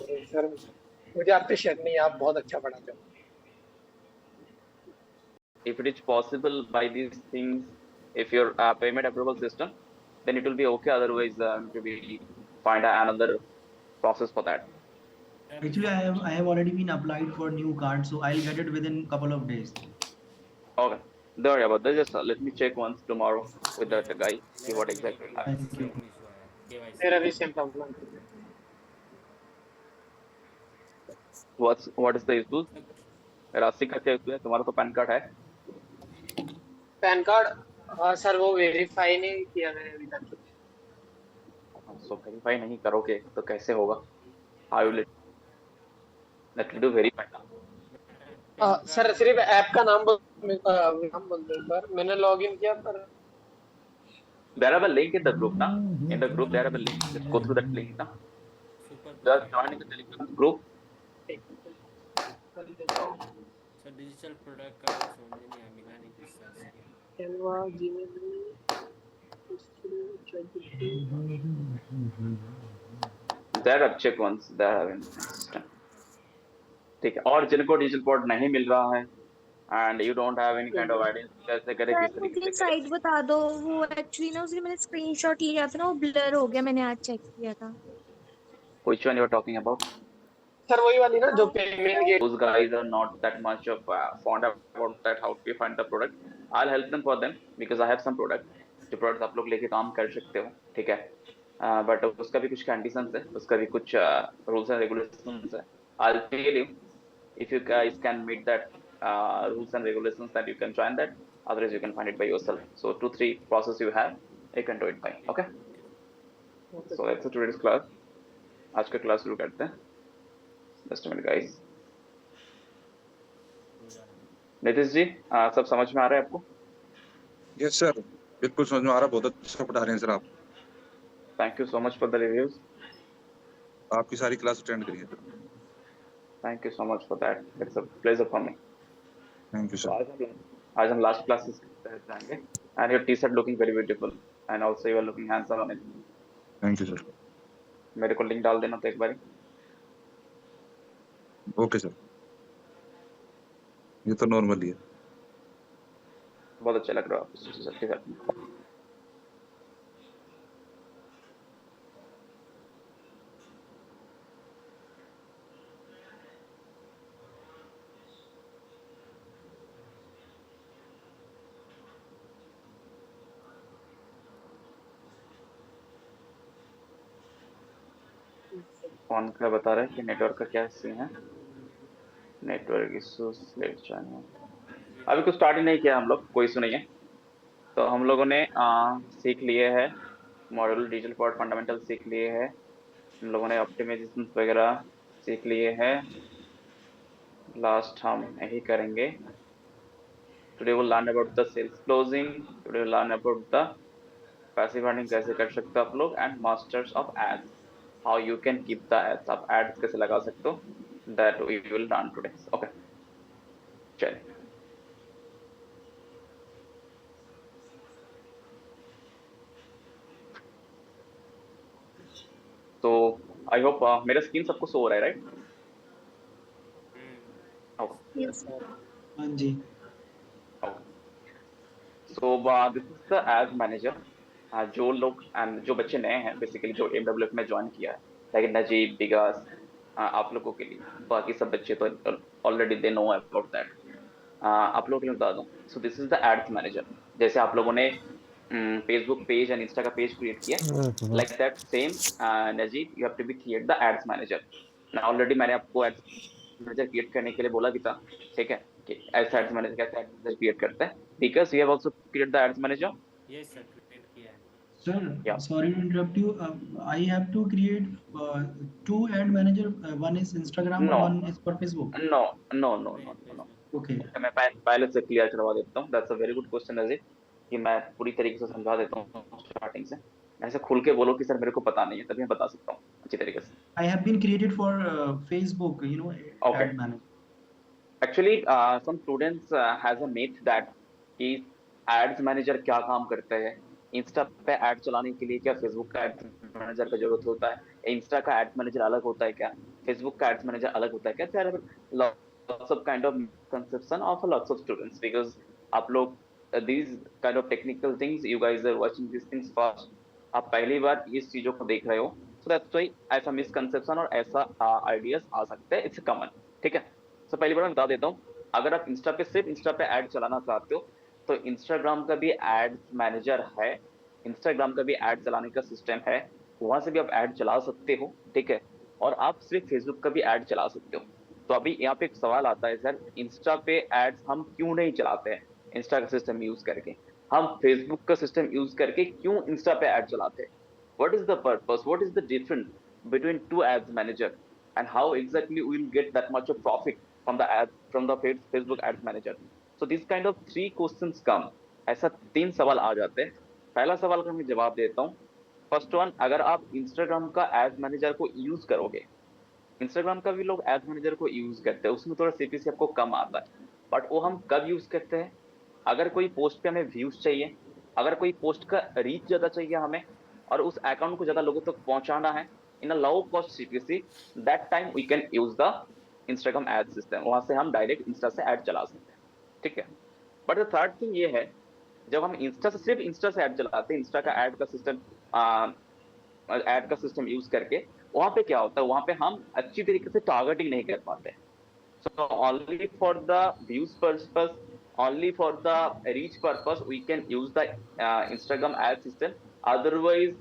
Sir मुझे appreciate नहीं, आप बहुत अच्छा पढ़ाते हो। If it is possible by these things, if your payment approval system, then it will be okay. Otherwise, to be find another process for that. Actually, I have already been applied for new card, so I'll get it within couple of days. Okay, don't worry about that. Just let me check once tomorrow with that guy, see what exactly happens. Thank you. मेरा भी same problem. What is the issue? राशि का क्या issue है? तुम्हारा तो pan card है। Pan card, हाँ सर वो वेरीफाई नहीं किया मैंने अभी तक। सो वेरीफाई नहीं करोगे तो कैसे होगा? How will it? Let me do verify now. Sir सिर्फ ऐप का नाम बोल दो सर, मैंने लॉगिन किया पर। There are a link in the group now. In the group there are a link. Just go through that link now. Just join in the Telegram group. Sir digital product का समझ नहीं आया, मिला नहीं किस तरह से। Canva, Gmail, There are check ones. There are in system. ठीक है। और जिनको डिजिटल पोर्ट नहीं मिल रहा है and you don't have any kind of idea कैसे करें, किस सर तरीके मुझे से साइट करें? बता दो, वो एक्चुअली ना उसकी मैंने स्क्रीनशॉट लिया था ना, वो ब्लर हो गया, मैंने आज चेक किया था। Which one you are talking about? Sir वही वाली ना जो payment gate. Those guys are not that much of fond about that how to find the product. I'll help them for them because I have some product. जो product आप लोग लेके काम कर सकते हो, ठीक है। बट उसका भी कुछ कंडीशंस है, उसका भी कुछ रूल्स एंड रेगुलेशंस है। I'll tell you if you guys can meet that rules and regulations, that you can join that. Otherwise you can find it by yourself. So 2-3 process you have, you can do it by. Okay. So that's today's class. आज का class शुरू करते हैं। Just a minute guys. Nitish ji, सब समझ में आ रहा है आपको? यस सर, बिल्कुल समझ में आ रहा है। बहुत अच्छा पढ़ा रहे हैं सर आप। Thank you so much for the reviews. आपकी सारी क्लास अटेंड करिए sir. Thank you so much for that, it's a pleasure for me. Thank you sir. आज हम लास्ट क्लासेस जाएंगे and your T shirt looking very beautiful and also you are looking handsome on it. Thank you sir. मेरे को link डाल देना तो एक बार। Okay sir. ये तो नॉर्मल ही है। बहुत अच्छा लग रहा है आपको टी शर्ट। कौन क्या बता रहा है कि नेटवर्क का क्या सीन है? Network issues let channel. अभी कुछ स्टार्ट ही नहीं किया हम लोग, कोई इशू नहीं है। तो हम लोगों ने सीख लिए है मॉड्यूल डिजिटल पोर्ट फंडामेंटल सीख लिए है, हम लोगों ने ऑप्टिमाइजेशन वगैरह सीख लिए है। लास्ट हम यही करेंगे। Today will learn about the sales closing, today will learn about the passive earning कैसे कर सकते हो आप लोग, and masters of ads, how you can keep the ads, आप एड्स कैसे लगा सकते हो, that we will learn today. Okay चलिए। तो आई होप मेरा स्क्रीन सबको शो हो रहा है, राइट? Yes sir. हाँ जी। So this is the ad manager. जो लोग एंड जो बच्चे नए हैं बेसिकली जो AWS में ज्वाइन किया है, लाइक नजीब, बिगास, आप लोगों के लिए, बाकी सब बच्चे तो already they know about that. आप लोगों के लिए बता दूं, so this is the ads manager. जैसे आप लोगों ने फेसबुक पेज एंड इंस्टा का पेज क्रिएट किया, like that same Najeeb you have to be create the ads manager. ना ऑलरेडी मैंने आपको एड्स मैनेजर क्रिएट करने के लिए बोला भी था, ठीक है, कि ऐसा एड्स मैनेजर कैसे एड्स मैनेजर क्रिएट करते हैं, because you have also create the ads manager. Yes sir, create किया है। Sir, Yeah. sorry to interrupt you. I have to create 2 ad manager. One is Instagram No. and one is for Facebook. No. Okay. मैं पहले से clear करवा देता हूँ। That's a very good question Ajit, कि मैं पूरी तरीके से समझा देता हूँ स्टार्टिंग से। ऐसे खुल के बोलो कि सर मेरे को पता नहीं है, तभी मैं बता सकता हूँ अच्छी तरीके से। I have been created for Facebook, Okay. ad manager. Actually, some students has a myth that कि एड्स मैनेजर क्या काम करते हैं, इंस्टा पे ऐड चलाने के लिए क्या फेसबुक का एड्स मैनेजर का जरूरत होता है, इंस्टा का एड्स मैनेजर अलग होता है क्या, फेसबुक का एड्स मैनेजर अलग होता है क्या, there are lots of kind of conception of lots of students because आप लोग these kind of technical things you guys are watching these things first, आप पहली बार इस चीजों को देख रहे हो, so that's why ऐसा मिसकंसेप्शन और ऐसा आइडियाज आ सकते हैं, इट्स कॉमन, ठीक है। तो पहली बार मैं बता देता हूँ, अगर आप इंस्टा पे सिर्फ इंस्टा पे ऐड चलाना चाहते हो तो इंस्टाग्राम का भी एड मैनेजर है, इंस्टाग्राम का भी ऐड चलाने का सिस्टम है, वहां से भी आप ऐड चला सकते हो, ठीक है। और आप सिर्फ फेसबुक का भी ऐड चला सकते हो। तो अभी यहाँ पे एक सवाल आता है, सर इंस्टा पे एड्स हम क्यों नहीं चलाते हैं इंस्टा का सिस्टम यूज करके, हम फेसबुक का सिस्टम यूज करके क्यों इंस्टा पे ऐड चलाते हैं? What is the purpose, what is the difference between two ads manager and how exactly we will get that much of profit from the ad from the Facebook ads manager? So this kind of 3 questions come, ऐसा 3 सवाल आ जाते हैं। पहला सवाल का मैं जवाब देता हूँ। फर्स्ट वन, अगर आप इंस्टाग्राम का एड्स मैनेजर को यूज करोगे, इंस्टाग्राम का भी लोग एड्स मैनेजर को यूज करते हैं, उसमें थोड़ा सीपीसी आपको कम आता है, बट वो हम कब यूज करते हैं? अगर कोई पोस्ट पे हमें व्यूज चाहिए, अगर कोई पोस्ट का रीच ज्यादा चाहिए हमें, और उस अकाउंट को ज्यादा लोगों तक पहुंचाना है in a low cost CPC, that time we can use the Instagram ad system, वहां से हम डायरेक्ट इंस्टा से ऐड चला सकते हैं, ठीक है। बट द थर्ड थिंग ये है, जब हम इंस्टा से सिर्फ इंस्टा से ऐड चलाते हैं, इंस्टा का ऐड का सिस्टम यूज करके, वहां पे क्या होता है, वहां पे हम अच्छी तरीके से टारगेटिंग नहीं कर पाते। So only for the views purpose, only for the reach purpose we can use the Instagram ad system, otherwise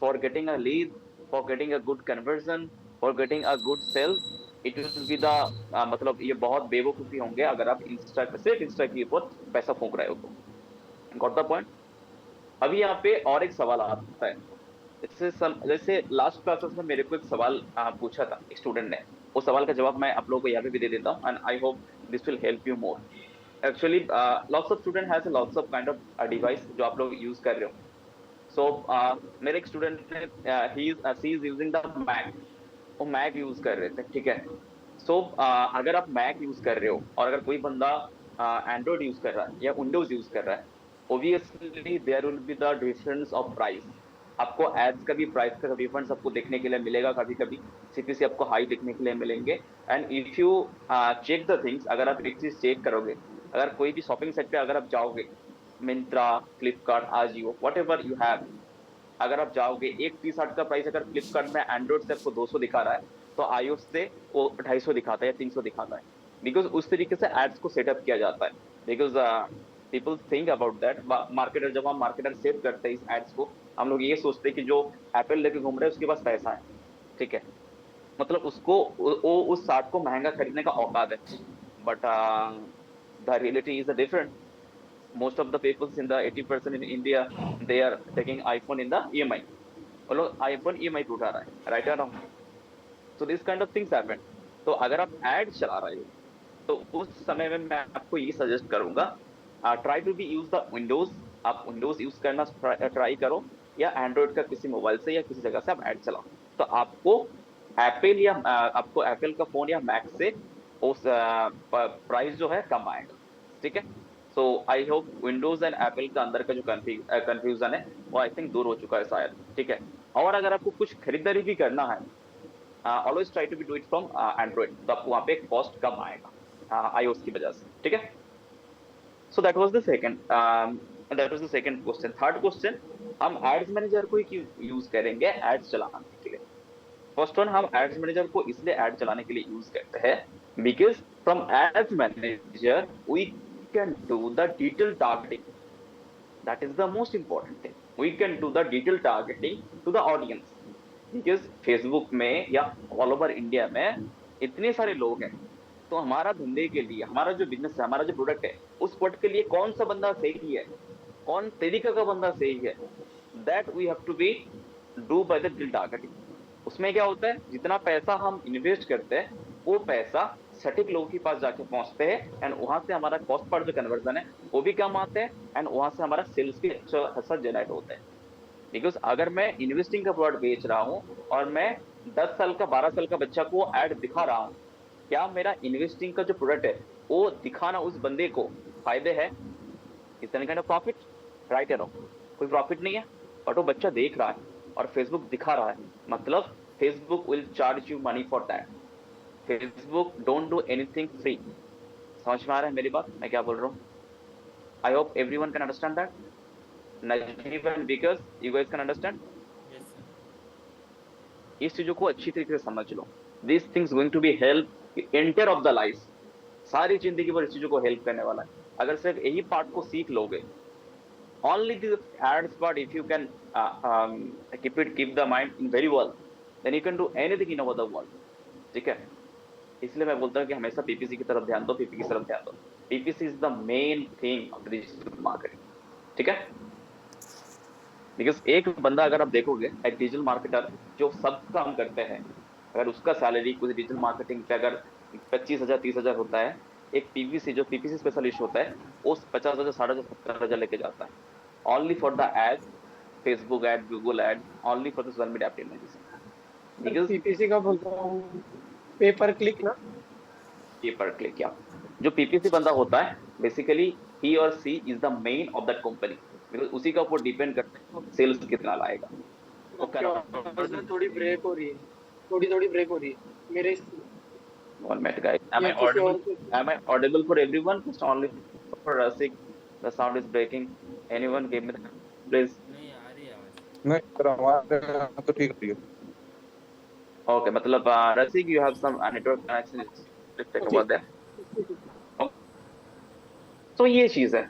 for getting a lead, for getting a good conversion, for getting a good sales, it will be the मतलब ये बहुत बेवकूफी होंगे अगर आप सिर्फ Insta के ऊपर पैसा फूंक रहे हो तो। Got the point? अभी यहाँ पे और एक सवाल आता है, जैसे लास्ट क्लासेस में मेरे को एक सवाल पूछा था एक स्टूडेंट ने, उस सवाल का जवाब मैं आप लोगों को यहाँ पे भी दे देता हूँ, and I hope this will help you more. Actually, lots of student has lots of kind of device जो आप लोग यूज कर रहे हो। So मेरे एक स्टूडेंट ने he is using the Mac, वो Mac यूज कर रहे थे, ठीक है। So अगर आप Mac यूज कर रहे हो और अगर कोई बंदा Android यूज कर रहा है या Windows यूज कर रहा है, obviously there will be the difference of price। आपको एड्स का भी प्राइस का डिफरेंस आपको देखने के लिए मिलेगा, कभी कभी सीपीसी आपको हाई देखने के लिए मिलेंगे। And if you check the things, अगर आप एक चीज चेक करोगे, अगर कोई भी शॉपिंग साइट पे अगर आप जाओगे, Myntra, Flipkart, Ajio, whatever you have, अगर आप जाओगे, एक टी शर्ट का प्राइस अगर फ्लिपकार्ट में एंड्रॉइड से आपको 200 दिखा रहा है, तो आईओएस से वो 250 दिखाता है या 300 दिखाता है, बिकॉज उस तरीके से एड्स को सेटअप किया जाता है। Because people think about that, marketer, जब हम मार्केटर सेट करते हैं इस एड्स को, हम लोग ये सोचते हैं कि जो एप्पल लेके घूम रहे हैं उसके पास पैसा है, ठीक है, मतलब उसको उस शर्ट को महंगा खरीदने का औकात है। But the reality is different. Most of the people in the 80% in India, they are taking iPhone in the EMI. वो लोग iPhone EMI पे उठा रहा है, right or wrong? So this kind of things happen. तो अगर आप ad चला रहे हो, तो उस समय में मैं आपको ये सजेस्ट करूंगा, try to be use the Windows, आप Windows यूज करना ट्राई करो, या Android का किसी मोबाइल से या किसी जगह से आप ad चलाओ, तो आपको एप्पल का फोन या मैक से उस प्राइस जो है कम आएगा, ठीक है। So I hope Windows and Apple का अंदर का जो कंफ्यूजन है वो आई थिंक दूर हो चुका है शायद, ठीक है। और अगर आपको कुछ खरीदारी भी करना है, always try to be do it from Android, तो आपको वहाँ पे कॉस्ट कम आएगा आईओएस की वजह से, ठीक है। So that was the second question. Third question, हम एड्स मैनेजर को ही यूज करेंगे एड्स चलाने के लिए। फर्स्ट वन, हम एड्स मैनेजर को इसलिए ऐड चलाने के लिए यूज करते हैं because from ads manager we can do the detailed targeting, that is the most important thing, we can do the detailed targeting to the audience, because Facebook में या all over India में इतने सारे लोग हैं, तो हमारा धंधे के लिए, हमारा जो बिजनेस है, हमारा जो प्रोडक्ट है, उस प्रोडक्ट के लिए कौन सा बंदा सही है, कौन तरीका का बंदा सही है, that we have to be do by the detailed targeting। उसमें क्या होता है, जितना पैसा हम इन्वेस्ट करते हैं वो पैसा सटीक लोगों के पास जाके पहुंचते हैं, एंड वहां से हमारा कॉस्ट पर जो कन्वर्जन है वो भी कम आते हैं, एंड वहां से हमारा सेल्स भी अच्छा जनरेट होता है। बिकॉज अगर मैं इन्वेस्टिंग का प्रोडक्ट बेच रहा हूँ और मैं 10 साल का 12 साल का बच्चा को ऐड दिखा रहा हूँ, क्या मेरा इन्वेस्टिंग का जो प्रोडक्ट है वो दिखाना उस बंदे को फायदे है? इस तरह का प्रॉफिट, राइट है? कोई प्रॉफिट नहीं है, बट वो बच्चा देख रहा है और फेसबुक दिखा रहा है, मतलब Facebook will charge you money for that. Facebook don't do anything free. समझ में आ रहा है मेरी बात, मैं क्या बोल रहा हूँ? I hope everyone can understand that. Najib and because you guys can understand. Yes, sir. इस चीजों को अच्छी तरीके से समझ लो. These things going to be help entire of the life. सारी जिंदगी भर इस चीजों को हेल्प करने वाला है. अगर सिर्फ यही पार्ट को सीख लोगे, only the ads part, if you can keep the mind in very well, then you can do anything in over the world. ठीक है? इसलिए मैं बोलता हूँ कि हमेशा पीपीसी की तरफ ध्यान दो, पीपी की तरफ ध्यान दो. PPC is the main thing of digital marketing. ठीक है? बिकॉज एक बंदा अगर आप देखोगे, एक डिजिटल मार्केटर जो सब काम करते हैं, अगर उसका सैलरी कुछ डिजिटल मार्केटिंग पे अगर 25,000 30,000 होता है, एक पीपीसी जो पीपीसी स्पेशलिस्ट होता है वो 50,000 60,000 70,000 लेके जाता है, only for the ad, Facebook ad, Google ad, only for the social media optimisation. Because PPC का बोलता हूँ, पे पर क्लिक ना, पे पर क्लिक. या जो पीपीसी बंदा होता है, बेसिकली ही और C is the main of that company, because उसी का ऊपर डिपेंड करता है सेल्स कितना लाएगा. थोड़ी ब्रेक हो रही है, थोड़ी ब्रेक हो रही है मेरे. One minute, guys. Am I audible for everyone? Just only for Rasik. The sound is breaking. Anyone give me the please? नहीं आ रही आवाज. नहीं पर हमारे तो ठीक है. Okay, मतलब Rasik, you have some network connection. Let's take over there. Okay. तो ये चीज है,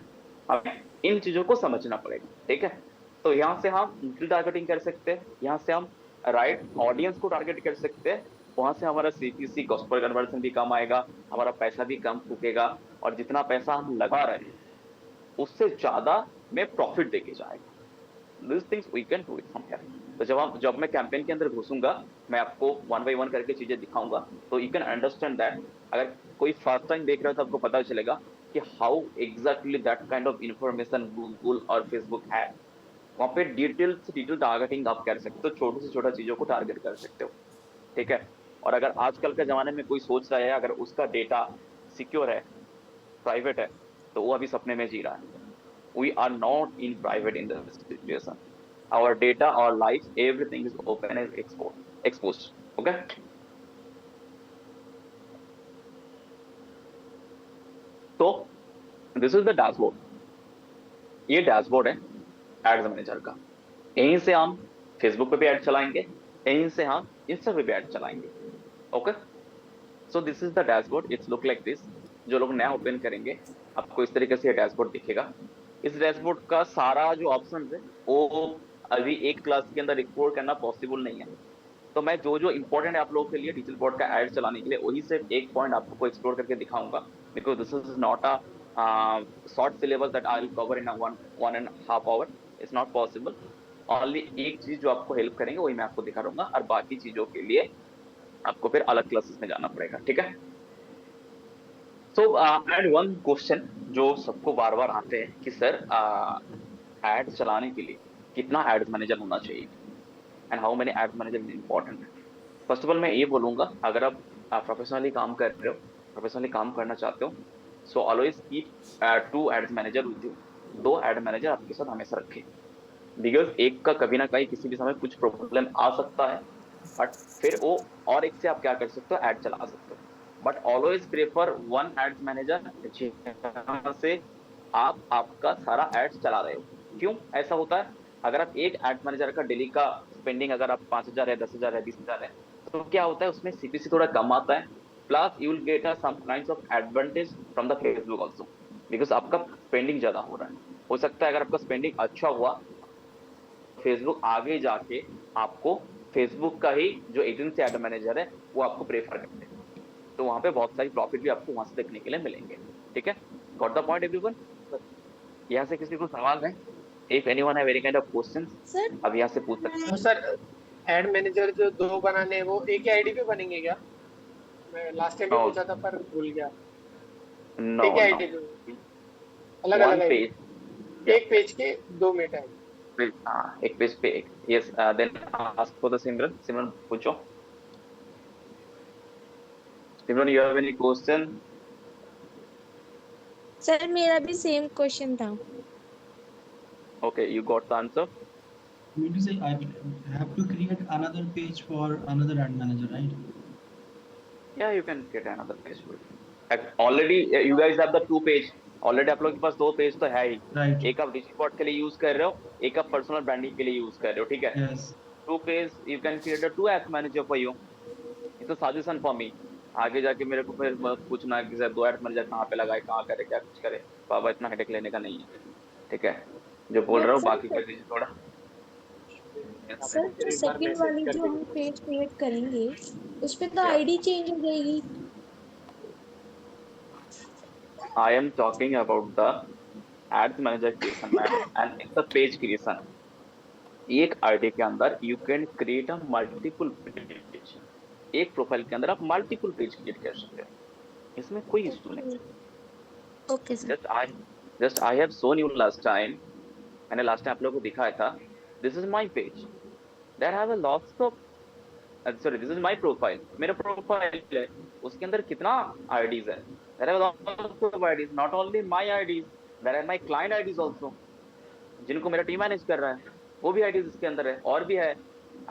हमें इन चीजों को समझना पड़ेगा. ठीक है? तो यहाँ से हम डिजिटल टारगेटिंग कर सकते हैं, यहाँ से हम राइट ऑडियंस को टारगेट कर सकते हैं, वहां से हमारा सीपीसी कॉस्ट पर कन्वर्जन भी कम आएगा, हमारा पैसा भी कम फूकेगा, और जितना पैसा हम लगा रहे हैं उससे ज्यादा में प्रॉफिट देके जाएगा. These things we can do it from here. तो जब मैं कैंपेन के अंदर घुसूंगा, मैं आपको 1 by 1 करके चीजें दिखाऊंगा, तो यू कैन अंडरस्टैंड दैट. अगर कोई फर्स्ट टाइम देख रहा है तो आपको पता चलेगा कि how exactly that kind of information Google और फेसबुक है. वहाँ पे डिटेल टारगेटिंग आप कर सकते हो, छोटे से छोटा चीजों को टारगेट कर सकते हो. ठीक है? और अगर आजकल के जमाने में कोई सोच रहा है अगर उसका डेटा सिक्योर है, प्राइवेट है, तो वो अभी सपने में जी रहा है. We are not in private in this situation. Our data, our life, everything is open and exposed. Okay? So this is the dashboard. ये डैशबोर्ड है एड्स मैनेजर का. यहीं से हम फेसबुक पे भी ऐड चलाएंगे, यहीं से हम इंस्टा पे भी ऐड चलाएंगे. Okay? So this is the dashboard. It's look like this. जो लोग नया ओपन करेंगे आपको इस तरीके से डैशबोर्ड दिखेगा. इस डैशबोर्ड का सारा जो ऑप्शन है वो अभी एक क्लास के अंदर एक्सप्लोर करना पॉसिबल नहीं है. तो मैं जो इंपॉर्टेंट है आप लोगों के लिए डिजिटल बोर्ड का ऐड चलाने के लिए, वही सिर्फ एक पॉइंट आपको एक्सप्लोर करके दिखाऊंगा. Because this is not a short syllabus that I will cover in 1.5 hour. It's not possible. Only एक चीज जो आपको हेल्प करेंगे वही मैं आपको दिखा रहूंगा, और बाकी चीजों के लिए आपको फिर अलग क्लासेस में जाना पड़ेगा. ठीक है? सो एंड वन क्वेश्चन जो सबको बार बार आते हैं कि सर एड चलाने के लिए कितना एड मैनेजर होना चाहिए, and how many add manager is important. First of all मैं ये बोलूँगा, अगर आप प्रोफेशनली काम कर रहे हो, प्रोफेशनली काम करना चाहते हो, so always keep 2 add manager with you. 2 add manager आपके साथ हमेशा रखें, बिकॉज एक का कभी ना कहीं किसी भी समय कुछ प्रॉब्लम आ सकता है, बट फिर वो और एक से आप क्या कर सकते हो, ऐड चला सकते हो. But always prefer 1 ads manager जहाँ से आप आपका सारा एड्स चला रहे हो. क्यों ऐसा होता है? अगर आप एक एड मैनेजर का डेली का स्पेंडिंग अगर आप 5,000 है, 10,000 है, 20,000 है, तो क्या होता है उसमें सीपीसी थोड़ा कम आता है, plus you will get some kinds of advantage from the Facebook also, because आपका स्पेंडिंग ज्यादा हो रहा है. हो सकता है अगर आपका स्पेंडिंग अच्छा हुआ, फेसबुक आगे जाके आपको फेसबुक का ही जो एजेंसी एड मैनेजर है वो आपको प्रेफर करते हैं, तो वहाँ पे बहुत सारी प्रॉफिट भी आपको वहाँ से देखने के लिए मिलेंगे. ठीक है? Got the point everyone? यहाँ से किसी को सवाल है? If anyone have any kind of questions, sir अब यहाँ से पूछ सकते हैं. सर एड मैनेजर जो 2 बनाने हैं वो एक ही आईडी पे बनेंगे क्या? मैं लास्ट टाइम भी पूछा था पर भूल गया. नो, एक आईडी पे अलग अलग पेज, एक पेज के 2 मेट है. हाँ, एक पेज पे एक. Yes, then ask for the Simran पूछो. Simran, you have any question? Sir मेरा भी सेम क्वेश्चन था. Okay, you got the answer? I mean to say, have to create another page for another ad manager, right? Yeah, you can get another page for it. Already you guys have the 2 page. Already आप लोगों के पास 2 page तो है ही. Right. एक आप डिजिपॉट के लिए use कर रहे हो, एक आप पर्सनल ब्रांडिंग के लिए यूज कर रहे हो, ठीक है. Yes. 2 page you can create a 2 ads manager for you. It's a suggestion for me. आगे जाके मेरे को फिर पूछना कि सर 2 ads manager कहाँ पे लगाए, कहाँ करे, क्या कुछ करे, बाबा इतना हेडेक लेने का नहीं है, ठीक है. जो बोल रहा हूँ बाकी कर दीजिए थोड़ा. सर जो सेकंड वाली जो हम पेज क्रिएट करेंगे उस पे तो आईडी चेंज हो जाएगी. I am talking about the ads manager creation and it's the page creation. एक आईडी के अंदर you can create a multiple page. एक प्रोफाइल के अंदर आप मल्टीपल पेज क्रिएट कर सकते हैं, इसमें कोई इशू नहीं. Okay sir. Just I have shown you last time. मैंने लास्ट टाइम आप लोगों को दिखाया था. This is my page. There have a lots of sorry, this is my profile. मेरा प्रोफाइल है, उसके अंदर कितना आईडीज है. There are lots of IDs, not only my IDs, there are my client IDs also, जिनको मेरा team manage कर रहा है, वो भी IDs इसके अंदर है, और भी है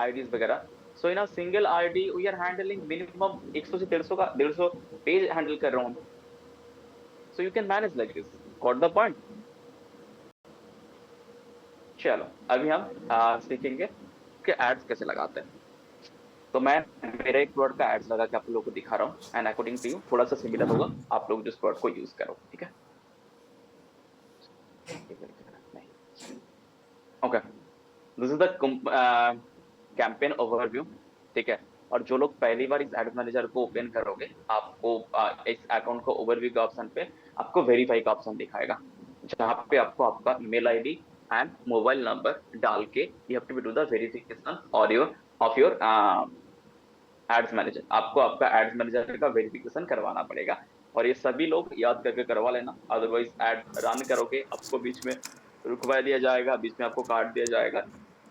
IDs वगैरह. So in a single ID we are handling minimum 100 से 150 पेज हैंडल कर रहा हूँ. So you can manage like this. Got the point? चलो अभी हम सीखेंगे कि एड्स कैसे लगाते हैं. तो मैं मेरे एक प्रोडक्ट का एड्स लगा के आप लोगों को दिखा रहा हूँ एंड अकॉर्डिंग टू यू थोड़ा सा सिमिलर होगा. आप लोग जिस प्रोडक्ट को यूज करो, ठीक है. Okay, this is the campaign overview, ठीक है. और जो लोग पहली बार इस एड मैनेजर को ओपन करोगे, आपको इस अकाउंट को ओवरव्यू के ऑप्शन पे आपको वेरीफाई का ऑप्शन दिखाएगा, जहाँ पे आपको आपका email ID and mobile number डाल के you have to do the verification of your ads manager. आपको आपका एड्स मैनेजर का वेरिफिकेशन करवाना पड़ेगा और ये सभी लोग याद करके करवा लेना, अदरवाइज एड रन करोगे आपको बीच में रुकवा दिया जाएगा, बीच में आपको काट दिया जाएगा,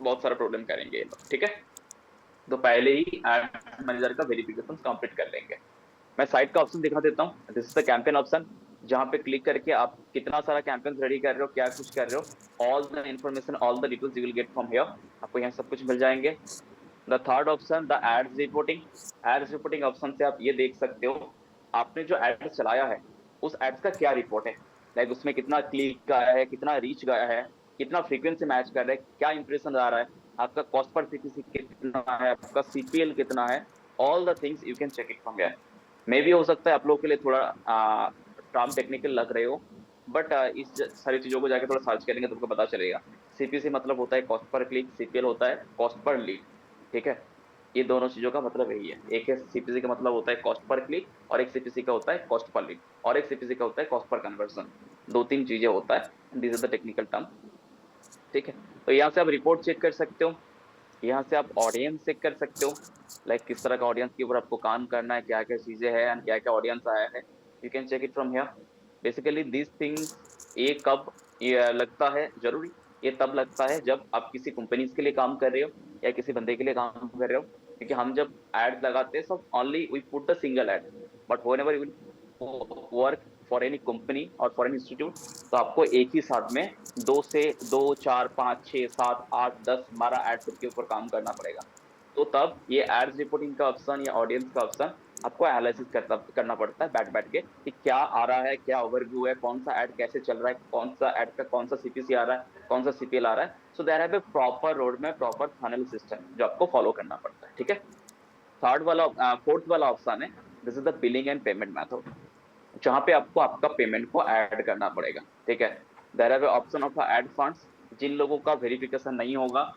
बहुत सारा प्रॉब्लम करेंगे ये लोग, ठीक है. तो पहले ही एड्स मैनेजर का वेरिफिकेशन कंप्लीट कर लेंगे. मैं साइट का ऑप्शन दिखा देता हूँ. This is the campaign option, जहाँ पे क्लिक करके आप कितना सारा कैंपेन रेडी कर रहे हो, क्या कुछ कर रहे हो, all the information, all the details you will get from here. आपको यहाँ सब कुछ मिल जाएंगे. The third option, the ads reporting. Ads reporting option से आप ये देख सकते हो आपने जो एड चलाया है उस एड्स का क्या रिपोर्ट है, लाइक उसमें कितना क्लिक गया है, कितना रीच गया है, कितना फ्रीक्वेंसी मैच कर रहा है, क्या इंप्रेशन आ रहा है, आपका कॉस्ट पर सीपीसी कितना है, आपका सीपीएल कितना है. All the things you can check it from here. मे भी हो सकता है आप लोगों के लिए थोड़ा टर्म टेक्निकल लग रहे हो, बट इस सारी चीज़ों को जाके थोड़ा सर्च करेंगे तो आपको पता चलेगा. सीपीसी मतलब होता है कॉस्ट पर क्लिक, सीपीएल होता है कॉस्ट पर लीड, ठीक है. ये दोनों चीज़ों का मतलब यही है. एक है सीपीसी का मतलब होता है कॉस्ट पर क्लिक, और एक सीपीसी का होता है कॉस्ट पर लीड, और एक सीपीसी का होता है कॉस्ट पर कन्वर्जन. 2-3 चीज़ें होता है. This is the technical term, ठीक है. तो यहाँ से आप रिपोर्ट चेक कर सकते हो, यहाँ से आप ऑडियंस चेक कर सकते हो, लाइक किस तरह का ऑडियंस के ऊपर आपको काम करना है, क्या क्या चीज़ें हैं एंड क्या क्या ऑडियंस आया है. You can check it from here. Basically this things ये कब ये लगता है जरूरी, ये तब लगता है जब आप किसी कंपनीज के लिए काम कर रहे हो या किसी बंदे के लिए काम कर रहे हो. क्योंकि हम जब एड लगाते हैं सब only we put the single ad, but whenever you will work for any company और फॉर एनी इंस्टीट्यूट, तो आपको एक ही साथ में 2 से 2, 4, 5, 6, 7, 8, 10, 12 एड्स के ऊपर काम करना पड़ेगा. तो तब ये एड्स रिपोर्टिंग का ऑप्शन या ऑडियंस का ऑप्शन आपको एनालिसिस करना पड़ता है बैठ के कि क्या आ रहा है, क्या ओवरव्यू है, कौन सा ऐड कैसे चल रहा है, कौन सा ऐड का कौन सा सीपीसी आ रहा है, कौन सा सीपीएल आ रहा है. So there have a proper road map, proper funnel system जो आपको फॉलो करना पड़ता है, ठीक है. फोर्थ वाला ऑप्शन है, this is the billing and payment method, जहाँ पे आपको आपका पेमेंट को ऐड करना पड़ेगा, ठीक है. There have a option of add funds. जिन लोगों का वेरिफिकेशन नहीं होगा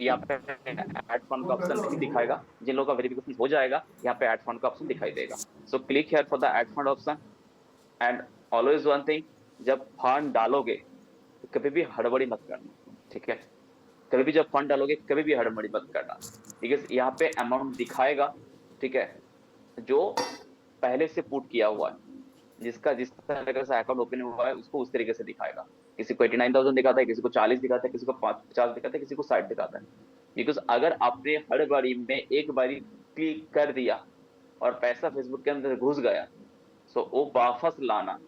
यहाँ पे ऐड फंड का ऑप्शन नहीं दिखाएगा, जिन लोगों का वेरिफिकेशन हो जाएगा यहाँ पे ऐड फंड का ऑप्शन दिखाई देगा. So click here for the add fund option. And always one thing, जब फंड डालोगे तो कभी भी हड़बड़ी मत करना, ठीक है. कभी भी जब फंड डालोगे कभी भी हड़बड़ी मत करना, ठीक है. यहाँ पे अमाउंट दिखाएगा, ठीक है, जो पहले से पुट किया हुआ है, जिसका जिस तरह से अकाउंट ओपन हुआ है उसको उस तरीके से दिखाएगा. किसी को 89,000 दिखाता है, किसी को 40 दिखाता है, किसी को 50 दिखाता है, किसी को 60 दिखाता है. बिकॉज अगर आपने हर बारी में एक बारी क्लिक कर दिया और पैसा फेसबुक के अंदर घुस गया, सो वो वापस लाना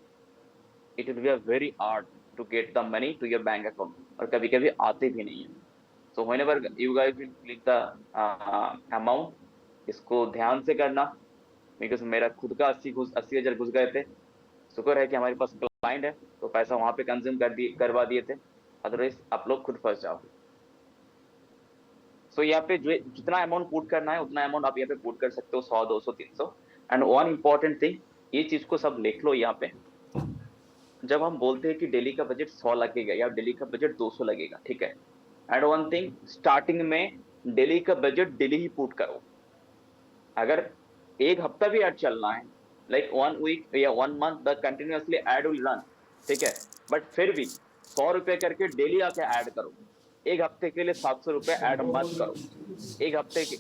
it will be a very hard to get the money to your bank account, और कभी कभी आते भी नहीं है. So whenever you guys will click the amount, इसको ध्यान से करना, बिकॉज मेरा खुद का 80,000 घुस गए थे। शुक्र है कि हमारे पास क्लाइंट है तो पैसा वहां पे कंज्यूम करवा दिए थे, अदरवाइज आप लोग खुद फंस जाओगे। सो यहाँ पे जो जितना अमाउंट पुट करना है उतना अमाउंट आप यहाँ पे पुट कर सकते हो, 100, 200, 300। एंड वन इंपॉर्टेंट थिंग, ये चीज को सब लिख लो यहाँ पे, जब हम बोलते हैं कि डेली का बजट 100 लगेगा या डेली का बजट 200 लगेगा, ठीक है। एंड वन थिंग, स्टार्टिंग में डेली का बजट डेली ही पुट करो। अगर एक हफ्ता भी ऐड चलना है, लाइक 1 वीक या 1 month the continuously add will run, ठीक है, बट फिर भी 100 रुपए करके डेली आके ऐड करो। एक हफ्ते के लिए 700 रुपए ऐड मत करो,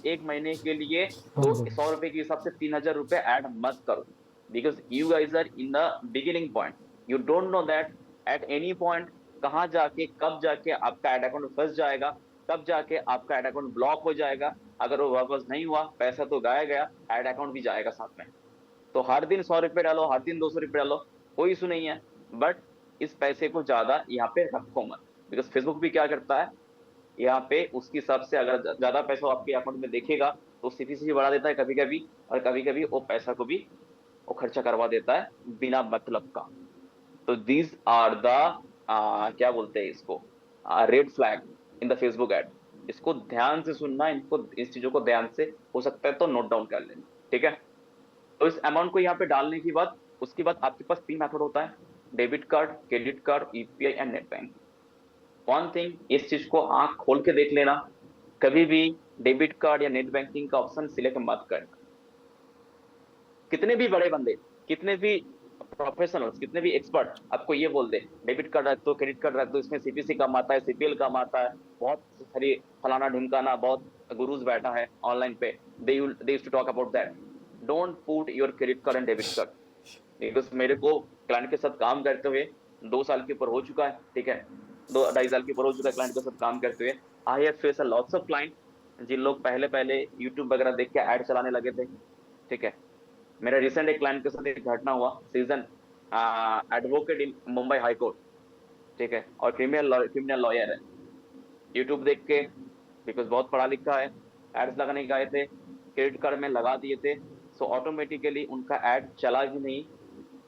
एक महीने के लिए तो 100 रुपए के हिसाब से 3000 रुपए ऐड मत करो, because you guys are in the beginning point, you don't know that at any point कहाँ जाके कब जाके आपका एड अकाउंट फंस जाएगा, कब जाके आपका एड अकाउंट ब्लॉक हो जाएगा। अगर वो वापस नहीं हुआ, पैसा तो गया, एड अकाउंट भी जाएगा साथ में। तो हर दिन 100 रुपए डालो, हर दिन 200 रुपए डालो, कोई इशू नहीं है, बट इस पैसे को ज्यादा यहाँ पे रखो मत, बिकॉज फेसबुक भी क्या करता है यहाँ पे, उसके हिसाब से अगर ज्यादा पैसा आपके अकाउंट में देखेगा तो सीपीसी बढ़ा देता है कभी कभी, और कभी कभी वो पैसा को भी वो खर्चा करवा देता है बिना मतलब का। तो दीज आर द क्या बोलते हैं इसको, red flag in the Facebook ad. इसको ध्यान से सुनना, इस चीजों को ध्यान से हो सकता है तो नोट डाउन कर लेना, ठीक है। तो इस अमाउंट को यहाँ पे डालने के बाद उसके बाद आपके पास 3 मेथड होता है, debit card, credit card, UPI and net bank. One thing, इस चीज को आंख खोल के देख लेना, कभी भी डेबिट कार्ड या नेट बैंकिंग का ऑप्शन सिलेक्ट मत करना। कितने भी बड़े बंदे, कितने भी प्रोफेशनल्स, कितने भी एक्सपर्ट आपको ये बोल दे डेबिट कार्ड रख दो, क्रेडिट कार्ड रख दो, इसमें सीपीसी कम आता है, सीपीएल कम आता है, बहुत सारी फलाना ढिमकाना, बहुत गुरुज बैठा है ऑनलाइन पे, they used to talk about that. Don't put your credit card and debit card, because मेरे को क्लाइंट के साथ काम करते हुए 2 साल के ऊपर हो चुका है, ठीक है, 2-2.5 साल के ऊपर हो चुका है क्लाइंट के साथ काम करते हुए। I have face lots of client जिन लोग पहले यूट्यूब वगैरह देख के ऐड चलाने लगे थे, ठीक है। मेरा रिसेंट एक क्लाइंट के साथ एक घटना हुआ, सीजन एडवोकेट इन मुंबई हाई कोर्ट, ठीक है, और क्रिमिनल लॉयर है। यूट्यूब देख के, बिकॉज बहुत पढ़ा लिखा है, एड्स लगाने गए थे, क्रेडिट कार्ड में लगा दिए थे, सो ऑटोमेटिकली उनका एड चला ही नहीं,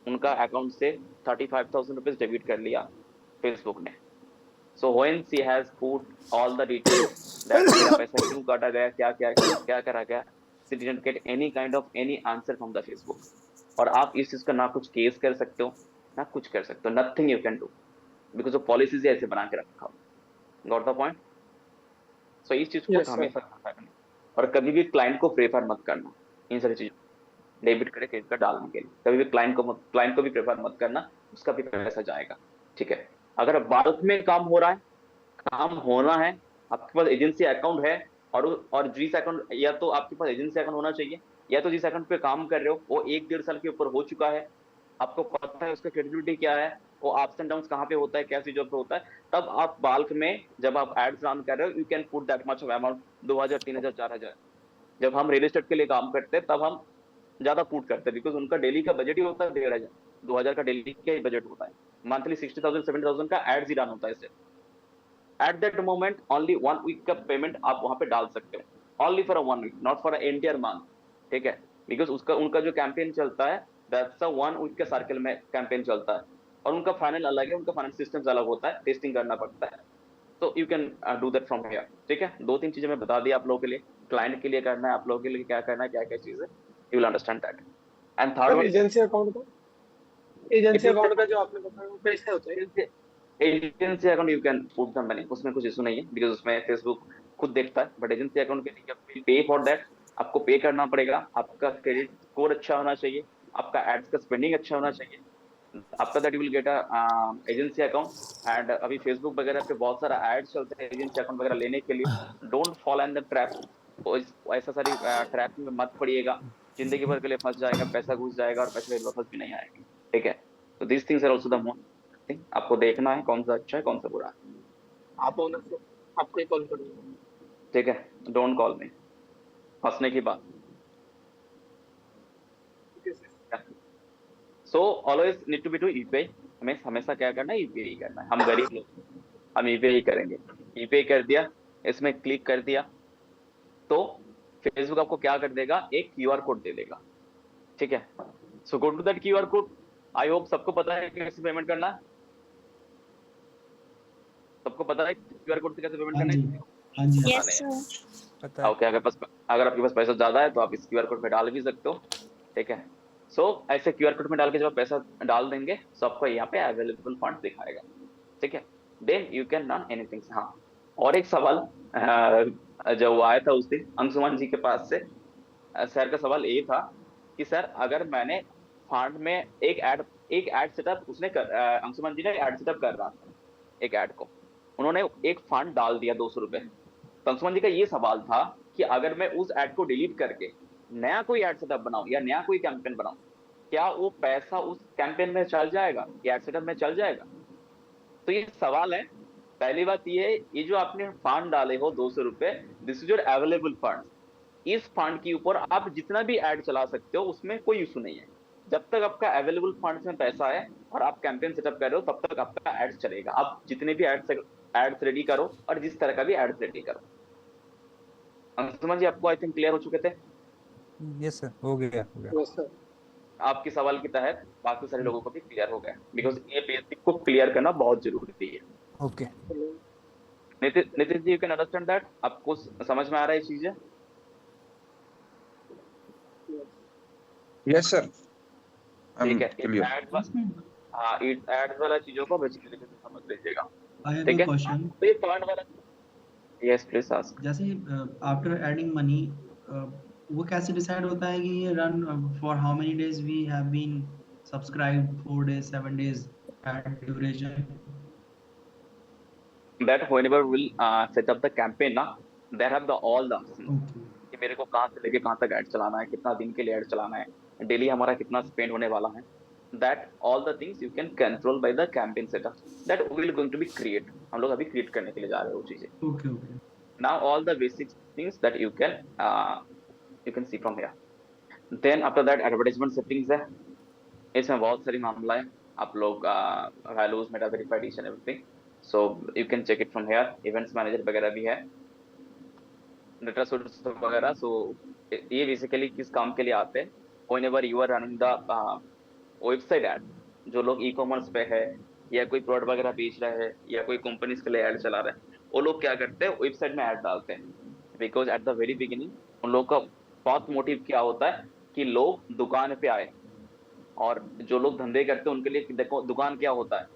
उनका अकाउंट से 35,000 रुपीज डेबिट कर लिया फेसबुक ने। So when she has put all the details that मेरा पैसा क्यों काटा गया, क्या करा गया, she didn't get any kind of any answer from the Facebook. और आप इस चीज का ना कुछ केस कर सकते हो ना कुछ कर सकते हो, nothing you can do, because of policies ऐसे बना के रखा। Got the point? सो इस चीज को हमेशा करना, और कभी भी क्लाइंट को प्रेफर मत करना इन सारी चीजों, डेबिट कार्ड क्रेडिट कार्ड डालने के लिए कभी भी क्लाइंट को भी प्रेफर मत करना, उसका भी पैसा जाएगा, ठीक है। अगर बल्क में काम हो रहा है, काम होना है, आपके पास एजेंसी अकाउंट है, और जिस अकाउंट, या तो आपके पास एजेंसी अकाउंट होना चाहिए, या तो जिस अकाउंट पे काम कर रहे हो वो 1-1.5 साल के ऊपर हो चुका है, आपको पता है उसका क्रेडिबिलिटी क्या है, वो अप्स एंड डाउन्स कहाँ पे होता है, क्या चीजों पे होता है, तब आप बल्क में जब आप एड्स रन कर रहे हो, you can put that much of amount, 2000, 3000, 4000। जब हम रियल एस्टेट के लिए काम करते हैं तब हम ज्यादा पुट करते हैं, बिकॉज उनका डेली का बजट ही होता है 1500, 2000 का डेली का ही बजट होता है, मंथली 60,000, 70,000 का एड्स ही रन होता है इससे। At that moment only 1 week का पेमेंट आप वहां पे डाल सकते हो, only for 1 week, not for entire month, ठीक है, बिकॉज उनका जो कैंपेन चलता है दैट्स अ 1 वीक के सर्कल में कैंपेन चलता है, और उनका फाइनल अलग है, उनका फाइनेंस सिस्टम अलग होता है, टेस्टिंग करना पड़ता है। तो you can do that from here, ठीक है। 2-3 चीजें मैं बता दी आप लोगों के लिए, क्लाइंट के लिए करना है, आप लोगों के लिए क्या करना है, क्या क्या चीज है, you will understand that. And third one, agency account का जो आपने बताया वो कैसे होता है? Agency account you can put the money, उसमें कुछ इशू नहीं है, बिकॉज उसमें फेसबुक खुद देखता है, बट एजेंसी अकाउंट के लिए पे फॉर दैट, आपको पे करना पड़ेगा, आपका क्रेडिट स्कोर अच्छा होना चाहिए, आपका एड्स का स्पेंडिंग अच्छा होना चाहिए, after that you will get a agency account. And अभी फेसबुक वगैरह पे बहुत सारा एड्स चलते हैं एजेंसी अकाउंट वगैरह लेने के लिए, don't fall in the trap, ऐसा सारी ट्रैप में मत पड़िएगा, जिंदगी भर के लिए फंस जाएगा, पैसा घुस जाएगा और पैसे वापस भी नहीं आएगा, ठीक है। तो this things are also the most thing, आपको देखना है कौन सा अच्छा है कौन सा बुरा है। आप ओनर से आपको ही कॉल करूंगा, ठीक है, डोंट कॉल मी फंसने की बात। So always need to be to UPI, हमें हमेशा क्या करना है, यूपीआई करना है। हम गरीब लोग, हम यूपीआई करेंगे, यूपीआई कर दिया, इसमें क्लिक कर दिया तो फेसबुक आपको क्या कर देगा, एक क्यूआर कोड दे देगा, ठीक है। So go to that QR code. I hope सबको पता है कैसे पेमेंट करना है, सबको पता है क्यूआर कोड से कैसे पेमेंट हाँ करना जी, है। हाँ जी, पता यस नहीं है। सर। पता है। ओके, अगर आपके पास पैसा ज्यादा है तो आप इस क्यूआर कोड में डाल भी सकते हो, ठीक है। सो ऐसे क्यूआर कोड में डाल के जब आप पैसा डाल देंगे तो आपको यहाँ पे अवेलेबल फंड दिखाएगा, ठीक है। Then you can run anything. हाँ, और एक सवाल जो आया था उस दिन अंशुमन जी के पास से, सर का सवाल ये था कि सर अगर मैंने फंड में एक ऐड सेटअप उसने अंशुमन जी ने ऐड सेटअप कर रहा था, एक ऐड को उन्होंने एक फंड डाल दिया 200 रुपए। तो अंशुमन जी का ये सवाल था कि अगर मैं उस ऐड को डिलीट करके नया कोई ऐड सेटअप बनाऊं या नया कोई कैंपेन बनाऊं, क्या वो पैसा उस कैंपेन में चल जाएगा, ऐड सेटअप में चल जाएगा? तो ये सवाल है। पहली बात ये है, ये जो आपने फंड डाले हो 200 रुपए, this is your available fund. इस फंड के ऊपर आप जितना भी ऐड चला सकते हो, उसमें कोई इशू नहीं है। जब तक आपका अवेलेबल फंड में पैसा है और आप कैंपेन सेटअप कर रहे हो, तब तक आपका एड्स चलेगा। आप जितने भी एड्स रेडी करो और जिस तरह का भी एड्स रेडी करो। अंशुमन जी, आपको आई थिंक क्लियर हो चुके थे? यस सर, हो गया यस सर। आपके सवाल के तहत बाकी सारे लोगों को भी क्लियर हो गया, बिकॉज ये बेसिक को क्लियर करना बहुत जरूरी है। Okay. Nitin ji, you can understand that? आपको समझ में आ रहा है ये चीजें? यस सर, ठीक है। क्लियर। हाँ, एड्स वाला चीजों को बेसिक तरीके से समझ लीजिएगा, आई हैव ठीक अ है। क्वेश्चन। तो ये फंड वाला, यस प्लीज आस्क। जैसे आफ्टर एडिंग मनी, वो कैसे डिसाइड होता है कि ये run for how many days we have been subscribed, 4 days, 7 days ad duration? That whenever we'll set up the campaign ना, there have the all the options okay, कि मेरे को कहाँ से लेके कहाँ तक ऐड चलाना है, कितना दिन के लिए ऐड चलाना है, डेली हमारा कितना स्पेंड होने वाला है। That all the things you can control by the campaign setup that we will going to be create। हम लोग अभी create करने के लिए जा रहे हैं वो चीजें। Okay, okay. Now all the basic things that you can see from here। Then after that advertisement settings है, इसमें बहुत सारी मामला है। आप लोग values, meta verified, each and everything, so you can check it from here। events manager वगैरह भी है, data source वगैरह। so ये बेसिकली किस काम के लिए आते हैं? whenever you are running the website add, जो लोग ई कॉमर्स पे है या कोई प्रोडक्ट वगैरह बेच रहा है या कोई कंपनीज के लिए ऐड चला रहा है, वो लोग क्या करते हैं, वेबसाइट में ऐड डालते हैं। Because at the very beginning उन लोगों का बहुत मोटिव क्या होता है कि लोग दुकान पे आए, और जो लोग धंधे करते हैं उनके लिए देखो दुकान क्या होता है,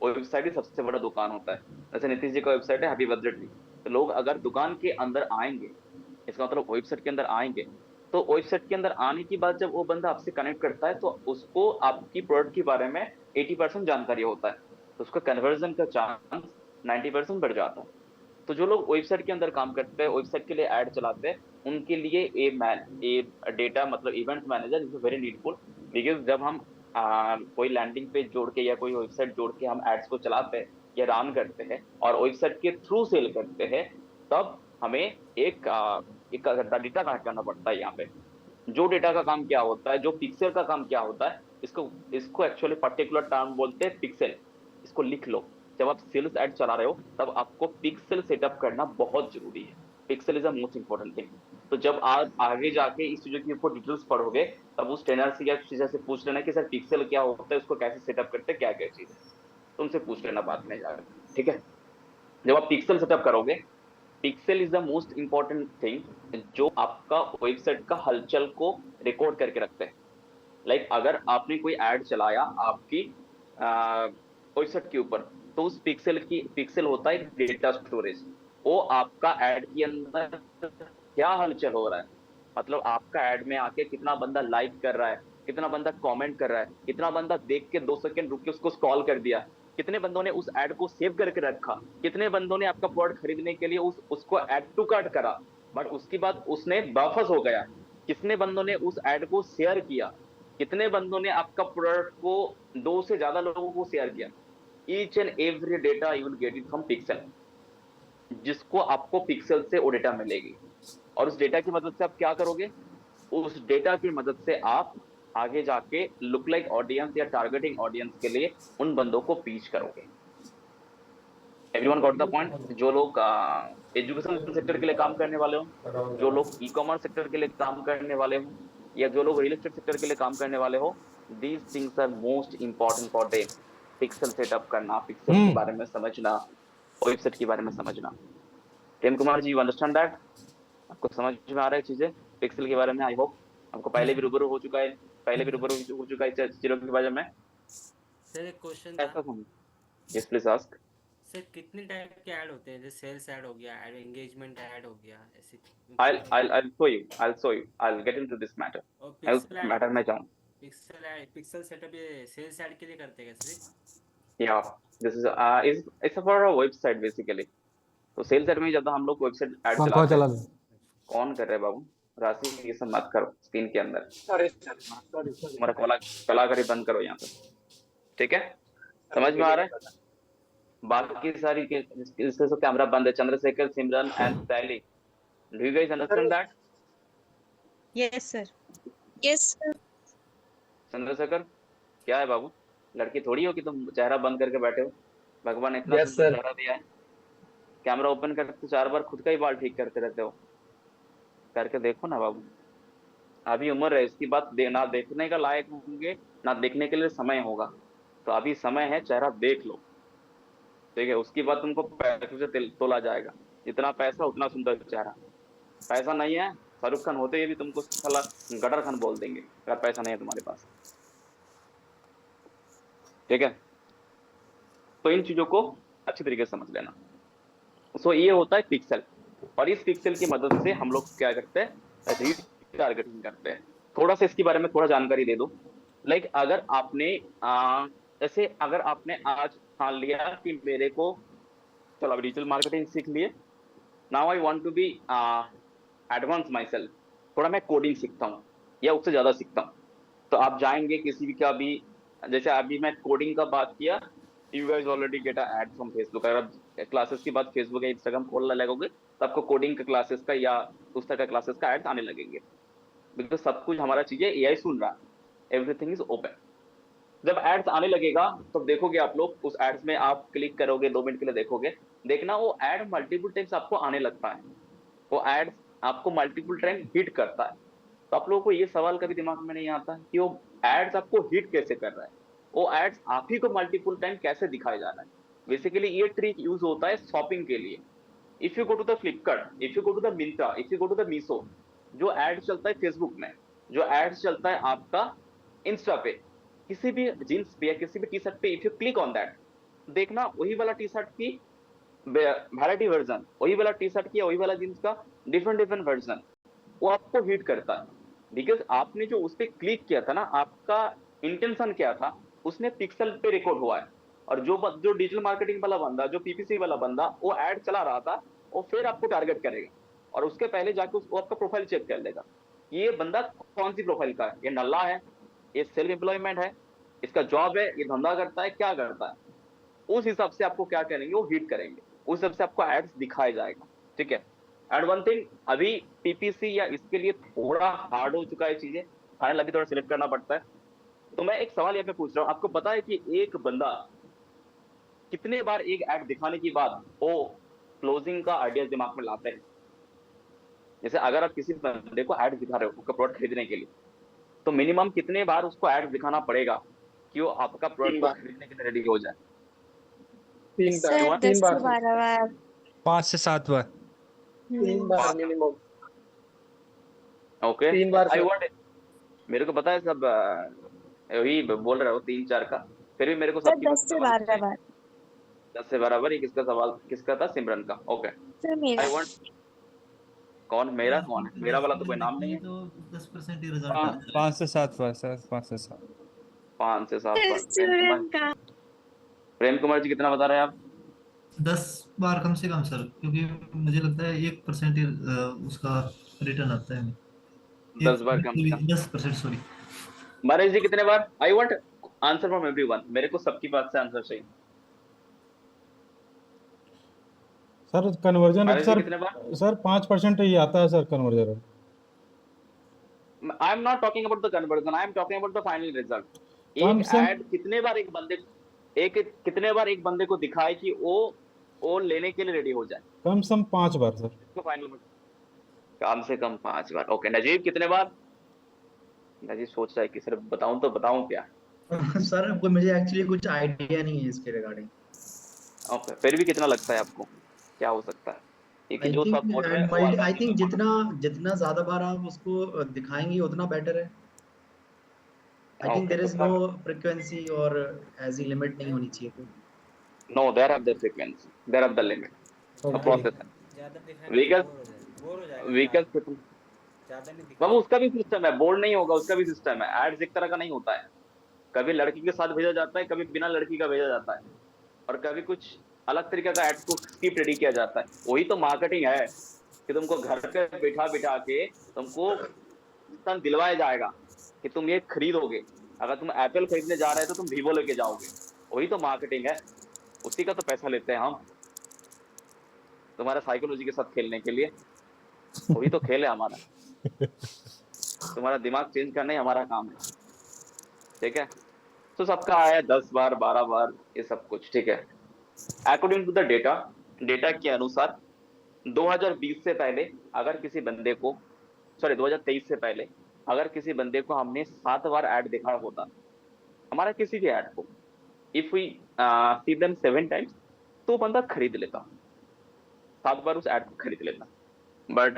वेबसाइट ही सबसे बड़ा दुकान होता है। जैसे नीतीश जी का वेबसाइट है हैप्पी बर्थडे ट्री, तो लोग अगर दुकान के अंदर आएंगे, इसका मतलब वेबसाइट के अंदर आएंगे, तो वेबसाइट के अंदर आने के बाद जब वो बंदा आपसे कनेक्ट करता है तो उसको आपकी प्रोडक्ट के बारे में 80% जानकारी होता है, तो उसका कन्वर्जन का चांस 90% बढ़ जाता है। तो जो लोग वेबसाइट के अंदर काम करते हैं, वेबसाइट के लिए ऐड चलाते हैं, उनके लिए ए डेटा मतलब event manager is very needful. Because जब हम कोई लैंडिंग पेज जोड़ के या कोई वेबसाइट जोड़ के हम एड्स को चलाते हैं या रन करते हैं और वेबसाइट के थ्रू सेल करते हैं, तब हमें एक डेटा कनेक्ट करना पड़ता है। यहाँ पे जो डेटा का काम क्या होता है, जो पिक्सल का काम क्या होता है, इसको एक्चुअली पर्टिकुलर टर्म बोलते हैं पिक्सल। इसको लिख लो, जब आप सेल्स एड चला रहे हो तब आपको पिक्सल सेटअप करना बहुत जरूरी है। Pixel is the most important thing. तो जब आप आगे जाके इस चीजों के ऊपर डिटेल्स पढ़ोगे, तब उस ट्रेनर से या टीचर से पूछ लेना कि सर पिक्सल क्या होता है, उसको कैसे सेटअप करते हैं, क्या क्या चीज है, तो उनसे पूछ लेना बाद में जाकर, ठीक है। जब आप पिक्सल सेटअप करोगे, pixel is the most important thing जो आपका वेबसाइट का हलचल को रिकॉर्ड करके रखते हैं। लाइक अगर आपने कोई ऐड चलाया आपकी वेबसाइट के ऊपर, तो उस पिक्सल होता है डेटा स्टोरेज। वो आपका ऐड के अंदर क्या हलचल हो रहा है, मतलब आपका ऐड में आके कितना बंदा लाइक कर रहा है, कितना बंदा कमेंट कर रहा है, कितना बंदा देख के 2 सेकंड रुक के उसको स्क्रॉल कर दिया, कितने बंदों ने उस ऐड को सेव करके रखा, कितने बंदों ने आपका प्रोडक्ट खरीदने के लिए उसको ऐड टू कार्ट करा बट उसके बाद उसने वापस हो गया, कितने बंदों ने उस ऐड को शेयर किया, कितने बंदों ने आपका प्रोडक्ट को 2 से ज्यादा लोगों को शेयर किया। Each and every data you will get it from pixel, जिसको आपको पिक्सल से वो डेटा मिलेगी। और उस डेटा की मदद से आप क्या करोगे, उस डेटा की मदद से आप आगे जाके लुक लाइक ऑडियंस या टारगेटिंग ऑडियंस के लिए उन बंदों को पीच करोगे। Everyone got the point? जो लोग एजुकेशन सेक्टर के लिए काम करने वाले हो, जो लोग ई कॉमर्स सेक्टर के लिए काम करने वाले हो, या जो लोग रियल एस्टेट सेक्टर के लिए काम करने वाले हो, these things are most important for them. Pixel setup करना, पिक्सल के बारे में समझना, वेबसाइट के बारे में समझना। Prem Kumar ji, you understand that? आपको समझ में आ रहा है चीजें पिक्सल के बारे में? आई होप आपको पहले भी रूबरू हो चुका है, इस चीजों के बारे में। सर एक क्वेश्चन ऐसा था समझ। Yes please ask. सर, कितने टाइप के ऐड होते हैं? जैसे सेल्स ऐड हो गया, ऐड एंगेजमेंट ऐड हो गया, ऐसे I'll show you. I'll get into this matter. और मैटर में जाऊँ। पिक्सल सेटअप ये सेल्स ऐड के लिए करते हैं क्या सिर्फ? Yeah, this is it's for a website basically. तो सेल्स ऐड में ज्यादा हम लोग वेबसाइट ऐड चलाते हैं। कौन कर रहे हैं बाबू? राशि, ये सब मत करो स्क्रीन के अंदर। सॉरी सॉरी हमारा कलाकारी बंद करो यहाँ पे, ठीक है? समझ में आ रहा है? बाकी सारी के इससे सब कैमरा बंद है। Chandrashekhar, Simran and Sally, do you guys understand that? Yes sir. Yes sir. Chandrashekhar, क्या है बाबू? लड़की थोड़ी हो कि तुम चेहरा बंद करके बैठे हो। भगवान इतना सुंदर चेहरा दिया है, कैमरा ओपन करके 4 बार खुद का ही बाल ठीक करते रहते हो। करके देखो ना बाबू, अभी उम्र है इसकी बात ना देखने का लायक होंगे, ना देखने के लिए समय होगा। तो अभी समय है, चेहरा देख लो, ठीक है? उसकी बात तुमको पैसों से तोला जाएगा। जितना पैसा उतना सुंदर चेहरा। पैसा नहीं है, शाहरुख खान होते हुए भी तुमको साला गटर खान बोल देंगे अगर पैसा नहीं है तुम्हारे पास, ठीक है? तो इन चीजों को अच्छी तरीके से समझ लेना। सो ये होता है पिक्सल, और इस पिक्सल की मदद से हम लोग क्या करते हैं? रीटारगेटिंग करते हैं। थोड़ा सा इसके बारे में थोड़ा जानकारी दे दो। लाइक अगर आपने जैसे अगर आपने आज ठान लिया कि मेरे को चलो अब डिजिटल मार्केटिंग सीख लिए, now I want to be advance myself, थोड़ा मैं कोडिंग सीखता हूँ या उससे ज़्यादा सीखता हूँ। तो आप जाएंगे किसी भी का भी, जैसे अभी मैं कोडिंग का बात किया, you guys already get a ad from Facebook. अगर आप क्लासेस की बात फेसबुक या इंस्टाग्राम खोलने लगोगे तो आपको कोडिंग के क्लासेस का या उस तरह का क्लासेस का एड्स आने लगेंगे, बिकॉज सब कुछ हमारा चीज़ें एआई सुन रहा है, एवरीथिंग इज ओपन। जब एड्स आने लगेगा तो देखोगे आप लोग, उस एड्स में आप क्लिक करोगे, 2 मिनट के लिए देखोगे, देखना वो एड मल्टीपल टाइम्स आपको आने लगता है, वो एड्स आपको मल्टीपल टाइम हिट करता है। तो आप लोगों को ये सवाल कभी दिमाग में नहीं आता कि वो एड्स आपको हिट कैसे कर रहा है, वो एड्स आप ही को मल्टीपल टाइम कैसे दिखाया जा रहा है। बेसिकली ये ट्रिक यूज होता है शॉपिंग के लिए। If you go to the Flipkart, if you go to the Myntra, if you go to the Meesho, जो एड चलता है फेसबुक में, जो एड चलता है आपका इंस्टा पे, किसी भी जींस पे या किसी भी टी शर्ट पे, if you click on that, देखना वही वाला टी शर्ट की वैरायटी वर्जन, वही वाला टी शर्ट की, वही वाला जींस का डिफरेंट वर्जन वो आपको हिट करता है। बिकॉज आपने जो उस पर क्लिक किया था ना, आपका इंटेंशन क्या था, उसने पिक्सल पे रिकॉर्ड हुआ है। और जो डिजिटल मार्केटिंग वाला बंदा, जो पीपीसी वाला बंदा, वो एड चला रहा था, वो फिर आपको टारगेट करेगा और उसके पहले जाके वो आपका प्रोफाइल चेक कर लेगा, ये बंदा कौन सी प्रोफाइल का है, ये नल्ला है, ये सेल्फ एम्प्लॉयमेंट है, इसका जॉब है, ये धंधा करता है, क्या करता है, उस हिसाब से आपको क्या करेंगे, वो हिट करेंगे, उस हिसाब से आपको एड्स दिखाया जाएगा, ठीक है? एंड वन थिंग, अभी पीपीसी या इसके लिए थोड़ा हार्ड हो चुका है चीजें, फाइनल अभी थोड़ा सिलेक्ट करना पड़ता है। तो मैं एक सवाल यहाँ पे पूछ रहा हूँ, आपको पता है कि एक बंदा कितने बार एक एड दिखाने के बाद वो क्लोजिंग का आइडिया दिमाग में लाते हैं? जैसे अगर आप किसी बंदे को एड दिखा रहे हो उसका प्रोडक्ट खरीदने के लिए, तो मिनिमम कितने बार उसको एड दिखाना पड़ेगा कि वो आपका प्रोडक्ट खरीदने के लिए रेडी हो जाए? 3 सर 10 से 12 बार। 5 से 7 बार। 3 बार मिनिमम। ओके, 3 बार। आई वांट, मेरे को पता है सब वही बोल रहे हो 3-4 का, फिर भी मेरे को सर सबकी 10 से 12 बार। 10 से 12 बार। ये किसका सवाल, किसका था? सिमरन का। ओके, सर मेरा। आई वांट, कौन मेरा, कौन है मेरा वाला? तो कोई नाम नहीं है। तो 10% ही रिजल्ट आता है। 5 से 7 बार सर, 5 से 7 बार। प्रेम कुमार जी कितना बता रहे हैं आप? 10 बार कम से कम सर, क्योंकि मुझे लगता है 1% ही उसका रिटर्न आता है। 10 बार कम से कम। 10% सॉरी। महाराज जी कितने बार? I want answer from everyone, मेरे को सबकी बात से आंसर चाहिए। सर कन्वर्जन रेट सर 5% ही आता है sir conversion rate. I am not talking about the conversion, I am talking about the final result. एक ऐड कितने बार एक बंदे को दिखाए कि वो वो लेने के लिए रेडी हो जाए। कम से कम 5 बार सर। तो फाइनल में कम से कम 5 बार। ओके नजीब कितने बार? नजीब सोच रहा है कि सर बताऊं तो बताऊं क्या? सर मुझे एक्चुअली कुछ आइडिया नहीं है इसके रिगार्डिंग। ओके फिर भी कितना लगता है आपको क्या हो सकता है? क्योंकि जो सब बोल रहे हैं वो आई थिंक जितना ज्यादा बार आप उसको दिखाएंगे उतना बेटर है। I think there is no frequency और ऐसी लिमिट नहीं होनी चाहिए कोई। No there are the frequency, there are the limit, the process है। ज्यादा दिखाने Vehicle- बोर हो जाएगा व्हीकल ज्यादा नहीं दिखा। बाबू उसका भी सिस्टम है, बोर्ड नहीं होगा, उसका भी सिस्टम है। एड्स एक तरह का नहीं होता है, कभी लड़की के साथ भेजा जाता है, कभी बिना लड़की का भेजा जाता है, और कभी कुछ अलग तरीके का एड्स को स्क्रिप्ट रेडी किया जाता है। वही तो मार्केटिंग है कि तुमको घर पे बिठा बिठा के तुमको दिलवाया जाएगा कि तुम ये खरीदोगे। अगर तुम एप्पल खरीदने जा रहे हो तो तुम वीवो लेके जाओगे। वही तो मार्केटिंग है, उसी का तो पैसा लेते हैं हम, तुम्हारा साइकोलॉजी के साथ खेलने के लिए। वही तो खेल है हमारा, तुम्हारा दिमाग चेंज करना ही हमारा काम है, ठीक है। तो सबका आया 10 बार 12 बार ये सब कुछ, ठीक है। अकॉर्डिंग टू द डेटा के अनुसार 2020 से पहले अगर किसी बंदे को 2023 से पहले अगर किसी बंदे को हमने 7 बार ऐड दिखाया होता हमारा किसी भी ऐड को, if we see them 7 times, तो बंदा खरीद लेता, 7 बार उस ऐड को खरीद लेता। बट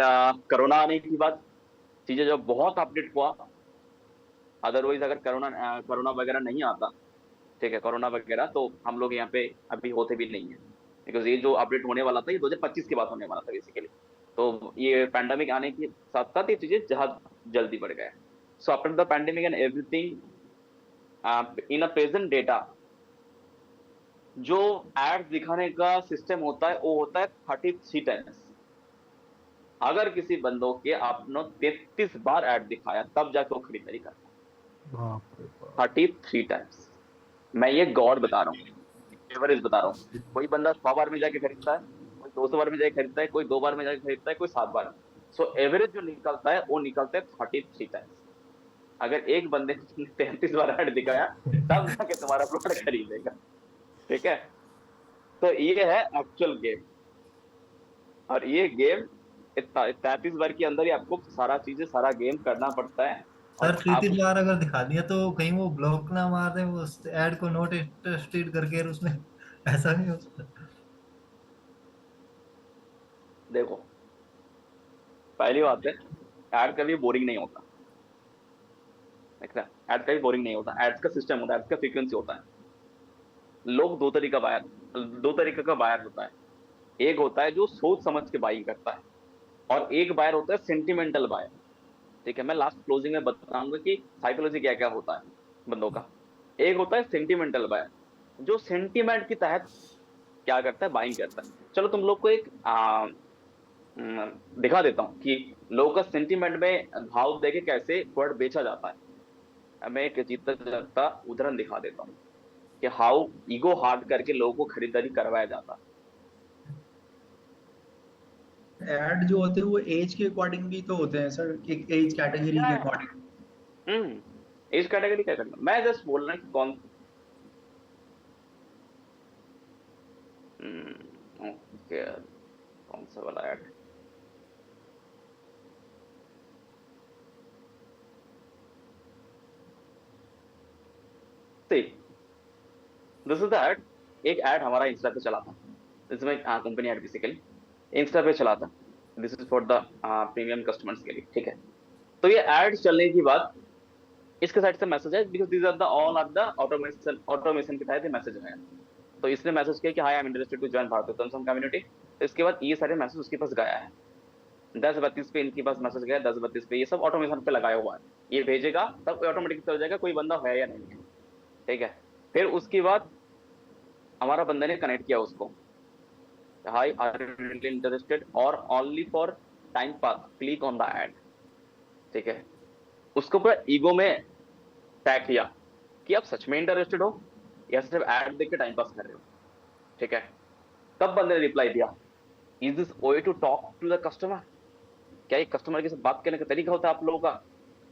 कोरोना आने के बाद चीजें जब बहुत अपडेट हुआ, अदरवाइज अगर कोरोना वगैरह नहीं आता, ठीक है, कोरोना वगैरह, तो हम लोग यहाँ पे अभी होते भी नहीं है, बिकॉज ये जो अपडेट होने वाला था ये 2025 के बाद होने वाला था बेसिकली। तो ये पैंडेमिक आने के साथ साथ ये चीजें बहुत जल्दी बढ़ गए। So after the pandemic and everything in a present data, जो एड्स दिखाने का सिस्टम होता है वो होता है 33 टाइम्स। अगर किसी बंदों के आपने 33 बार ऐड दिखाया तब जाके वो खरीदारी करता है, 33 टाइम्स। मैं ये गॉड बता रहा हूँ, एवरेज बता रहा हूँ। कोई बंदा 100 बार में जाके खरीदता है, कोई 200 बार में जाके खरीदता है, कोई 2 बार में जाके खरीदता है, कोई 7 बार में। सो एवरेज जो निकलता है वो निकलता है 33 टाइम्स। अगर एक बंदे ने 33 बार ऐड दिखाया तब जाके तुम्हारा प्रोडक्ट खरीदेगा, ठीक है। तो ये है एक्चुअल गेम, और ये गेम 33 बार के अंदर ही आपको सारा गेम करना पड़ता है। सर 33 बार अगर दिखा दिया तो कहीं वो ब्लॉक ना मार दे वो ऐड को, नोट इंटरेस्टेड करके, और उसमें ऐसा नहीं हो सकता। देखो पहली बात है, ऐड कभी बोरिंग नहीं होता, ऐड कभी बोरिंग नहीं होता। एड्स का सिस्टम होता है, एड्स का फ्रीक्वेंसी होता है। लोग दो तरीके का बायर होता है। एक होता है जो सोच समझ के बाइंग करता है, और एक बायर होता है सेंटिमेंटल बायर, ठीक है। मैं लास्ट क्लोजिंग में बताऊंगा कि साइकोलॉजी क्या क्या होता है बंदों का। एक होता है सेंटिमेंटल बायर, जो सेंटिमेंट के तहत क्या करता है, बाइंग करता है। चलो तुम लोग को एक दिखा देता हूँ कि लोगों का सेंटिमेंट में भाव देके कैसे प्रोडक्ट बेचा जाता है। मैं एक जीता जागता उदाहरण दिखा देता हूँ कि हाउ ईगो हार्ड करके लोगों को खरीदारी करवाया जाता है। ऐड जो होते हैं वो एज के अकॉर्डिंग भी तो होते हैं सर, एक एज कैटेगरी के अकॉर्डिंग। एज कैटेगरी क्या करना, मैं जस्ट बोल रहा हूँ कौन सा वाला add. This is the add. एक ऐड हमारा इंस्टा पे चला था, इसमें कंपनी ऐड बेसिकली इंस्टा पे चला था। This is for the premium customers के लिए, ठीक है। तो ये ऐड चलने के बाद इसके साइड से मैसेज है, because this are the all are the automation के तहत मैसेज है। तो इसने मैसेज किया कि hi I am interested to join Bharatiya community. तो इसके बाद ये सारे मैसेज उसके पास गया है। 10:32 पे इनके पास मैसेज गया, 10:32 पे ये सब ऑटोमेशन पे लगाया हुआ है। ये भेजेगा तब ऑटोमेटिक हो जाएगा कोई बंदा है या नहीं है, ठीक है। फिर उसके बाद हमारा बंदा ने कनेक्ट किया उसको, hi are you really interested और only for time pass click on the ad, ठीक है। उसको पूरा ईगो में टैग किया कि आप सच में इंटरेस्टेड हो या सिर्फ ऐड देख के टाइम पास कर रहे हो, ठीक है। तब बंदे ने रिप्लाई दिया, is this way to talk to the customer? क्या ये कस्टमर के साथ बात करने का तरीका होता है आप लोगों का?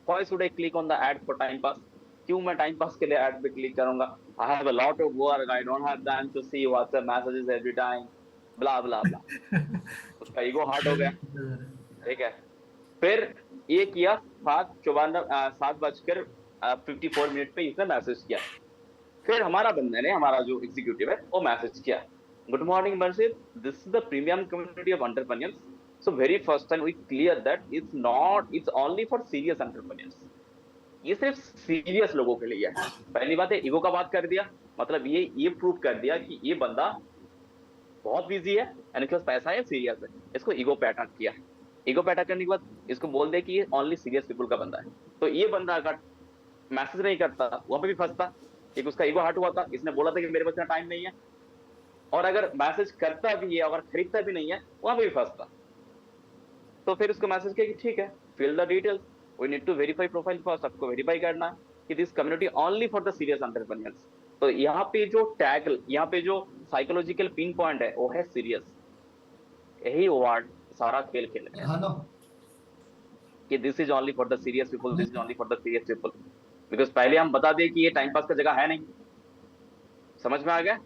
Why should I click on the add for time पास? क्यों मैं टाइम पास के लिए ऐड पे क्लिक करूंगा? I have a lot of work, I don't have time to see WhatsApp messages every time. Blah blah blah, उसका ego heart हो गया, ठीक है। फिर ये किया 7:54 पे इसने मैसेज किया। फिर हमारा बंदे ने, हमारा जो एग्जीक्यूटिव है, वो मैसेज किया, गुड मॉर्निंग मर्सिद, this is the premium community of entrepreneurs, so very first time we clear that it's only for serious entrepreneurs. ये सिर्फ सीरियस लोगों के लिए है। पहली बात है, ईगो का बात कर दिया, मतलब ये प्रूव कर दिया कि ये बंदा बहुत बिजी है एंड इसके पास पैसा है, सीरियस है। इसको ईगो पे अटैक किया। ईगो पे अटैक करने के बाद इसको बोल दे कि ये ओनली सीरियस पीपल का बंदा है। तो ये बंदा अगर मैसेज नहीं करता, वहां पे भी फंसता, एक उसका ईगो हर्ट हुआ था, इसने बोला था कि मेरे पास इतना टाइम नहीं है। और अगर मैसेज करता भी है, अगर खरीदता भी नहीं है, वहां पे भी फंसता। तो फिर उसको मैसेज किया कि ठीक है, fill the details, we need to verify profile first, आपको वेरीफाई करना है कि this community only for the serious entrepreneurs. तो यहाँ पे जो टैग, यहाँ पे जो साइकोलॉजिकल पिन पॉइंट है, वो है सीरियस। यही वर्ड सारा खेल खेले कि this is only for the serious people, this is only for the serious people. Because पहले हम बता दें कि ये टाइम पास का जगह है नहीं, समझ में आ गया?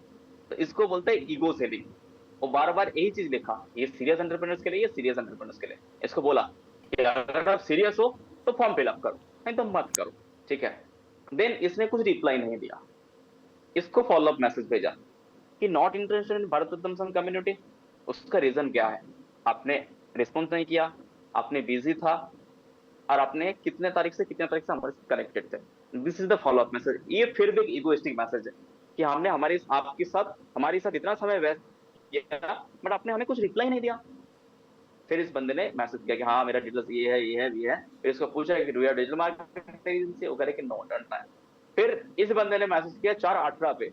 तो इसको बोलते हैं ईगो सेलिंग। वो बार बार यही चीज लिखा, ये सीरियस एंटरप्रेन्योर्स के लिए, ये सीरियस एंटरप्रेन्योर्स के लिए। इसको बोला कि अगर आप सीरियस हो तो फॉर्म फिलअप करो, नहीं तो मत करो, ठीक है। देन इसने कुछ रिप्लाई नहीं दिया, इसको फॉलोअप मैसेज भेजा कि not interested in Bharat Ratna संघ कम्युनिटी। उसका रीजन क्या है? आपने रिस्पॉन्स नहीं किया, आपने बिजी था, और आपने कितने तारीख से कितने तारीख से हमारे साथ कनेक्टेड थे। This is the follow up message. ये फिर भी एक इगोइस्टिक मैसेज है कि हमने हमारे साथ इतना समय व्यस्त किया, बट आपने हमें कुछ रिप्लाई नहीं दिया। फिर इस बंदे ने मैसेज किया कि हाँ मेरा डिटेल्स ये है ये है ये है। फिर इसको पूछा कि do you have digital marketing agency, वो कह रहे कि नो, डोंट है। फिर इस बंदे ने मैसेज किया 4/18 पे।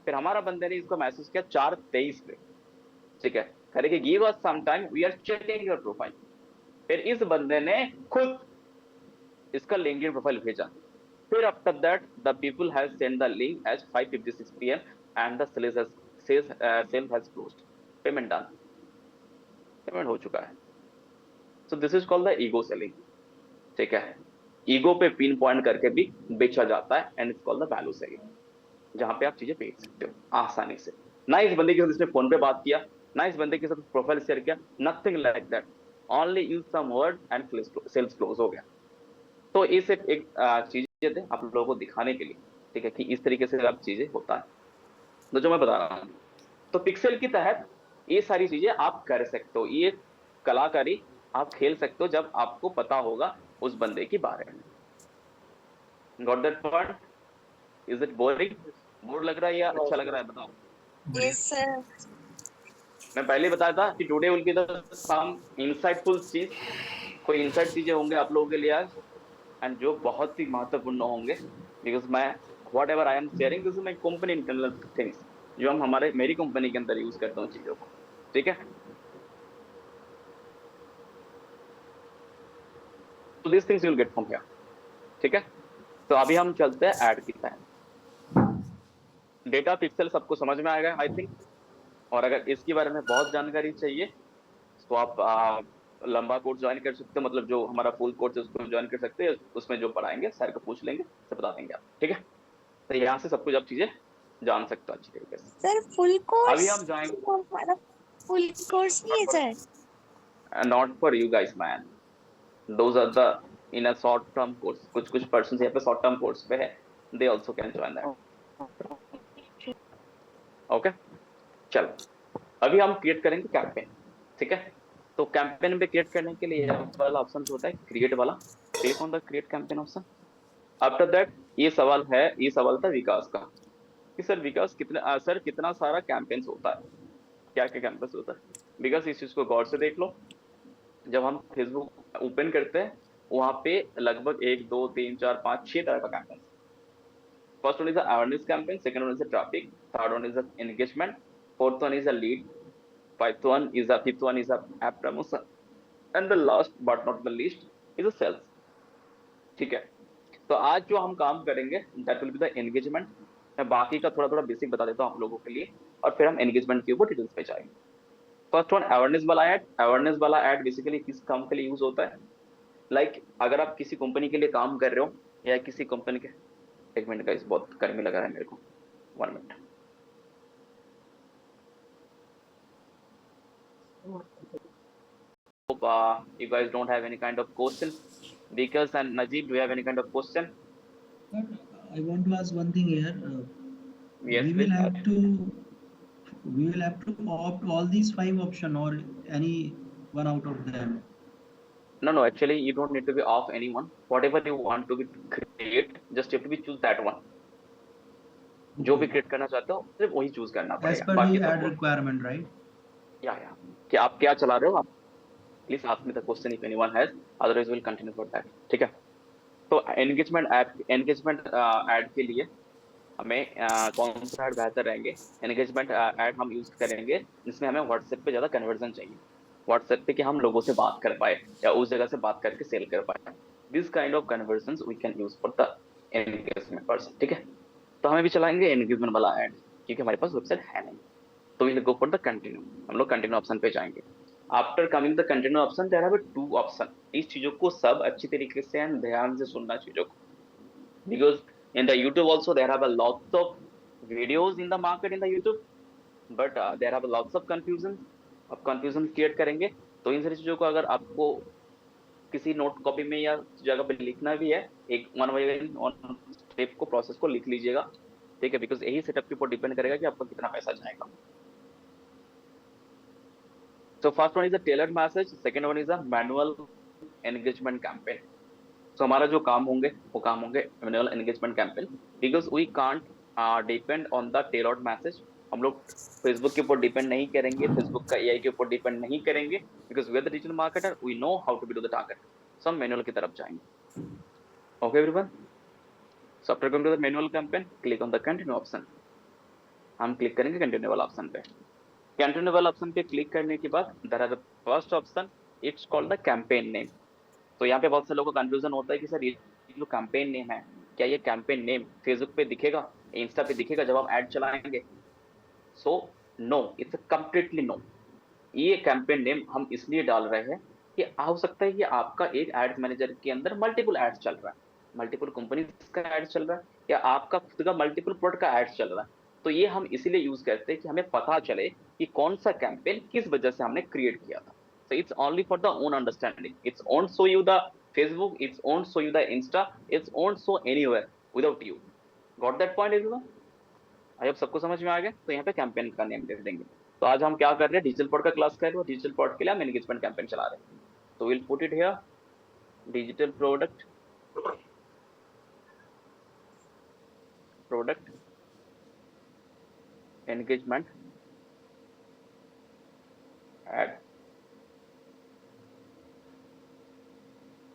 फिर हमारा बंदे ने इसको मैसेज किया 4/23 पे, ठीक है, कह रहे कि give us some time, we are checking your profile. फिर इस बंदे ने खुद इसका लिंक्डइन प्रोफाइल भेजा। फिर after that the people has send the link as 5:56 PM and the sale has closed, payment done, payment हो चुका है। So this is called the ego selling, ठीक है। ईगो पे पिन पॉइंट करके भी बेचा जाता है and it's called the value selling, जहां पे आप चीजें बेच सकते हो आसानी से। ना इस बंदे के साथ इसने फोन पे बात किया, ना इस बंदे के साथ प्रोफाइल शेयर किया, nothing like that, only use some word and sales close हो गया। तो ये सिर्फ एक चीजें थे आप लोगों को दिखाने के लिए, ठीक है, कि इस तरीके से अब चीजें होता है। तो जो मैं बता रहा हूँ, तो पिक्सेल के तहत ये सारी चीजें आप कर सकते हो, ये कलाकारी आप खेल सकते हो जब आपको पता होगा उस बंदे के बारे में। Got that point? Is it boring? Bore लग रहा है या अच्छा लग रहा है? बताओ। Yes sir. मैं पहले बताया था कि today will be the some insightful चीज, कोई इनसाइट चीजें होंगे आप लोगों के लिए आज, एंड जो बहुत ही महत्वपूर्ण होंगे। बिकॉज मैं what ever I am sharing, this is my company internal things, जो हम मेरी कंपनी के अंदर यूज करता हूँ चीजों को, ठीक है। तो this things you will get from here, ठीक है। तो अभी हम चलते हैं ऐड की तरफ। डेटा पिक्सल सबको समझ में आएगा आई थिंक, और अगर इसके बारे में बहुत जानकारी चाहिए तो आप लंबा कोर्स ज्वाइन कर सकते हो, मतलब जो हमारा फुल कोर्स है उसको ज्वाइन कर सकते हैं। उसमें जो पढ़ाएंगे सर को पूछ लेंगे, सब बता देंगे आप, ठीक है। तो यहाँ से सब कुछ आप चीजें जान सकते हो अच्छी तरीके से। सर फुल कोर्स अभी हम जाएंगे, फुल कोर्स नहीं है sir? Not for you guys man, those are the in a short term course. कुछ पर्सन्स यहाँ पे शॉर्ट टर्म कोर्स पे है, they also can join that, okay. चलो अभी हम क्रिएट करेंगे कैंपेन, ठीक है। तो कैंपेन पे क्रिएट करने के लिए वाला ऑप्शन होता है क्रिएट वाला, click on the create campaign option. After that ये सवाल था विकास का कि सर विकास कितना सारा कैंपेन्स होता है, क्या क्या कैंपेन्स होता है। विकास इस चीज को गौर से देख लो। जब हम फेसबुक ओपन करते हैं वहां पे लगभग 1 2 3 4 5 6 तरह का campaign. First one is awareness campaign, second one is traffic, third one is the engagement, fourth one is a lead, fifth one is a app promotion, and the last but not the least is a sales, ठीक है। तो आज जो हम काम करेंगे that will be the engagement। मैं बाकी का थोड़ा बेसिक बता देता हूँ आप लोगों के लिए, और फिर हम एंगेजमेंट के ऊपर डिटेल्स पे जाएंगे। फर्स्ट वन अवेयरनेस वाला ऐड बेसिकली किस काम के लिए यूज होता है। लाइक अगर आप किसी कंपनी के लिए काम कर रहे हो या किसी कंपनी के, एक मिनट का, इस बहुत गर्मी लग रहा है मेरे को, 1 minute. you guys don't have any kind of question. Vikas and Najib, do you have any kind of question? I want to ask one thing here. Yes, we please. will have to opt all these 5 option or any one out of them. No, actually you don't need to be off anyone. Whatever you want to be create, just have to be choose that one. जो भी create करना चाहते हो सिर्फ वही choose करना As पड़ेगा. per बाकी the सब ad requirement, right? या कि आप क्या चला रहे हो आप please ask me the question if anyone has, otherwise will continue for that. ठीक है, तो एंगेजमेंट ऐड के लिए हमें कौन सा ऐड बेहतर रहेंगे? एंगेजमेंट ऐड हम यूज करेंगे जिसमें हमें व्हाट्सएप पे ज़्यादा कन्वर्जन चाहिए, व्हाट्सएप पे कि हम लोगों से बात कर पाए या उस जगह से बात करके सेल कर पाए. This kind of conversions we can use for the engagement person. ठीक है, तो हमें भी चलाएंगे एंगेजमेंट वाला ऐड क्योंकि हमारे पास वेबसाइट है नहीं. तो will go for the continue. हम लोग कंटिन्यू ऑप्शन पे जाएंगे. After coming the continue option there have 2 option. इस चीजों को सब अच्छी तरीके से ध्यान से सुनना चीजों को, because in the YouTube also there have a lots of videos in the market in the YouTube, but there have lots of confusion. अब confusion create करेंगे तो इन सारी चीज़ों को अगर आपको किसी नोट कॉपी में या जगह पे लिखना भी है, एक वन बाय वन स्टेप को प्रोसेस को लिख लीजिएगा. ठीक है, बिकॉज यही सेटअप के ऊपर डिपेंड करेगा कि आपको कितना पैसा जाएगा. So first one is a tailored message, second one is a manual engagement campaign. तो हमारा जो काम होंगे वो काम होंगे manual engagement campaign, because we can't depend on the tailored message. हम लोग फेसबुक के ऊपर डिपेंड नहीं करेंगे, फेसबुक का एआई के ऊपर डिपेंड नहीं करेंगे, because we are the digital marketer, we know how to be do the target. So हम मैनुअल की तरफ जाएंगे. Okay everyone, so after going to the manual campaign click on the continue option. हम click करेंगे continue वाला option पे. Continue वाला option पे क्लिक करने के बाद there are the first option, it's called the campaign name. तो यहाँ पे बहुत से लोगों को कंफ्यूजन होता है कि सर ये जो कैंपेन नेम है, क्या ये कैंपेन नेम फेसबुक पे दिखेगा, इंस्टा पे दिखेगा जब आप ऐड चलाएंगे? So no, it's completely no. ये कैंपेन नेम हम इसलिए डाल रहे हैं कि हो सकता है कि आपका एक एड मैनेजर के अंदर मल्टीपल एड्स चल रहा है, मल्टीपल कंपनीज का एड चल रहा है, या आपका खुद का मल्टीपल प्रोडक्ट का एड चल रहा है. तो ये हम इसीलिए यूज करते हैं कि हमें पता चले कि कौन सा कैंपेन किस वजह से हमने क्रिएट किया था. So it's only for the own understanding. It's won't show you the Facebook, it's won't show you the Insta, it's won't show anywhere without you. Got that point everyone? अब सबको समझ में आ गया? तो यहाँ पे कैंपेन का नेम दे देंगे. तो आज हम क्या कर रहे हैं, डिजिटल प्रोड का क्लास कर रहे हैं. डिजिटल प्रोड के लिए हम एंगेजमेंट कैंपेन चला रहे हैं. तो will put it here, digital product engagement ad.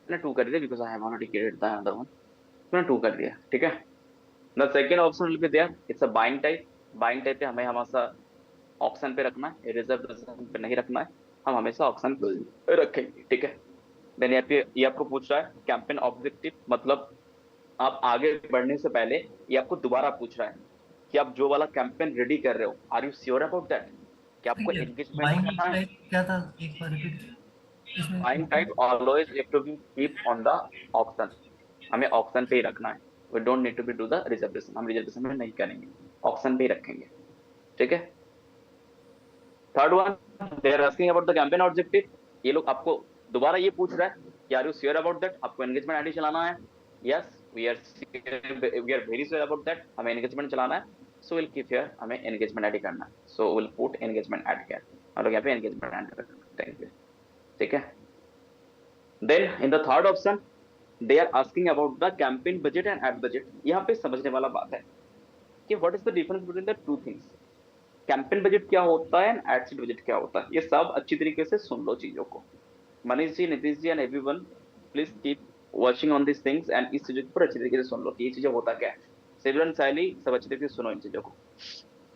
मैंने 2 कर दिया because I have already created the another one. मैंने 2 कर दिया. ठीक है, the second option will be there, it's a buying type. Buying type पे हमें हमेशा ऑप्शन पे रखना है, रिजर्व पे नहीं रखना है, हम हमेशा ऑप्शन पे रखेंगे. ठीक है, देन यहाँ पे ये आपको पूछ रहा है कैंपेन ऑब्जेक्टिव, मतलब आप आगे बढ़ने से पहले ये आपको दोबारा पूछ रहा है कि आप जो वाला कैंपेन रेडी कर रहे हो, are you sure about that कि आपको एंगेजमेंट करना है? क्या था, एक बार repeat. Buying type always have to be keep on the auction. हमें ऑक्शन पे ही रखना है. We don't need to be do the reservation. हम रिजर्वेशन में नहीं करेंगे, ऑक्शन पे ही रखेंगे. ठीक है. Third one, they are asking about the campaign objective. ये लोग आपको दोबारा ये पूछ रहा है कि are you sure about that, आपको एंगेजमेंट आईडी चलाना है? Yes, we are very sure about that, हमें एंगेजमेंट चलाना है. सो विल कीप हियर, हमें एंगेजमेंट आईडी करना है. So will put engagement ad here. हम लोग यहाँ पे एंगेजमेंट ऐड करेंगे. ठीक है. Then in the third option they are asking about the campaign budget and ad budget. यहाँ पे समझने वाला बात है कि what is the difference between the 2 things. Campaign budget क्या होता है एंड एड सेट बजट क्या होता है. ये सब अच्छी तरीके से सुन लो चीजों को. Manish ji, Nitish ji and everyone, please keep watching on this things and इस चीजों पर अच्छी तरीके से सुन लो कि ये चीजें होता क्या है. सिविल एंड शैली सब अच्छी तरीके से सुनो इन चीजों को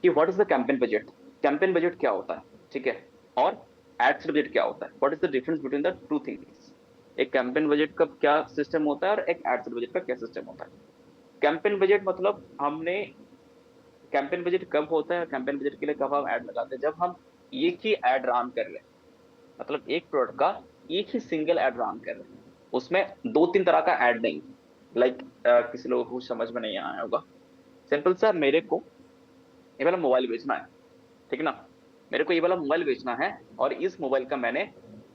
कि what is the campaign budget. Campaign budget क्या होता है, ठीक है, और एड सेट बजट क्या होता है. What is the difference between the 2 things. एक कैंपेन बजट का क्या सिस्टम होता है और एक एड सेट बजट का क्या सिस्टम होता है. कैंपेन बजट मतलब हमने कैंपेन बजट कब होता है, कैंपेन बजट के लिए कब हम ऐड लगाते हैं, जब हम एक ही ऐड रन कर रहे हैं, मतलब एक प्रोडक्ट का एक ही सिंगल ऐड रन कर रहे हैं, उसमें 2-3 तरह का ऐड नहीं. लाइक किसी लोगों को समझ में नहीं आया होगा. सिंपल सा, मेरे को ये वाला मोबाइल बेचना है, ठीक है ना, मेरे को ये वाला मोबाइल बेचना है और इस मोबाइल का मैंने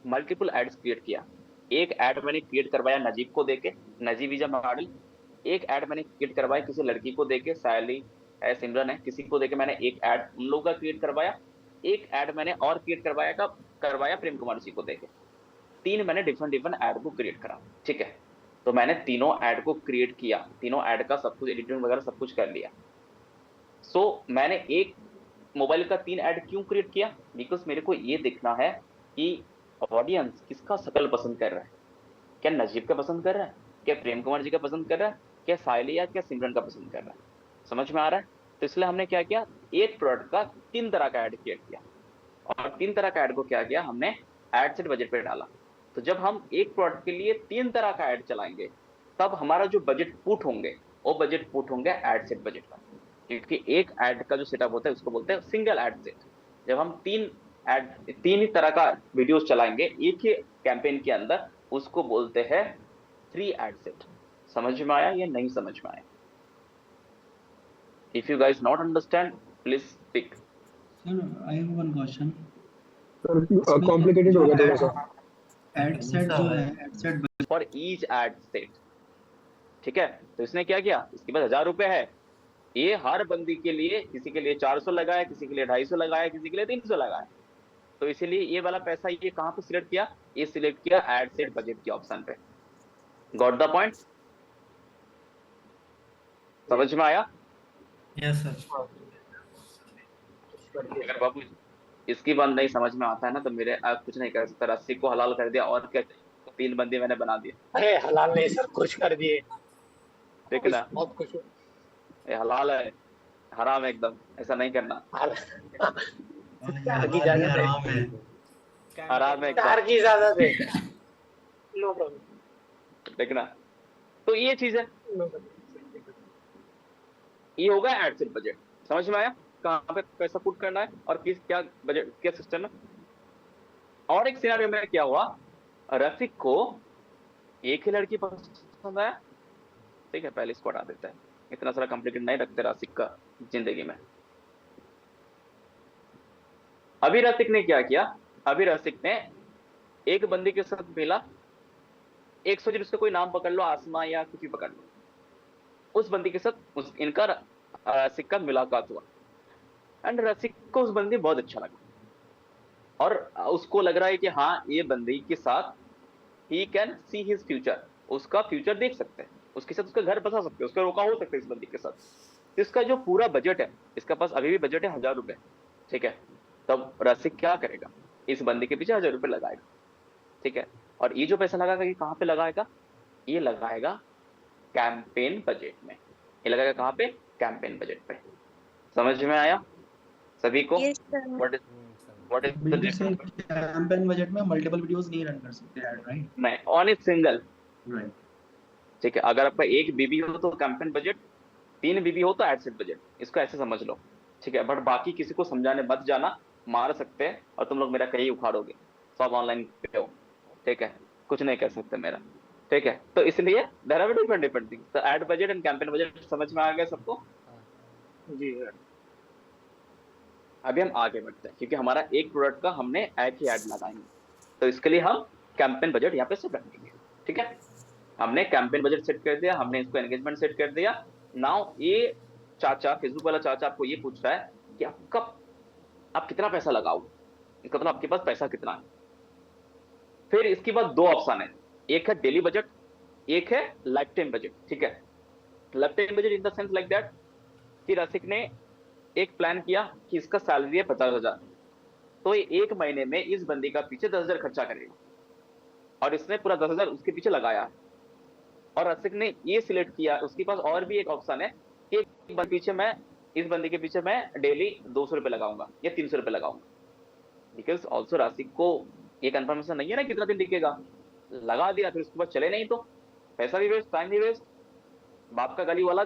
मल्टीपल एड्स क्रिएट किया। एक ऐड मैंने क्रिएट करवाया नजीब को देके, नजीब इज अ मॉडल। एक ऐड मैंने क्रिएट करवाया किसी लड़की को देके, सायली है, सिमरन है, किसी को देके मैंने एक ऐड उन लोगों का क्रिएट करवाया। एक ऐड मैंने और क्रिएट करवाया प्रेम कुमार जी को देके। 3 मैंने डिफरेंट ऐड को क्रिएट करा, ठीक है। तो मैंने तीनों ऐड को क्रिएट किया, तीनों ऐड का सब कुछ एडिटिंग वगैरह सब कुछ कर लिया। सो मैंने एक मोबाइल का 3 ऐड क्यों क्रिएट किया? बिकॉज मेरे को ये देखना है कि ऑडियंस किसका शक्ल पसंद कर रहा है। क्या नजीब का पसंद कर रहा है, क्या प्रेम कुमार जी का पसंद कर रहा है, क्या सायली या क्या सिमरन का पसंद कर रहा है? समझ में आ रहा है? तो इसलिए हमने क्या किया, एक प्रोडक्ट का 3 तरह का ऐड क्रिएट किया, और 3 तरह का ऐड को क्या किया हमने, एड सेट बजट पे डाला। तो जब हम एक प्रोडक्ट के लिए 3 तरह का ऐड चलाएंगे, तब हमारा जो बजट पुट होंगे वो बजट पुट होंगे एड सेट बजट का, क्योंकि एक ऐड का जो सेटअप होता है उसको बोलते हैं सिंगल ऐड सेट। जब हम 3 ही तरह का वीडियोस चलाएंगे एक ही कैंपेन के अंदर, उसको बोलते हैं 3 ऐड सेट। समझ में आया या नहीं समझ में आया? If you guys not understand, please speak. Sir, I have one question. Sir complicated हो गया थोड़ा सा। एड सेट जो है, ad set For each ad set, ठीक है। तो इसने क्या किया, इसके पास 1000 रुपए है, ये हर बंदी के लिए, किसी के लिए 400 लगाया, किसी के लिए 250 लगाया, किसी के लिए 300 लगाया। तो इसीलिए ये वाला पैसा ये कहाँ पे सिलेक्ट किया, ये सिलेक्ट किया एड सेट बजट के ऑप्शन पे। Got the point? समझ में आया? Yes sir. अगर बाबू इसकी बात नहीं समझ में आता है ना, तो मेरे आप कुछ नहीं कर सकता। रस्सी को हलाल कर दिया, और क्या चाहिए? 3 बंदे मैंने बना दिए। अरे हलाल नहीं सर, खुश कर दिए। ठीक ना, बहुत खुश हूँ। ये हलाल है, हराम है एकदम, ऐसा नहीं करना। कार की इजाजत है, हराम है कार एकदम, की इजाजत है। No problem. देखना। तो ये चीज है, ये होगा एड सेट बजट। समझ में आया कहाँ पे पैसा पुट करना है और किस क्या बजट क्या सिस्टम है? और एक सिनेरियो में क्या हुआ, रफीक को एक ही लड़की पसंद आया, ठीक है, पहले इसको हटा देता है, इतना सारा कॉम्प्लिकेट नहीं रखते रफीक का जिंदगी में। अभी रफीक ने क्या किया, अभी रफीक ने एक बंदी के साथ मिला, एक सोचिए उसका कोई नाम पकड़ लो, आसमा या कुछ भी पकड़ लो, उस बंदी के साथ इनका रसिक का मुलाकात हुआ, एंड रसिक को उस बंदी बहुत अच्छा लगा, और उसको लग रहा है कि हाँ ये बंदी के साथ he can see his future, उसका फ्यूचर देख सकते हैं, उसके साथ उसका घर बसा सकते हैं, उसका रोका हो सकता है इस बंदी के साथ। इसका जो पूरा बजट है, इसका पास अभी भी बजट है 1000 रुपए, ठीक है। तब रसिक क्या करेगा, इस बंदी के पीछे 1000 रुपए लगाएगा, ठीक है। और ये जो पैसा लगाएगा ये कहाँ पे लगाएगा, ये लगाएगा कैंपेन बजट में। ये लगाएगा कहाँ पे, कैंपेन बजट पे। समझ में आया सभी को? What is the difference? Campaign budget में मल्टीपल वीडियोस नहीं रन कर सकते ऐड, राइट? नहीं, ऑन ए सिंगल, राइट। ठीक है। अगर आपका 1 बीबी हो तो कैंपेन बजट, 3 बीबी हो तो एड सेट बजट, इसको ऐसे समझ लो, ठीक है। बट बाकी किसी को समझाने मत जाना, मार सकते हैं और तुम लोग मेरा कहीं उखाड़ोगे, सब ऑनलाइन पे हो, ठीक है, कुछ नहीं कर सकते मेरा, ठीक है। तो इसलिए देयर आर डिफरेंट थिंग्स। तो ad budget and campaign budget समझ में आ गया सबको? जी सर। अभी हम आगे बढ़ते हैं, क्योंकि हमारा एक प्रोडक्ट का हमने एक ही ऐड लगाएंगे, तो इसके लिए हम कैंपेन बजट यहाँ पे सेट रखेंगे, ठीक है। हमने कैंपेन बजट सेट कर दिया, हमने इसको एंगेजमेंट सेट कर दिया। नाउ ये चाचा, फेसबुक वाला चाचा आपको ये पूछ रहा है कि आप कितना पैसा लगाओ, इसका मतलब आपके पास पैसा कितना है। फिर इसके बाद 2 ऑप्शन है, एक है डेली बजट, एक है लाइफ टाइम बजट, ठीक है। Life time budget in the sense like that कि रसिक ने एक प्लान किया कि इसका सैलरी है 50,000, तो ये 1 महीने में इस बंदी का पीछे 10,000 खर्चा करेगा, और इसने पूरा 10,000 उसके पीछे लगाया। और रसिक ने ये सिलेक्ट किया, उसके पास और भी एक ऑप्शन है कि इस बंदी के पीछे मैं डेली 200 रुपए लगाऊंगा या 300 रुपए लगाऊंगा, बिकॉज ऑल्सो रसिक को ये कंफर्मेशन नहीं है ना कितना दिन टिकेगा, लगा दिया फिर उसके बाद चले नहीं तो पैसा भी वेस्ट, टाइम भी वेस्ट, बाप का गली वाला,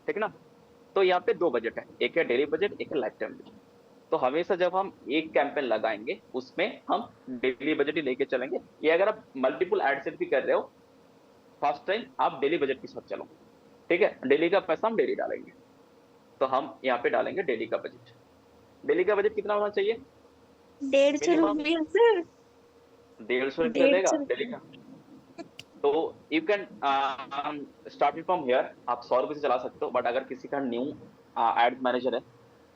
ठीक ना। तो यहाँ पे 2 बजट है, एक है डेली बजट, एक है लाइफ टाइम बजट। तो हमेशा जब हम एक कैंपेन लगाएंगे उसमें हम डेली बजट ही लेके चलेंगे, या अगर आप मल्टीपल एड सेट भी कर रहे हो फर्स्ट टाइम आप डेली बजट के साथ चलो, ठीक है। डेली का पैसा हम डेली डालेंगे, तो हम यहाँ पे डालेंगे डेली का बजट। डेली का बजट कितना होना चाहिए? 150 रुपये सर। ₹150 देगा 150 डेली का। तो you can start it from here, आप ₹100 से चला सकते हो। बट अगर किसी का न्यू एड मैनेजर है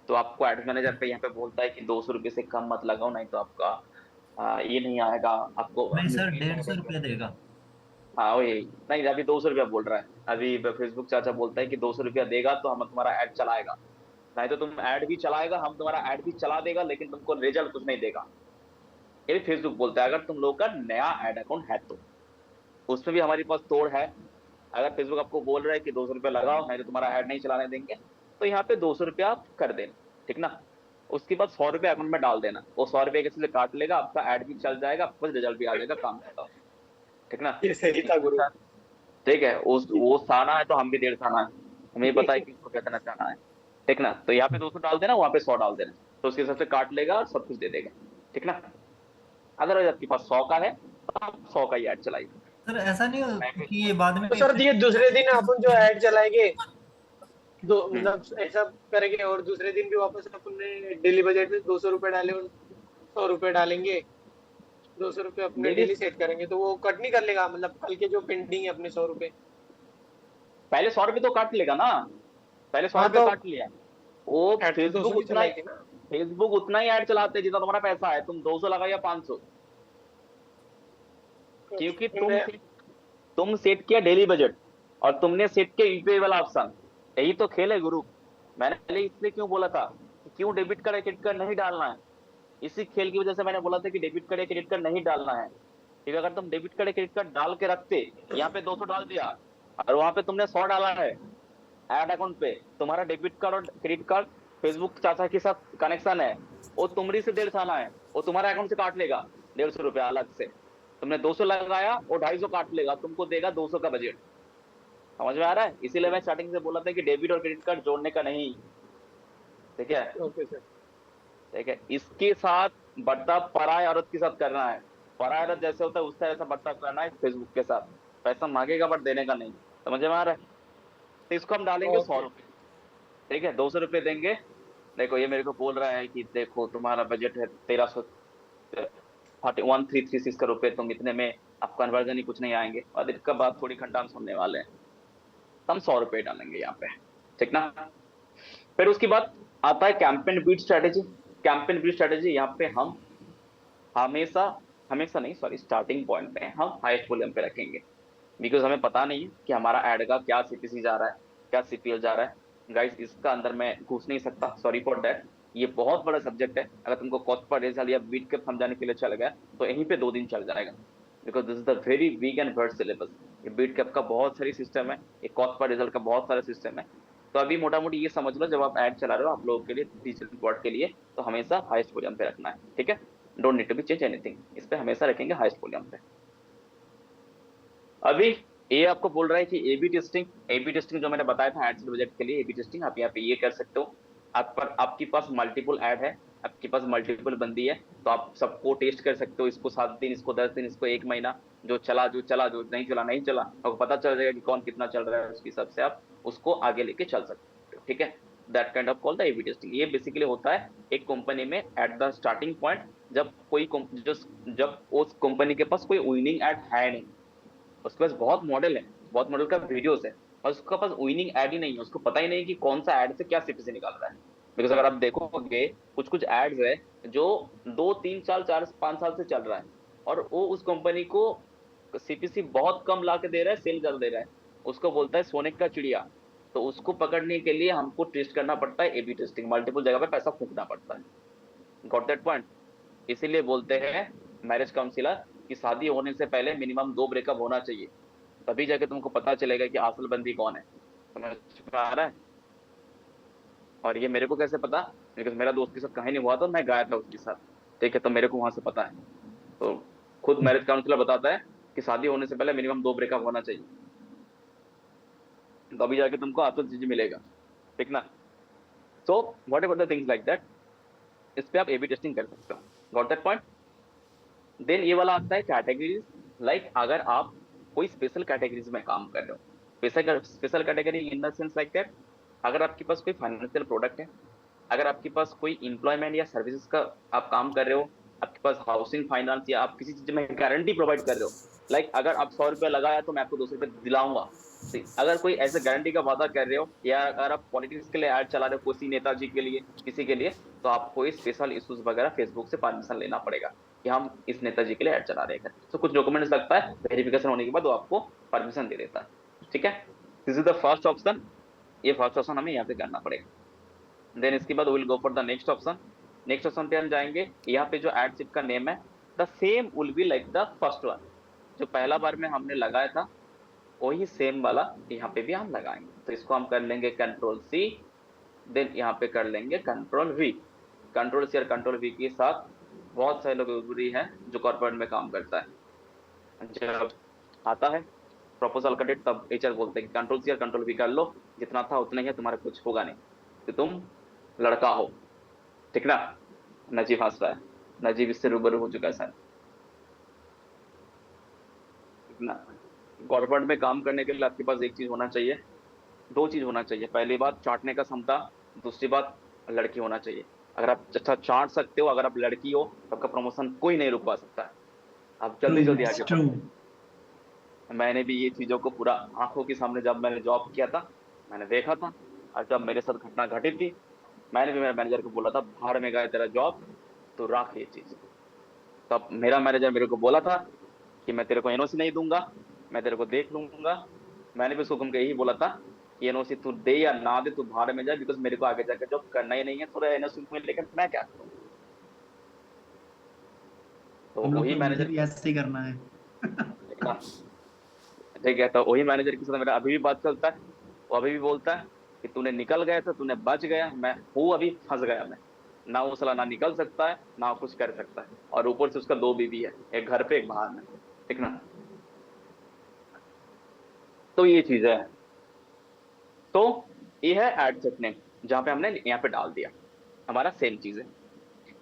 तो आपको एड मैनेजर पे यहाँ पे बोलता है कि ₹200 से कम मत लगाओ, नहीं तो आपका ये नहीं आएगा आपको। नहीं सर, 150 रुपया देगा। हाँ वही, नहीं अभी ₹200 बोल रहा है। अभी फेसबुक चाचा बोलता है कि ₹200 देगा तो हम तुम्हारा ऐड चलाएगा, नहीं तो तुम ऐड भी चलाएगा, हम तुम्हारा ऐड भी चला देगा, लेकिन तुमको रिजल्ट कुछ नहीं देगा। ये फेसबुक बोलता है। अगर तुम लोग का नया ऐड अकाउंट है तो उसमें भी हमारे पास तोड़ है। अगर फेसबुक आपको बोल रहा है कि ₹200 लगाओ, नहीं तो तुम्हारा ऐड नहीं चलाने देंगे, तो यहाँ पे ₹200 आप कर देना, ठीक ना। उसके बाद ₹100 अकाउंट में डाल देना, वो ₹100 कैसे से काट लेगा, आपका ऐड भी चल जाएगा, आपके पास रिजल्ट भी आ जाएगा, काम करता, ठीक ना। ये सही था गुरु। ठीक है, वो साना है तो हम भी 1.5 साना है, हमें पता है कि इसको कितना चाहना है, ठीक ना। तो यहाँ पे 200 डाल देना, वहाँ पे 100 डाल देना, तो उसके हिसाब से काट लेगा और सब कुछ दे देगा, ठीक ना। अदरवाइज आपके पास 100 का है तो आप 100 का ही ऐड चलाइए। सर ऐसा नहीं हो कि ये बाद में तो सर ये दूसरे दिन अपन जो ऐड चलाएंगे मतलब ऐसा करेंगे, और दूसरे दिन भी वापस अपन ने डेली बजट में ₹200 डाले और ₹100 डालेंगे, ₹200 अपने डेली सेट करेंगे, तो वो कट नहीं कर लेगा, मतलब कल के जो पेंडिंग है अपने ₹100? पहले ₹100 तो काट लेगा ना, पहले ₹100 काट लिया। वो फेसबुक उतना ही ऐड चलाते हैं जितना तुम्हारा पैसा है। तुम 200 लगाओ या 500, क्योंकि तुम सेट किया डेली बजट और तुमने सेट किया यूपीआई वाला ऑप्शन। यही तो खेल है गुरु। मैंने इसलिए क्यों बोला था कि क्यों डेबिट कार्ड क्रेडिट कार्ड नहीं डालना है, इसी खेल की वजह से मैंने बोला था कि डेबिट कार्ड क्रेडिट कार्ड नहीं डालना है। क्योंकि अगर तुम डेबिट कार्ड क्रेडिट कार्ड डाल के रखते, यहाँ पे 200 डाल दिया और वहां पे तुमने 100 डाला है ऐड अकाउंट पे, तुम्हारा डेबिट कार्ड और क्रेडिट कार्ड फेसबुक चाचा के साथ कनेक्शन है, वो तुम्हारी से 1.5 साल है, वो तुम्हारे अकाउंट से काट लेगा ₹150 अलग से। तुमने 200 लगाया, वो 250 काट लेगा, तुमको देगा 200 का बजट। समझ में आ रहा है? इसीलिए मैं स्टार्टिंग से बोला था कि डेबिट और क्रेडिट कार्ड जोड़ने का नहीं, ठीक है। ओके सर, ठीक है। इसके साथ बर्ताव पराय औरत के साथ करना है। पराय औरत जैसे होता है उस तरह ऐसा बर्ताव करना है फेसबुक के साथ। पैसा मांगेगा बट देने का नहीं। समझ में आ रहा है? तो इसको हम डालेंगे ₹100, ठीक है। ₹200 देंगे। देखो ये मेरे को बोल रहा है कि देखो तुम्हारा बजट है 1336 रुपए, तुम इतने में आप कन्वर्जन ही कुछ नहीं आएंगे, और इसका बात थोड़ी घंटा हम सुनने वाले हैं। हम ₹100 डालेंगे यहाँ पे, ठीक ना। फिर उसके बाद आता है campaign bid strategy. Campaign bid strategy यहाँ पे हम हमेशा नहीं, सॉरी, स्टार्टिंग पॉइंट पे हम हाईएस्ट वॉल्यूम पे रखेंगे, बिकॉज हमें पता नहीं है कि हमारा ऐड का क्या सीपीसी जा रहा है, क्या सीपीएल जा रहा है। गाइस इसका अंदर मैं घुस नहीं सकता, सॉरी फॉर दैट। ये बहुत बड़ा सब्जेक्ट है। अगर तुमको कॉस्ट पर रिजल्ट या बीट कैप समझाने के लिए चल गया तो यहीं पे 2 दिन चल जाएगा, because this is the very weak and word syllabus. ये बीट कैप का बहुत सारी सिस्टम है, ये कॉस्ट पर रिजल्ट का बहुत सारा सिस्टम है। तो अभी मोटा मोटी ये समझ लो, जब आप ऐड चला रहे हो आप लोगों के लिए, डिजिटल बोर्ड के लिए, तो हमेशा हाईएस्ट वॉल्यूम पे रखना है, ठीक है। Don't need to be change anything, इस पे हमेशा रखेंगे हाईएस्ट वॉल्यूम पे। अभी ये आपको बोल रहा है कि एबी टेस्टिंग जो मैंने बताया था एड्स बजट के लिए, एबी टेस्टिंग आप यहाँ पे ये कर सकते हो। आपके पास मल्टीपल ऐड है, आपके पास मल्टीपल बंदी है, तो आप सबको टेस्ट कर सकते हो। इसको 7 दिन, इसको 10 दिन, इसको 1 महीना, जो चला, जो नहीं चला, आपको पता चल जाएगा कि कौन कितना चल रहा है, उसके हिसाब से आप उसको आगे लेके चल सकते हो, ठीक है। That kind of call the A B testing. ये बेसिकली होता है एक कंपनी में एट द स्टार्टिंग पॉइंट, जब उस कंपनी के पास कोई विनिंग ऐड है नहीं, उसके पास बहुत मॉडल का वीडियोस है, और उसके पास विनिंग ऐड ही नहीं है, उसको पता ही नहीं कि कौन सा ऐड से क्या सीपीसी निकाल रहा है। बिकॉज अगर आप देखोगे कुछ एड्स है जो 2, 3, 4, 5 साल से चल रहा है, और वो उस कंपनी को सीपीसी बहुत कम ला के दे रहा है, सेल कर दे रहा है, उसको बोलता है सोने का चिड़िया। तो उसको पकड़ने के लिए हमको टेस्ट करना पड़ता है, एबी टेस्टिंग, मल्टीपल जगह पे पैसा फूंकना पड़ता है। Got that point? इसीलिए बोलते हैं मैरिज काउंसिलर कि शादी होने से पहले मिनिमम 2 ब्रेकअप होना चाहिए, तभी जाके तुमको पता चलेगा कि असल बंदी कौन है। समझ में आ रहा है? और ये मेरे को कैसे पता? बिकॉज मेरा दोस्त के साथ कहीं नहीं हुआ था, मैं गया था उसके साथ, ठीक है, तो मेरे को वहां से पता है। तो खुद मैरिज काउंसिलर बताता है कि शादी होने से पहले मिनिमम 2 ब्रेकअप होना चाहिए, तो अभी जाके तुमको असल चीज मिलेगा, ठीक ना। So what ever the things like that, इस पे आप एबी टेस्टिंग कर सकते हो। Got that point? देन ये वाला आता है कैटेगरीज। लाइक अगर आप कोई स्पेशल कैटेगरीज में काम कर रहे हो, special category in the sense like that, अगर आपके पास कोई फाइनेंशियल प्रोडक्ट है, अगर आपके पास कोई एम्प्लॉयमेंट या सर्विसेज का आप काम कर रहे हो, आपके पास हाउसिंग फाइनेंस या आप किसी चीज में गारंटी प्रोवाइड कर रहे हो, लाइक अगर आप 100 रुपये लगाया तो मैं आपको 200 रुपये दिलाऊंगा, अगर कोई ऐसे गारंटी का वादा कर रहे हो, या अगर आप पॉलिटिक्स के लिए ऐड चला रहे हो किसी नेताजी के लिए, किसी के लिए, तो आपको इस स्पेशल इश्यूज वगैरह फेसबुक से परमिशन लेना पड़ेगा कि हम इस नेताजी के लिए ऐड चला रहे हैं। तो कुछ डॉक्यूमेंट्स लगता है, वेरिफिकेशन होने के बाद वो आपको परमिशन दे देता है। ठीक है, this is the first option. ये फर्स्ट ऑप्शन हमें यहाँ पे करना पड़ेगा। देन इसके बाद will go for the next option. Next option पे हम जाएंगे, यहाँ पे जो एड सेट का नेम है the same will be like the first one, जो पहला बार में हमने लगाया था वही सेम वाला यहाँ पे भी हम लगाएंगे। तो इसको हम कर लेंगे कंट्रोल सी, देन यहाँ पे कर लेंगे कंट्रोल वी। कंट्रोल सी और कंट्रोल वी के साथ बहुत सारे लोग जरूरी है जो कॉर्पोरेट में काम करता है। जब आता है प्रपोजल का डेट, तब एचआर बोलते हैं कि कंट्रोल सी और कंट्रोल वी कर लो, जितना था उतना ही है, तुम्हारा कुछ होगा नहीं, कि तुम लड़का हो। ठीक ना, नजीब हंस रहा है, नजीब इससे रूबरू हो चुका है सर। ठीक ना, कॉर्पोरेट में काम करने के लिए आपके पास एक चीज होना चाहिए, दो चीज होना चाहिए। पहली बात चाटने का क्षमता, दूसरी बात लड़की होना चाहिए। अगर आप अच्छा चाट सकते हो, अगर आप लड़की हो तो आपका प्रमोशन कोई नहीं रुकवा सकता है, आप जल्दी जल्दी आगे बढ़ो। मैंने भी ये चीजों को पूरा आंखों के सामने जब मैंने जॉब किया था मैंने देखा था, और जब मेरे साथ घटना घटित थी मैंने भी मेरे मैनेजर को बोला था भाड़ में गए तेरा जॉब, तो रख ये चीज। तब मेरा मैनेजर मेरे को बोला था कि मैं तेरे को एनओसी नहीं दूंगा, मैं तेरे को देख लूंगा। मैंने भी उसको घूम के यही बोला था कि एनओसी तू दे या ना दे, तू भाड़ में जाए, बिकॉज मेरे को आगे जाकर जॉब करना ही नहीं है, थोड़ा एनओसी में लेकर मैं क्या करूँ। तो वही मैनेजर ऐसे करना है। ठीक है, तो वही मैनेजर के साथ मेरा अभी भी बात चलता है। वो अभी भी बोलता है कि तूने निकल गया था, तूने बच गया, मैं हूँ अभी फंस गया। मैं ना वो साला ना निकल सकता है ना कुछ कर सकता है, और ऊपर से उसका 2 बीवी है, एक घर पे एक बाहर में। ठीक ना, तो ये चीज है। तो ये है एड सेट नेम, जहां पे हमने यहाँ पे डाल दिया, हमारा सेम चीज है।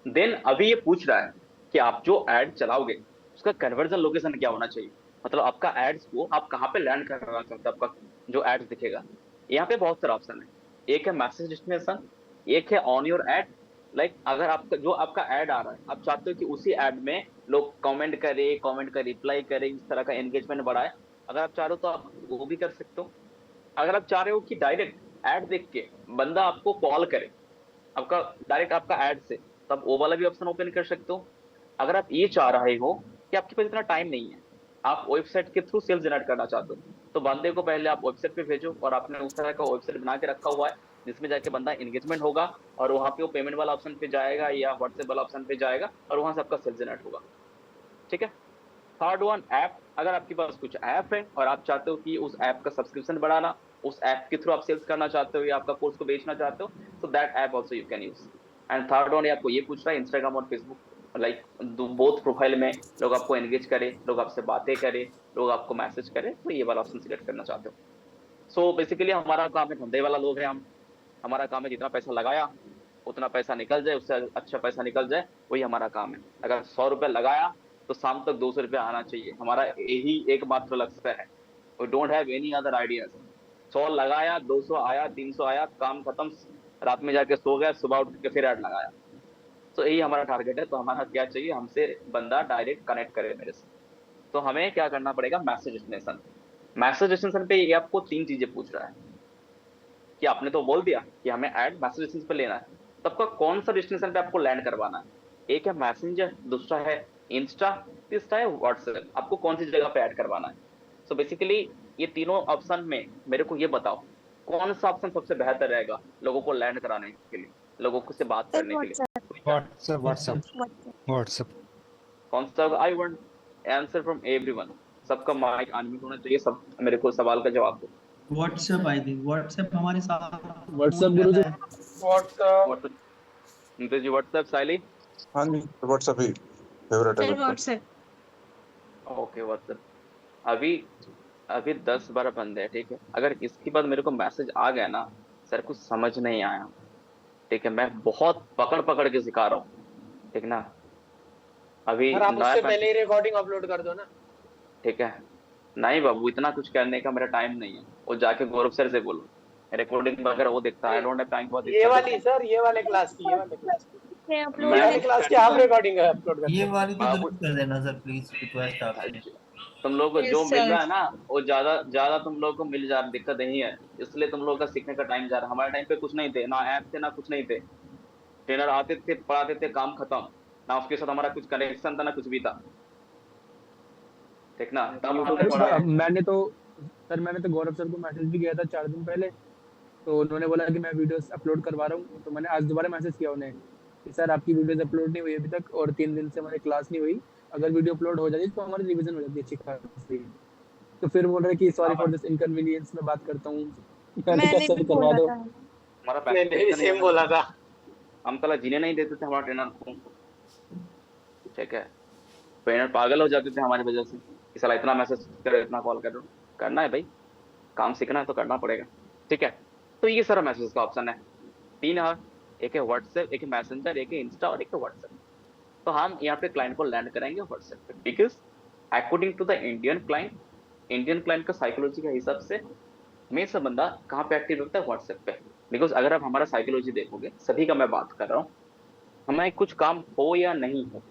देन अभी ये पूछ रहा है कि आप जो एड चलाओगे उसका कन्वर्जन लोकेशन क्या होना चाहिए, मतलब आपका एड्स को आप कहाँ पे लैंड करना चाहते हो, आपका जो एड्स दिखेगा। यहाँ पे बहुत सारे ऑप्शन है, एक है मैसेज डेस्टिनेशन, एक है ऑन योर एड। लाइक अगर आपका जो आपका एड आ रहा है, आप चाहते हो कि उसी एड में लोग कमेंट करे, कमेंट का रिप्लाई करे, इस तरह का एंगेजमेंट बढ़ाए, अगर आप चाह रहे हो तो आप वो भी कर सकते हो। अगर आप चाह रहे हो कि डायरेक्ट एड देख के बंदा आपको कॉल करे, आपका डायरेक्ट आपका एड से, तब वो वाला भी ऑप्शन ओपन कर सकते हो। अगर आप ये चाह रहे हो कि आपके पास इतना टाइम नहीं है, आप वेबसाइट के थ्रू सेल्स जनरेट करना चाहते हो, तो बंदे को पहले आप वेबसाइट पे भेजो, और आपने उस तरह का वेबसाइट बना के रखा हुआ है जिसमें जाके बंदा एंगेजमेंट होगा, और वहाँ पे वो पेमेंट वाला ऑप्शन पे जाएगा या व्हाट्सएप वाला ऑप्शन पे जाएगा, और वहाँ से आपका सेल्स जनरेट होगा। ठीक है, थर्ड वन ऐप। अगर आपके पास कुछ ऐप है और आप चाहते हो कि उस ऐप का सब्सक्रिप्शन बढ़ाना, उस ऐप के थ्रू आप सेल्स करना चाहते हो या आपका कोर्स को बेचना चाहते हो, तो that app also you can use. And third one आपको ये पूछ रहा है इंस्टाग्राम और फेसबुक, लाइक बोथ प्रोफाइल में लोग आपको एंगेज करे, लोग आपसे बातें करे, लोग आपको मैसेज करे, तो ये वाला ऑप्शन सिलेक्ट करना चाहते हो। सो बेसिकली हमारा काम है, धंधे वाला लोग हैं हम, हमारा काम है जितना पैसा लगाया उतना पैसा निकल जाए, उससे अच्छा पैसा निकल जाए, वही हमारा काम है। अगर 100 रुपये लगाया तो शाम तक 200 रुपये आना चाहिए, हमारा यही एकमात्र लक्ष्य है। We don't have any other ideas. 100 लगाया, 200 आया, 300 आया, काम खत्म, रात में जाके सो गया, सुबह उठ के फिर ऐड लगाया। तो यही हमारा टारगेट है। तो हमारा क्या चाहिए, हमसे बंदा डायरेक्ट कनेक्ट करे मेरे से। तो हमें क्या करना पड़ेगा, मैसेज डेस्टिनेशन। मैसेज डेस्टिनेशन पे ये आपको 3 चीजें पूछ रहा है कि आपने तो बोल दिया कि हमें ऐड मैसेज डेस्टिनेशन पे लेना है, तो आपका कौन सा डेस्टिनेशन पे आपको लैंड करवाना है। एक है मैसेंजर, दूसरा है इंस्टा, तीसरा है व्हाट्सएप। आपको कौन सी जगह पे ऐड करवाना है। सो बेसिकली ये तीनों ऑप्शन में मेरे को ये बताओ कौन सा ऑप्शन सबसे बेहतर रहेगा लोगों को लैंड कराने के लिए, लोगों को से बात करने के लिए। व्हाट्सएप कौन सा? आई वांट आंसर फ्रॉम एवरीवन। सबका माइक अनम्यूट होना चाहिए, सब मेरे को सवाल का जवाब दो। व्हाट्सएप, आई थिंक व्हाट्सएप हमारे साथ। व्हाट्सएप गुरुजी। व्हाट्सएप जी, व्हाट्सएप। साइली? हाँ जी, व्हाट्सएप ही फेवरेट है। व्हाट्सएप। Okay, WhatsApp. अभी 10-12 बंदे हैं, ठीक है। अगर इसके बाद मेरे को मैसेज आ गया ना, सर कुछ समझ नहीं आया, ठीक है, मैं बहुत पकड़ के सिखा रहा हूँ, ठीक ना। अभी आप उससे पहले ही रिकॉर्डिंग अपलोड कर दो ना। ठीक है, नहीं बाबू, इतना कुछ करने का मेरा टाइम नहीं है। वो जाके गौरव सर से बोलो, रिकॉर्डिंग वगैरह वो देखता है। आई don't have time for this. ये वाली सर, ये वाले क्लास की, ये वाले क्लास की। मैं अपलोड मैं- वाली क्लास की आप रिकॉर्डिंग अपलोड कर ये दो। वाली तो हाँ, जरूर कर देना सर प्लीज, रिक्वेस्ट आपसे। तुम लोग को Yes, जो मिल sir. रहा है ना वो ज्यादा ज्यादा तुम लोग को मिल जा रहा, दिक्कत नहीं है, इसलिए तुम लोग का सीखने का टाइम जा रहा है। हमारे टाइम पे कुछ नहीं थे, ना ऐप थे ना कुछ नहीं थे, ट्रेनर आते थे पढ़ाते थे, काम खत्म, ना उसके साथ हमारा कुछ कनेक्शन था ना कुछ भी था, ठीक ना। तब यूट्यूब पे पढ़ा है। मैंने तो गौरव सर को मैसेज भी किया था 4 दिन पहले, तो उन्होंने बोला कि मैं वीडियोस अपलोड करवा रहा हूँ, तो मैंने आज दोबारा मैसेज किया उन्हें कि सर आपकी वीडियोस अपलोड नहीं हुई अभी तक और 3 दिन से हमारी क्लास नहीं हुई, अगर वीडियो अपलोड हो जाती तो हमारी रिवीजन हो जाती अच्छी खासी। तो फिर बोल रहे कि सॉरी फॉर दिस इनकन्वीनियंस, मैं बात करता हूँ। मैंने कहा मैंने सर भी करवा बोला दो। था। हमारा मैंने भी पैसा सेम बोला था। हम तला जीने नहीं देते थे हमारा ट्रेनर को, ठीक है। ट्रेनर पागल हो जाते थे हमारी वजह से कि साला इतना मैसेज करो इतना कॉल करो, करना है भाई, काम सीखना है तो करना पड़ेगा, ठीक है। तो ये सारा मैसेज का ऑप्शन है, 3 है, एक है व्हाट्सएप, एक है मैसेंजर, एक है इंस्टा और एक है व्हाट्सएप। तो हम यहाँ पे क्लाइंट को लैंड कराएंगे व्हाट्सएप पे, because according to the Indian client का साइकोलॉजी के हिसाब से मेन सा बंदा कहाँ पे एक्टिव होता है, व्हाट्सएप पे। बिकॉज अगर आप हमारा साइकोलॉजी देखोगे, सभी का मैं बात कर रहा हूँ, हमें कुछ काम हो या नहीं हो,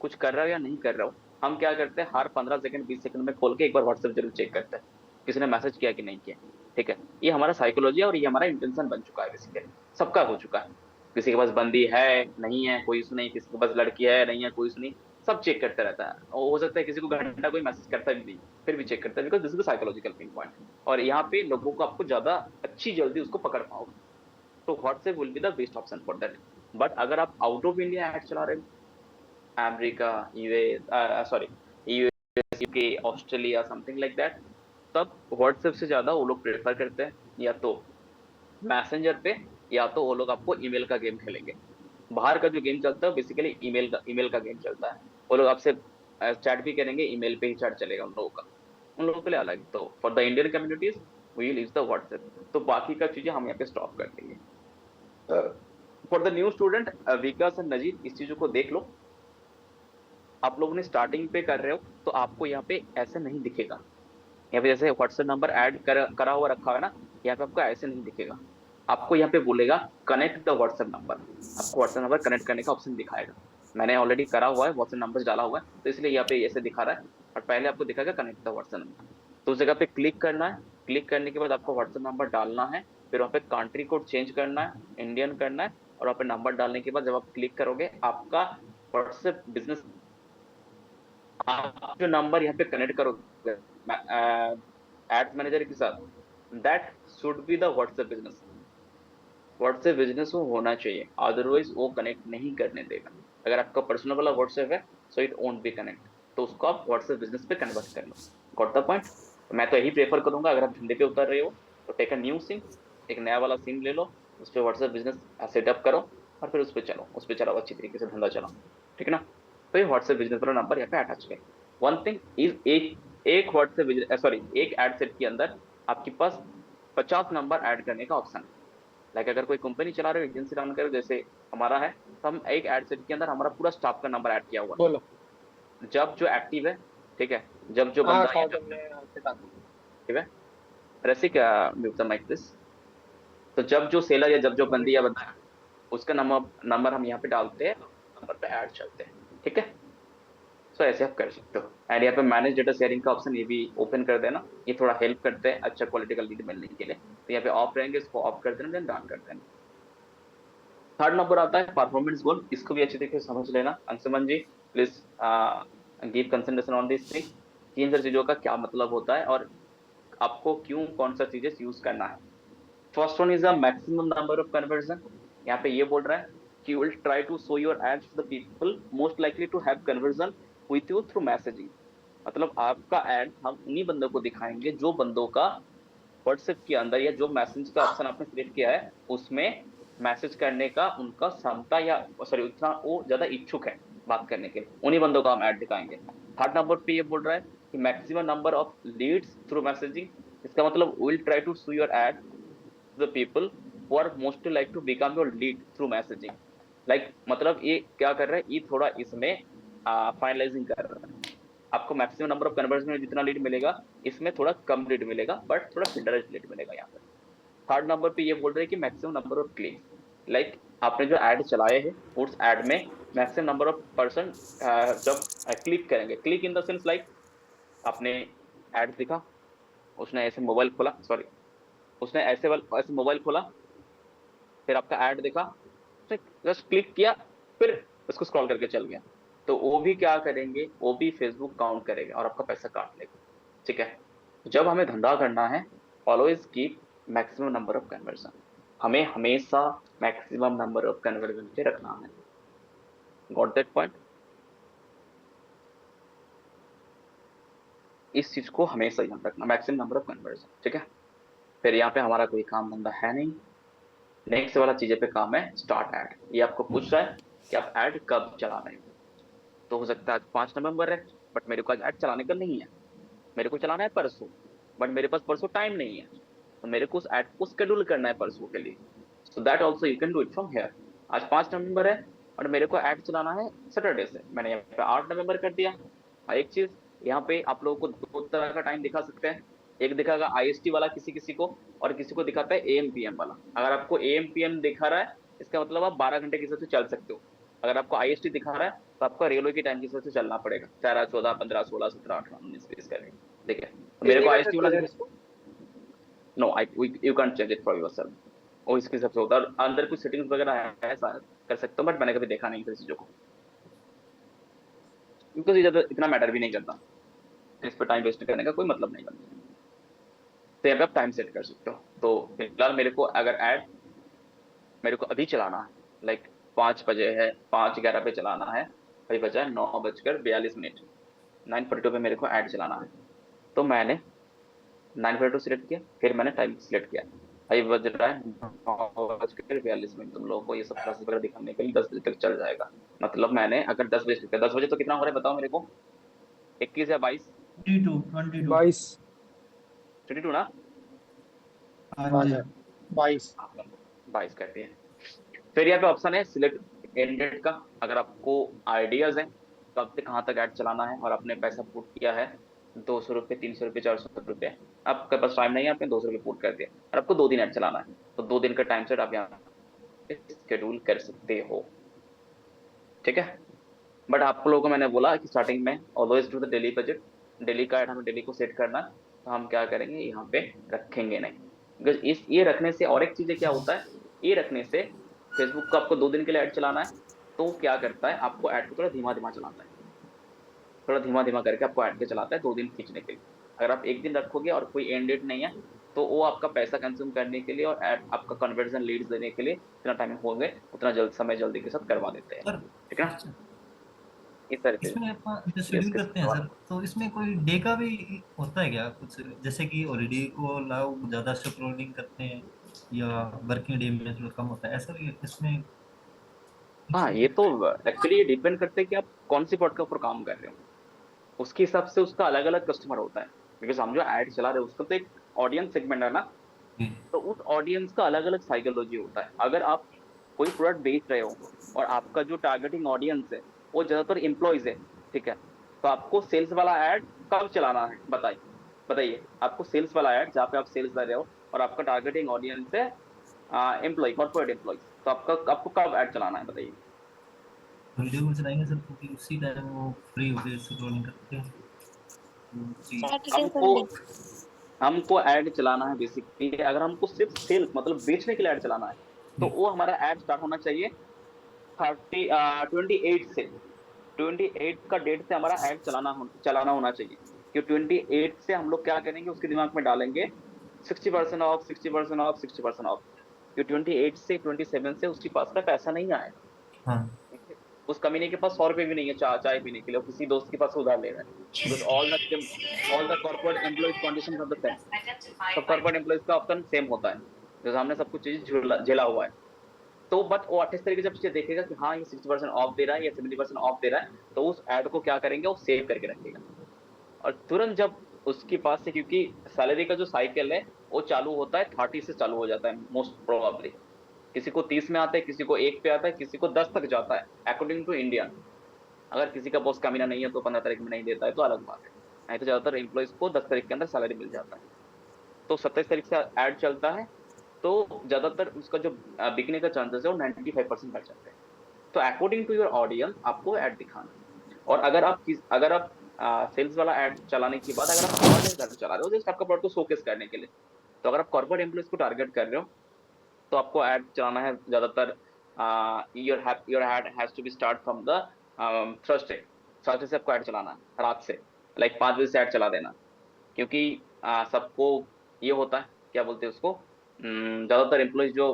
कुछ कर रहा हो या नहीं कर रहा हो, हम क्या करते हैं, हर 15 सेकंड 20 सेकंड में खोल के एक बार व्हाट्सएप जरूर चेक करते हैं किसी ने मैसेज किया कि नहीं किया, ठीक है। ये हमारा साइकोलॉजी है और ये हमारा इंटेंशन बन चुका है, बेसिकली सबका हो चुका है। किसी के पास बंदी है नहीं है कोई इशू नहीं, किसी के पास लड़की है नहीं है कोई इशू नहीं, सब चेक करते रहता है। हो सकता है किसी को घंटा कोई मैसेज करता भी नहीं, फिर भी चेक करता है, because this is the psychological pin point. और यहाँ पे लोगों को आपको ज्यादा अच्छी जल्दी उसको पकड़ पाओगे, तो WhatsApp will be the best option for that. But अगर आप आउट ऑफ इंडिया ऐड चला रहे हो, America, US, UK, Australia, something like that, तब व्हाट्सएप से ज्यादा वो लोग प्रेफर करते हैं या तो मैसेंजर पे, या तो वो लोग आपको ईमेल का गेम खेलेंगे। बाहर का जो गेम चलता है बेसिकली ईमेल का गेम चलता है, वो लोग आपसे चैट भी करेंगे, ईमेल पे ही चैट चलेगा उन लोगों का, उन लोगों के लिए अलग। तो for the Indian communities we will use the WhatsApp. तो बाकी का चीजें हम यहाँ पे स्टॉप कर देंगे। For the new student Vikas and Nazir, इस चीजों को देख लो। आप लोगों ने स्टार्टिंग पे कर रहे हो तो आपको यहाँ पे ऐसे नहीं दिखेगा, यहाँ पे जैसे व्हाट्सएप नंबर ऐड करा हुआ रखा है ना, यहाँ पे आपको ऐसे नहीं दिखेगा, आपको यहाँ पे बोलेगा कनेक्ट द व्हाट्सएप नंबर, आपको व्हाट्सएप नंबर कनेक्ट करने का ऑप्शन दिखाएगा। मैंने ऑलरेडी करा हुआ है, व्हाट्सएप नंबर डाला हुआ है, तो इसलिए यहाँ पे ऐसे दिखा रहा है, और पहले आपको दिखाएगा कनेक्ट द व्हाट्सएप नंबर। तो उस जगह पे क्लिक करना है, क्लिक करने के बाद आपको व्हाट्सएप नंबर डालना है, फिर वहाँ पे कंट्री कोड चेंज करना है, इंडियन करना है, और वहाँ पे नंबर डालने के बाद जब आप क्लिक करोगे आपका व्हाट्सएप बिजनेस, आप जो नंबर यहाँ पे कनेक्ट करोगे एड्स मैनेजर के साथ, that should be the WhatsApp business. WhatsApp business वो होना चाहिए, अदरवाइज वो कनेक्ट नहीं करने देगा। अगर आपका पर्सनल वाला व्हाट्सएप है so it won't be connect, तो उसको आप व्हाट्सएप बिजनेस पे कन्वर्ट कर लो। Got the point? मैं तो यही प्रेफर करूंगा, अगर आप धंधे पे उतर रहे हो तो टेक अ न्यू सिम, एक नया वाला सिम ले लो, उस पर व्हाट्सएप बिजनेस सेटअप करो और फिर उस पर चलाओ अच्छी तरीके से धंधा चलाओ, ठीक है ना। तो ये व्हाट्सएप बिजनेस वाला नंबर यहाँ पे अटैच है। वन थिंग इज एक व्हाट्सएप एक एड सेट के अंदर आपके पास 50 नंबर ऐड करने का ऑप्शन है। लाइक अगर कोई कंपनी चला रहे हो, एजेंसी रन कर रहे हो, जैसे हमारा है, तो हम एक एड सेट के अंदर हमारा पूरा स्टाफ का नंबर ऐड किया हुआ है। जब जो एक्टिव है, ठीक है, जब जो बंदा ठीक है, रसिक म्यूट द माइक प्लीज। तो जब जो सेलर या जब जो बंदी या बंदा उसका नंबर हम यहाँ पे डालते हैं, नंबर पे ऐड चलते हैं, ठीक है। सो ऐसे आप कर सकते हो। एंड यहाँ पे मैनेज डेटा शेयरिंग का ऑप्शन ये भी ओपन कर देना, ये थोड़ा हेल्प करते हैं अच्छा क्वालिटी का लीड मिलने के लिए। तो यहाँ पे ऑफ रहेंगे, इसको ऑफ कर देना, देन रन कर देना। थर्ड नंबर आता है परफॉर्मेंस गोल, इसको भी अच्छी तरीके से समझ लेना। Anshuman ji please give concentration on this thing, तीन चार चीजों का क्या मतलब होता है और आपको क्यों कौन सा चीजें यूज करना है। First one is the maximum number of conversion. यहाँ पे ये बोल रहा है कि you will try to show your ads to the people most likely to have conversion with you through messaging. मतलब आपका एड हम उन्हीं बंदों को दिखाएंगे जो बंदों का व्हाट्सएप के अंदर या जो मैसेज का ऑप्शन आपने सिलेक्ट किया है उसमें मैसेज करने का उनका क्षमता या उतना वो ज्यादा इच्छुक है बात करने के लिए, उन्हीं बंदों का हम ऐड दिखाएंगे। थर्ड नंबर पे ये बोल रहा है कि maximum number of leads through messaging. इसका मतलब will try to show your ad to the people who are most like to become your lead through messaging. Like मतलब ये क्या कर रहा है, ये थोड़ा इसमें फाइनलाइजिंग कर रहा है। आपको मैक्सिमम नंबर ऑफ कन्वर्जन में जितना लीड मिलेगा इसमें थोड़ा कम लीड मिलेगा, बट थोड़ा फिल्टरेज लीड मिलेगा यहाँ पे। थर्ड नंबर पे ये बोल रहे हैं कि maximum number of click, like आपने जो ऐड चलाए हैं उस ऐड में मैक्सिमम नंबर ऑफ पर्सन जब क्लिक करेंगे, click in the sense like आपने ऐड दिखा, उसने ऐसे मोबाइल खोला, सॉरी उसने ऐसे मोबाइल खोला, फिर आपका ऐड दिखा, उसने जस्ट क्लिक किया, फिर उसको स्क्रॉल करके चल गया, तो वो भी क्या करेंगे, वो भी फेसबुक काउंट करेगा और आपका पैसा काट लेगा। ठीक है, जब हमें धंधा करना है always keep maximum number of conversion, हमें हमेशा मैक्सिमम नंबर ऑफ कन्वर्जन पे रखना है। Got that point? इस चीज को हमेशा याद रखना, मैक्सिमम नंबर ऑफ कन्वर्जन। ठीक है, फिर यहाँ पे हमारा कोई काम धंधा है नहीं, नेक्स्ट वाला चीजें पे काम है स्टार्ट ऐड। ये आपको पूछ रहा है कि आप ऐड कब चला रहे हो, तो हो सकता है आज 5 नवंबर है बट मेरे को आज ऐड चलाने का नहीं है, मेरे को चलाना है परसों, बट मेरे पास परसों टाइम नहीं है, तो मेरे को उस ऐड को शेड्यूल करना है परसों के लिए, so that also you can do it from here. आज 5 नवंबर है और मेरे को ऐड चलाना है सैटरडे से, मैंने यहाँ पे 8 नवंबर कर दिया। और एक चीज यहाँ पे आप लोगों को 2 तरह का टाइम दिखा सकते हैं, एक दिखाएगा IST वाला किसी किसी को, और किसी को दिखाता है AM PM वाला। अगर आपको AM PM दिखा रहा है इसका मतलब आप 12 घंटे के हिसाब से चल सकते हो, अगर आपको IST दिखा रहा है तो आपको रेलवे के टाइम के हिसाब से चलना पड़ेगा, 13 14 15 16 17 18 19 20 करके। ठीक है, मेरे को IST वाला no you can't change it for yourself, वो इसके हिसाब से होता है। अंदर कुछ सेटिंग्स वगैरह है शायद कर सकते हो, बट मैंने कभी देखा नहीं था चीजों को, क्योंकि इतना मैटर भी नहीं करता, इस पर टाइम वेस्ट करने का कोई मतलब नहीं बनता, तो यहाँ पे आप टाइम सेट कर सकते हो। तो फिलहाल मेरे को अगर ऐड मेरे को अभी चलाना है, लाइक 5 बजे है, 5:11 पे चलाना है, अभी बचा है 9:42, 9:42 पे मेरे को ऐड चलाना है, तो मैंने 9:42 सिलेक्ट किया, फिर मैंने टाइम सिलेक्ट किया, अभी बज रहा है 9:42। तुम लोगों को ये सब क्लासेस वगैरह दिखाने के लिए 10 बजे तक चल जाएगा, मतलब मैंने अगर 10 बजे किया, 10 बजे तो कितना हो रहा है बताओ मेरे को, 21 या 22? 22 ना, 22 कहते हैं। फिर यहाँ पे ऑप्शन है सिलेक्ट एंड डेट का, अगर आपको आइडियाज है कब से कहाँ तक ऐड चलाना है और आपने पैसा पुट किया है 200 रुपये 300 रुपये 400 रुपये, आपके पास टाइम नहीं है, आपने 200 रुपये पुट कर दिया और आपको 2 दिन ऐड चलाना है, तो 2 दिन का टाइम सेट आप यहाँ शेड्यूल कर सकते हो। ठीक है, बट आप लोगों को मैंने बोला कि स्टार्टिंग में always do the daily budget, daily का ऐड हमें डेली को सेट करना है, तो हम क्या करेंगे यहाँ पे रखेंगे नहीं, बिकॉज ये रखने से और एक चीज़ क्या होता है, ये रखने से फेसबुक को आपको 2 दिन के लिए ऐड चलाना है, तो क्या करता है आपको ऐड को थोड़ा धीमा धीमा चलाता है, थोड़ा धीमा धीमा करके आपको ऐड के चलाता है 2 दिन खींचने के लिए। अगर आप 1 दिन रखोगे और कोई एंड डेट नहीं है तो वो आपका पैसा कंज्यूम करने के लिए और ऐड आपका कन्वर्जन लीड्स देने के लिए जितना टाइम होंगे उतना जल्दी के साथ करवा देते हैं। ठीक है, इस तरह से इसमें अपन जो शेड्यूल करते हैं सर, तो इसमें कोई डे का भी होता है क्या कुछ, जैसे कि हॉलीडे को लाओ ज़्यादा स्क्रोलिंग करते हैं या वर्किंग डे में थोड़ा कम होता है, ऐसा भी इसमें? हाँ, ये तो एक्चुअली ये डिपेंड करते हैं कि आप कौन सी प्रोडक्ट के ऊपर काम कर रहे हो, उसके हिसाब से उसका अलग अलग कस्टमर होता है, बिकॉज हम जो ऐड चला रहे हैं उसका तो एक ऑडियंस सेगमेंट है ना, तो उस ऑडियंस का अलग अलग साइकोलॉजी होता है। अगर आप कोई प्रोडक्ट बेच रहे हो और आपका जो टारगेटिंग ऑडियंस है वो ज़्यादातर एम्प्लॉयज़ है, ठीक है, तो आपको सेल्स वाला ऐड कब चलाना है बताइए आपको सेल्स वाला ऐड जहाँ पे आप सेल्स कर रहे हो और आपका टारगेटिंग ऑडियंस है एम्प्लॉय, कॉर्पोरेट एम्प्लॉय, तो आपको कब ऐड चलाना है बताइए? वीडियो में चलाएंगे सर, क्योंकि उसी टाइम वो फ्री होकर स्क्रोलिंग करते हैं। हमको ऐड चलाना है बेसिकली, अगर हमको सिर्फ सेल्स मतलब बेचने के लिए ऐड चलाना है तो वो हमारा ऐड स्टार्ट होना चाहिए 28 से, 28 का डेट से हमारा ऐड चलाना होना चाहिए, क्योंकि 28 से हम लोग क्या करेंगे उसके दिमाग में डालेंगे 60% ऑफ 60% ऑफ 60% ऑफ, क्योंकि 28 से 27 से उसके पास में पैसा नहीं आएगा। हाँ। उस कमीने के पास 100 रुपए भी नहीं है चाय पीने के लिए, किसी दोस्त के पास उधार ले रहा है, all the corporate employees conditions are the same, सब कॉर्पोरेट एम्प्लॉइज का ऑप्शन सेम होता है, जैसे हमने सब कुछ चीज झेला हुआ है, तो बट वो 28 तारीख जब चीजें देखेगा कि हाँ ये 60% ऑफ दे रहा है या 70% ऑफ दे रहा है, तो उस ऐड को क्या करेंगे वो सेव करके रखेगा, और तुरंत जब उसके पास से, क्योंकि सैलरी का जो साइकिल है वो चालू होता है 30 से चालू हो जाता है मोस्ट प्रोबेबली, किसी को 30 में आता है, किसी को 1 पे आता है, किसी को 10 तक जाता है अकॉर्डिंग टू इंडिया। अगर किसी का बॉस कमीना नहीं है तो 15 तारीख में नहीं देता है तो अलग बात है, नहीं तो ज़्यादातर एम्प्लॉइज को 10 तारीख के अंदर सैलरी मिल जाता है। तो 27 तारीख से ऐड चलता है, तो ज़्यादातर उसका जो बिकने का चांसेस है वो 95% बढ़ जाते हैं। तो अकॉर्डिंग टू योर ऑडियंस आपको ऐड दिखाना है। और अगर आप सेल्स वाला ऐड चलाने के बाद अगर आप अवेयरनेस ऐड चला रहे हो जस्ट आपका प्रोडक्ट को शोकेस करने के लिए, तो अगर आप कॉर्पोरेट एम्प्लॉइज को टारगेट कर रहे हो तो आपको ऐड चलाना है ज़्यादातर। Your ad has to be start from the Thursday से आपको ऐड चलाना है रात से, लाइक 5 बजे से ऐड चला देना। क्योंकि सबको ये होता है, क्या बोलते हैं उसको, ज़्यादातर एम्प्लॉइज जो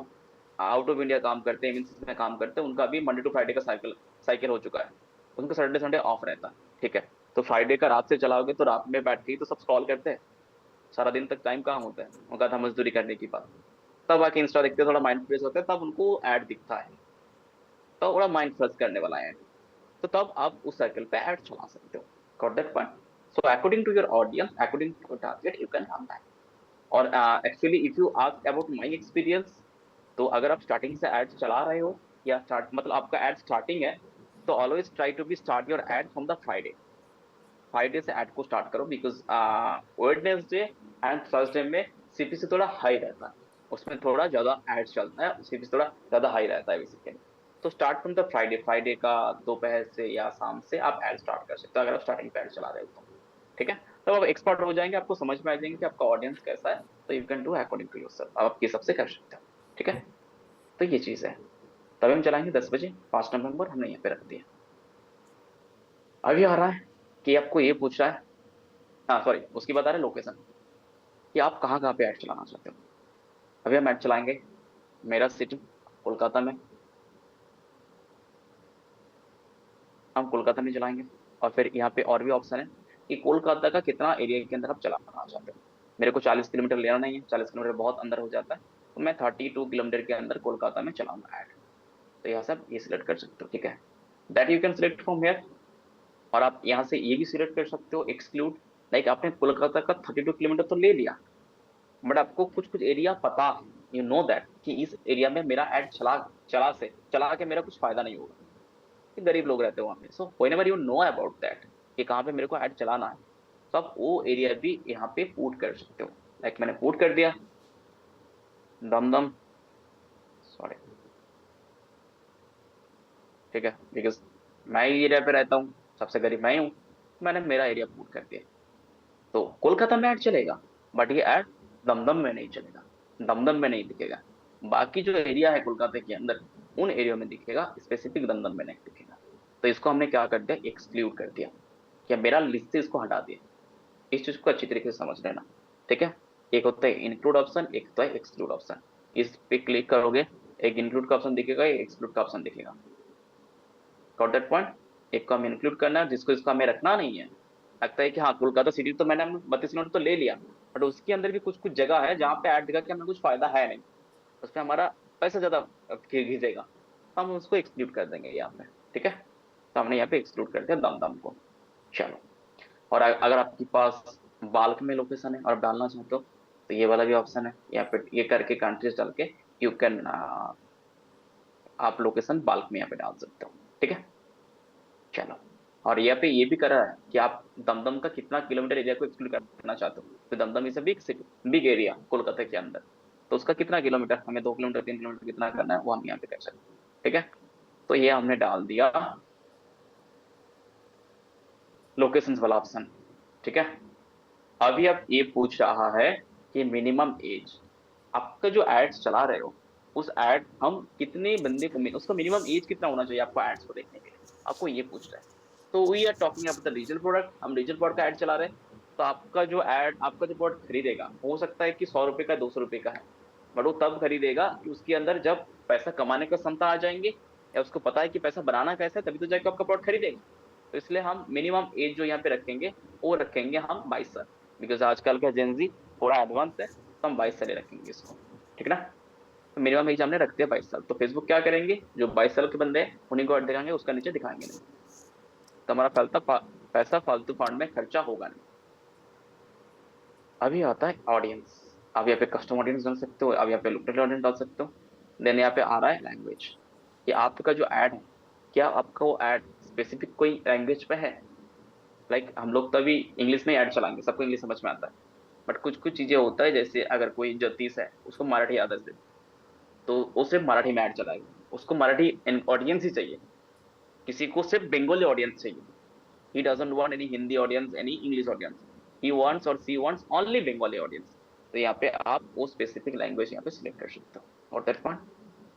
आउट ऑफ इंडिया काम करते हैं, एमएनसीज में काम करते हैं, उनका भी मंडे टू फ्राइडे का साइकिल हो चुका है, उनका सैटरडे संडे ऑफ रहता है। ठीक है, तो फ्राइडे का रात से चलाओगे तो रात में बैठ के तो सब स्क्रॉल करते हैं, सारा दिन तक टाइम कहाँ होता है उनका, था मजदूरी करने की बात। तब आके इंस्टा देखते हैं, थोड़ा माइंड फ्रेश होता है, तब उनको ऐड दिखता है, तो थोड़ा माइंड फ्रेश करने वाला है, तो तब आप उस सर्कल पे ऐड चला सकते हो। Got that point? So according to your audience, according to your target, you can run that. और actually if you ask about my experience, तो अगर आप स्टार्टिंग से एड चला रहे हो या मतलब आपका एड स्टार्टिंग है, तो always try to be start your ad from the Friday से ऐड को स्टार्ट करो। बिकॉज वेडनेसडे एंड थर्सडे में सीपीसी थोड़ा हाई रहता है, उसमें थोड़ा ज़्यादा ऐड चलता है, सीपीसी थोड़ा ज़्यादा हाई रहता है बेसिकली। तो स्टार्ट फ्रॉम द फ्राइडे का दोपहर से या शाम से आप ऐड स्टार्ट कर सकते हो अगर आप स्टार्टिंग पे ऐड चला रहे हो तो। ठीक है, तो आप एक्सपर्ट हो जाएंगे, आपको समझ में आ जाएंगे कि आपका ऑडियंस कैसा है, तो you can do according to yourself, आप आपके हिसाब से कर सकते हो। ठीक है, तो ये चीज़ है। तभी हम चलाएंगे 10 बजे 5 नवंबर, हमने यहाँ पे रख दिया। अभी आ रहा है कि आपको ये पूछ रहा है, हाँ सॉरी, उसकी बता रहे लोकेशन कि आप कहाँ पे ऐड चलाना चाहते हो। अभी हम ऐड चलाएंगे मेरा सिटी कोलकाता में, हम कोलकाता में चलाएंगे। और फिर यहाँ पे और भी ऑप्शन है कि कोलकाता का कितना एरिया के अंदर आप चलाना चाहते हो। मेरे को 40 किलोमीटर लेना नहीं है, 40 किलोमीटर बहुत अंदर हो जाता है, तो मैं 32 किलोमीटर के अंदर कोलकाता में चलाऊंगा ऐड। तो यहाँ से आप ये सिलेक्ट कर सकते हो। ठीक है, that you can select from here. और आप यहाँ से ये भी सिलेक्ट कर सकते हो एक्सक्लूड, लाइक आपने कोलकाता का 32 किलोमीटर तो ले लिया, बट आपको कुछ एरिया पता है, यू नो दैट कि इस एरिया में मेरा ऐड चला के मेरा कुछ फायदा नहीं होगा, कि गरीब लोग रहते हो वहाँ पे। सो whenever you know about that कि कहाँ पे मेरे को ऐड चलाना है, तो आप वो एरिया भी यहाँ पे पुट कर सकते हो। लाइक मैंने पुट कर दिया दमदम, सॉरी, ठीक है, बिकॉज मैं ही एरिया पे रहता हूँ, सबसे गरीब मैं ही हूँ, मैंने मेरा एरिया पुट कर दिया। तो कोलकाता में ऐड चलेगा, बट ये ऐड दमदम में नहीं चलेगा, दमदम में नहीं दिखेगा। बाकी जो एरिया है कोलकाता के अंदर उन एरिया में दिखेगा, स्पेसिफिक दमदम में नहीं दिखेगा। तो इसको हमने क्या कर दिया, एक्सक्लूड कर दिया, क्या मेरा लिस्ट से इसको हटा दिया। इस चीज को अच्छी तरीके से समझ लेना। ठीक है, एक होता है इंक्लूड ऑप्शन, एक होता है एक्सक्लूड ऑप्शन। इस पे क्लिक करोगे, एक इंक्लूड का ऑप्शन दिखेगा, एक एक्सक्लूड का ऑप्शन दिखेगा। Got that point? एक को हमें इंक्लूड करना है, जिसको इसको हमें रखना नहीं है। लगता है कि हाँ कोलकाता सिटी तो मैंने 32 किलोमीटर तो ले लिया, बट उसके अंदर भी कुछ जगह है जहाँ पे ऐड दिखा कि हमें कुछ फायदा है नहीं, उसमें हमारा पैसा ज्यादा खींचेगा, हम उसको एक्सक्लूड कर देंगे यहाँ पे। ठीक है, तो हमने यहाँ पे एक्सक्लूड कर दिया दमदम को। चलो, और अगर आपके पास बाल्क में लोकेशन है और डालना चाहते हो तो ये वाला भी ऑप्शन है, यहाँ पे ये करके कंट्रीज डाल के यू कैन आप लोकेशन बाल्क में यहाँ पे डाल सकते हो। ठीक है, चलो, और यहाँ पे ये भी कर रहा है कि आप दमदम का कितना किलोमीटर एरिया को एक्सक्लूड करना चाहते हो। तो Dumdum is a big city, big area Kolkata के अंदर, तो उसका कितना किलोमीटर, हमें 2 किलोमीटर 3 किलोमीटर कितना करना है वो हम यहाँ पे कर सकते हैं। ठीक है, तो ये हमने डाल दिया लोकेशंस वाला ऑप्शन। ठीक है, अभी आप ये पूछ रहा है कि मिनिमम एज, आपका जो एड्स चला रहे हो उस एड हम कितने बंदे को, उसका मिनिमम एज कितना होना चाहिए आपको एड्स को देखने के लिए, आपको ये पूछ रहा है। तो we are talking about the regional product, हम रीजनल प्रोडक्ट का ऐड चला रहे हैं, तो आपका जो प्रोडक्ट खरीदेगा हो सकता है कि 100 रुपये का 200 रुपये का है, बट वो तब खरीदेगा कि उसके अंदर जब पैसा कमाने का क्षमता आ जाएंगे, या उसको पता है कि पैसा बनाना कैसा है, तभी तो जाकर आपका प्रोडक्ट खरीदेगा। तो इसलिए हम मिनिमम एज जो यहाँ पे रखेंगे वो रखेंगे हम 22 साल, बिकॉज आजकल का जेनजी थोड़ा एडवांस है, तो हम 22 साल रखेंगे इसको। ठीक ना, तो मिनिमम एज हमने रख दिया 22 साल। तो फेसबुक क्या करेंगे, जो 22 साल के बंदे हैं उन्हीं को ऐड दिखाएंगे, उसका नीचे दिखाएंगे नहीं, तो हमारा पैसा फालतू फंड में खर्चा होगा नहीं। अभी आता है ऑडियंस, अब यहाँ पे कस्टम ऑडियंस डाल सकते हो, अब यहाँ पे लोकल ऑडियंस डाल सकते हो। देन यहाँ पे आ रहा है लैंग्वेज, कि आपका जो ऐड है क्या आपका वो ऐड स्पेसिफिक कोई लैंग्वेज पे है। लाइक हम लोग तो अभी इंग्लिश में ऐड चलाएंगे, सबको इंग्लिश समझ में आता है, बट कुछ कुछ चीजें होता है, जैसे अगर कोई ज्योतिष है उसको मराठी आदत है तो उसे मराठी में ऐड चलाएगा, उसको मराठी ऑडियंस ही चाहिए, किसी को सिर्फ बंगाली ऑडियंस चाहिए, he doesn't want any Hindi audience, any English audience, he wants or she wants only Bengali audience। तो यहाँ पे आप वो स्पेसिफिक लैंग्वेज यहाँ पे सिलेक्ट कर सकते हो। और दैट पॉइंट,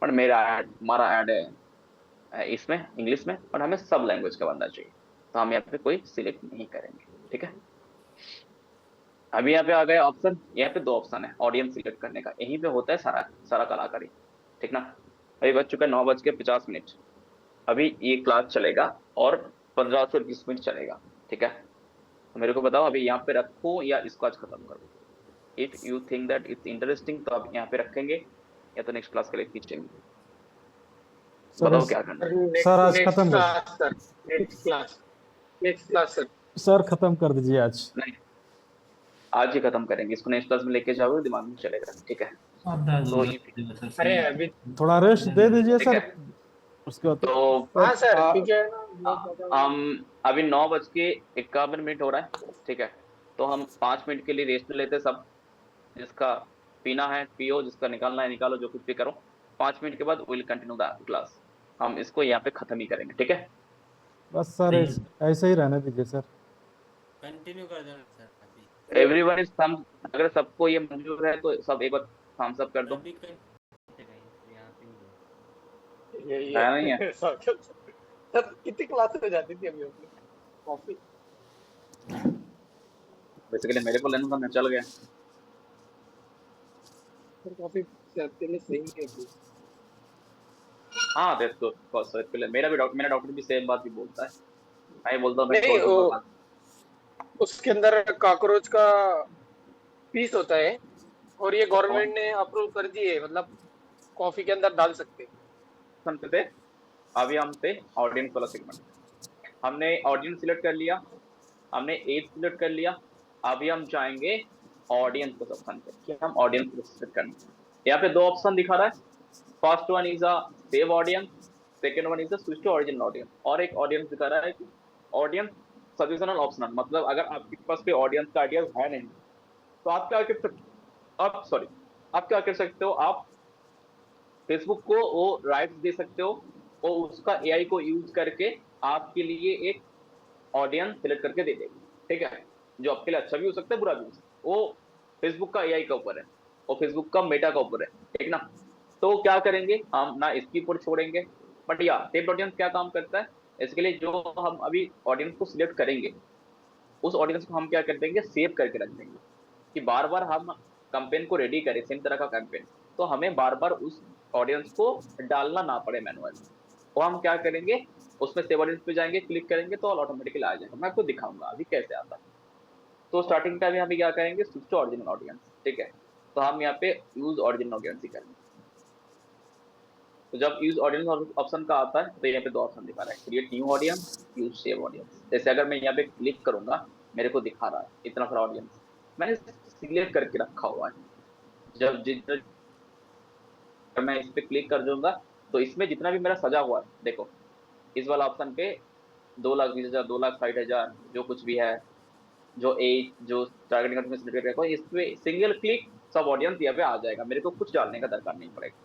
पर हमारा ऐड है इसमें इंग्लिश में, और हमें सब लैंग्वेज का बंदा चाहिए, तो हम यहाँ पे कोई सिलेक्ट नहीं करेंगे, ठीक है। अभी यहाँ पे आ गया ऑप्शन, यहाँ पे 2 ऑप्शन है ऑडियंस सिलेक्ट करने का, यहीं पे होता है सारा कलाकारी, ठीक ना। अभी बज चुका है 9:50। अभी ये क्लास चलेगा और 15 से 20 मिनट चलेगा, ठीक है। तो मेरे को बताओ अभी यहाँ पे रखो या इसको आज खत्म करो। If you think that it's interesting तो आप यहाँ पे रखेंगे या तो नेक्स्ट क्लास के लिए खींचेंगे, बताओ क्या करना है। सर आज खत्म नेक्स्ट क्लास सर खत्म कर दीजिए आज। नहीं, आज ही खत्म करेंगे इसको, नेक्स्ट क्लास में लेके जाओगे दिमाग में चलेगा, ठीक है। तो अरे अभी थोड़ा रेस्ट दे दीजिए सर, उसके बाद तो हाँ सर ठीक है। हम अभी 9:51 हो रहा है, ठीक है। तो हम 5 मिनट के लिए रेस्ट लेते सब, जिसका पीना है पियो, जिसका निकालना है निकालो, जो कुछ भी करो। 5 मिनट के बाद विल कंटिन्यू द क्लास, हम इसको यहाँ पे खत्म ही करेंगे, ठीक है। बस सर ऐसे ही रहने दीजिए सर, कंटिन्यू कर देना सर अभी। एवरीवन इज थम, अगर सबको ये मंजूर है तो सब एक बार थम्स अप कर दो। नहीं है सर कितनी क्लास हो जाती थी अभी अपनी कॉफी, बेसिकली मेरे को लेना था, मैं चल गया। सर कॉफी आपके लिए सही है अभी। हाँ दैट्स गुड, बिकॉज़ मेरा डॉक्टर भी सेम बात ही बोलता है, मैं बोलता हूँ नहीं उसके अंदर कॉकरोच का पीस होता है और ये गवर्नमेंट ने अप्रूव कर दिए, मतलब कॉफी के अंदर डाल सकते थे। अभी हम थे ऑडियंस वाला सेगमेंट, हमने ऑडियंस सिलेक्ट कर लिया, हमने एज सिलेक्ट कर लिया। अभी हम जाएंगे ऑडियंस को ऑप्शन पे कि हम ऑडियंस को सिलेक्ट करना है। यहाँ पे 2 ऑप्शन दिखा रहा है, first one is a save audience, second one is a switch to original audience, और एक ऑडियंस दिखा रहा है कि ऑडियंस सजेशनल ऑप्शनल, मतलब अगर आपके पास कोई ऑडियंस का आइडिया है नहीं तो आप क्या कर सकते हो, आप फेसबुक को वो राइट्स दे सकते हो और उसका एआई को यूज करके आपके लिए एक ऑडियंस सिलेक्ट करके दे देगा, ठीक है। जो आपके लिए अच्छा भी हो सकता है, बुरा भी हो सकता है, वो फेसबुक का एआई का ऊपर है और फेसबुक का मेटा का ऊपर है, ठीक ना। तो क्या करेंगे हम ना इसकी ऊपर छोड़ेंगे, बट या टेप्ड ऑडियंस क्या काम करता है, इसके लिए जो हम अभी ऑडियंस को सिलेक्ट करेंगे उस ऑडियंस को हम क्या कर देंगे, सेव करके रख देंगे कि बार बार हम कैंपेन को रेडी करें, सेम तरह का कैंपेन, तो हमें बार बार उस ऑडियंस को डालना ना पड़े मैनुअली। तो हम क्या करेंगे, उसमें सेव ऑडियंस पे जाएंगे, क्लिक करेंगे तो ऑटोमेटिकली आ जाएगा। मैं आपको दिखाऊंगा अभी कैसे आता है। तो स्टार्टिंग पे अभी हम क्या करेंगे, स्विच टू ओरिजिनल ऑडियंस, ठीक है। तो हम यहाँ पे यूज ओरिजिनल ऑडियंस ही करेंगे। तो जब यूज ऑडियंस ऑप्शन का आता है तो यहाँ पे 2 ऑप्शन दिखा रहा है, create new audience, use save audience. जैसे अगर मैं यहाँ पे क्लिक करूंगा, मेरे को दिखा रहा है इतना सारा ऑडियंस मैंने सिलेक्ट करके रखा हुआ है। जब मैं इस पे क्लिक कर दूंगा तो इसमें जितना भी मेरा सजा हुआ है, देखो इस वाला ऑप्शन पे 2,20,000, 2,60,000 जो कुछ भी है, जो एज, जो टारगेटिंग में सिलेक्ट करके रखा है, इस पे सिंगल क्लिक सब ऑडियंस यहाँ पे आ जाएगा, मेरे को कुछ डालने का दरकार नहीं पड़ेगा।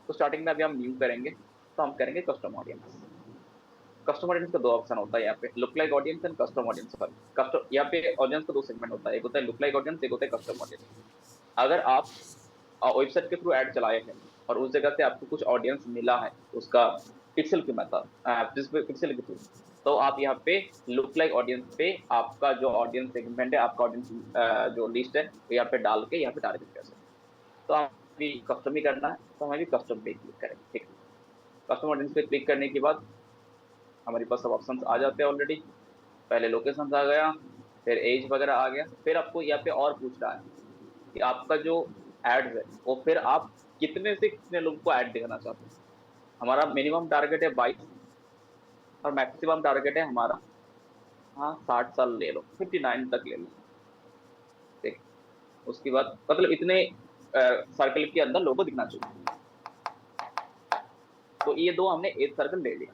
तो स्टार्टिंग में अभी हम न्यू करेंगे तो हम करेंगे कस्टम ऑडियंस। कस्टम ऑडियंस का 2 ऑप्शन होता है यहाँ पे, look like audience and custom audience. Custom यहाँ पे ऑडियंस का 2 सेगमेंट होता है, एक होता है लुक लाइक ऑडियंस, एक होता है कस्टम ऑडियंस। अगर आप वेबसाइट के थ्रू ऐड चलाए हैं और उस जगह से आपको कुछ ऑडियंस मिला है उसका पिक्सल के मेथड, पिक्सल के थ्रू, तो आप यहाँ पे लुक लाइक ऑडियंस पे आपका जो ऑडियंस सेगमेंट है, आपका ऑडियंस जो लिस्ट है वो यहाँ पे डाल के यहाँ पे टारगेट कर सकते हैं। तो आप भी कस्टम ही करना है तो हमें भी कस्टम पे क्लिक करेंगे, ठीक है। कस्टम ऑडियंस पे क्लिक करने के बाद हमारे पास सब ऑप्शन आ जाते हैं ऑलरेडी। पहले लोकेशन आ गया, फिर एज वगैरह आ गया, फिर आपको यहाँ पे और पूछ रहा है कि आपका जो एड्स है वो फिर आप कितने से कितने लोगों को ऐड दिखाना चाहते हैं। हमारा मिनिमम टारगेट है 22 और मैक्सिमम टारगेट है हमारा 60 साल ले लो, 59 तक ले लो, ठीक। उसके बाद मतलब इतने सर्कल के अंदर लोगों को दिखना चाहिए। तो ये 2 हमने एक सर्कल ले लिया।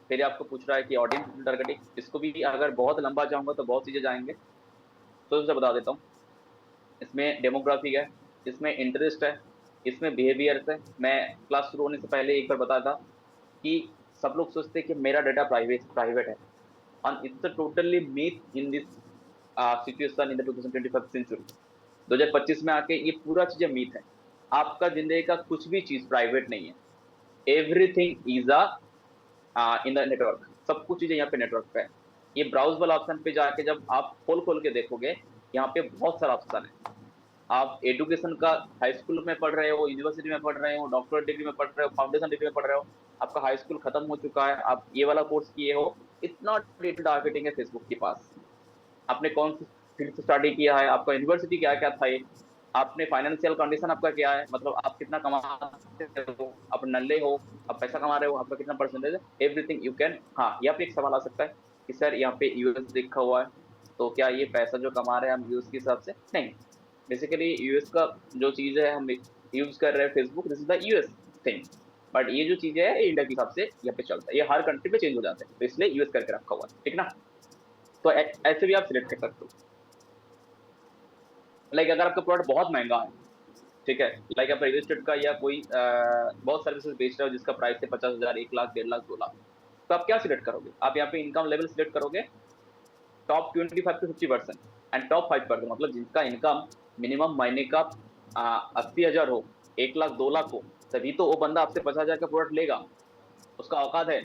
फिर आपको पूछ रहा है कि ऑडियंस टारगेटिंग, इसको भी अगर बहुत लंबा जाऊंगा तो बहुत चीज़ें जाएंगे, तो उसे बता देता हूँ। इसमें डेमोग्राफिक है, इसमें इंटरेस्ट है, इसमें बिहेवियर्स है। मैं क्लास शुरू होने से पहले एक बार बताया था कि सब लोग सोचते हैं कि मेरा डाटा प्राइवेट है, and it's a totally myth in this situation in the 2025 century। 2025 में आके ये पूरा चीजें मीथ है। आपका जिंदगी का कुछ भी चीज प्राइवेट नहीं है, everything is in the network. सब कुछ चीजें यहाँ पे नेटवर्क पे है। ये ब्राउज वाला ऑप्शन पे जाके जब आप खोल के देखोगे, यहाँ पे बहुत सारा ऑप्शन है। आप एजुकेशन का हाई स्कूल में पढ़ रहे हो, यूनिवर्सिटी में पढ़ रहे हो, डॉक्टरेट डिग्री में पढ़ रहे हो, फाउंडेशन डिग्री में पढ़ रहे हो, आपका हाई स्कूल खत्म हो चुका है, आप ये वाला कोर्स किए हो, इतना डिटेल टारगेटिंग है फेसबुक के पास। आपने कौन सी फील्ड से स्टडी किया है, आपका यूनिवर्सिटी क्या क्या था, ये आपने फाइनेंशियल कंडीशन आपका क्या है, मतलब आप कितना कमाते हो, आप नल्ले हो, आप पैसा कमा रहे हो, आपका कितना परसेंटेज है, एवरीथिंग यू कैन। हाँ, यहाँ पे एक सवाल आ सकता है कि सर यहाँ पे यूएस लिखा हुआ है, तो क्या ये पैसा जो कमा रहे हैं हम यूएस के हिसाब से? नहीं, बेसिकली यूएस का जो चीज़ है हम यूज कर रहे हैं Facebook, this is the US thing, but ये जो चीज़ें है इंडिया के हिसाब से यहाँ पे चलता है, ये हर कंट्री पे चेंज हो जाते हैं, तो इसलिए यूएस करके रखा हुआ है, ठीक ना। तो ऐसे भी आप सिलेक्ट कर सकते हो। लाइक अगर आपका प्रोडक्ट बहुत महंगा है, ठीक है, लाइक आप रियल एस्टेट का या कोई बहुत सर्विसेज बेच रहे हो जिसका प्राइस है 50,000, 1 लाख, 1.5 लाख, 2 लाख, तो आप क्या सिलेक्ट करोगे? आप यहाँ पे इनकम लेवल सिलेक्ट करोगे टॉप 25 to 50% एंड टॉप 5%, मतलब जिनका इनकम मिनिमम महीने का 80,000 हो, 1 लाख, 2 लाख हो, तभी तो वो बंदा आपसे 50,000 का प्रोडक्ट लेगा। उसका औकात है।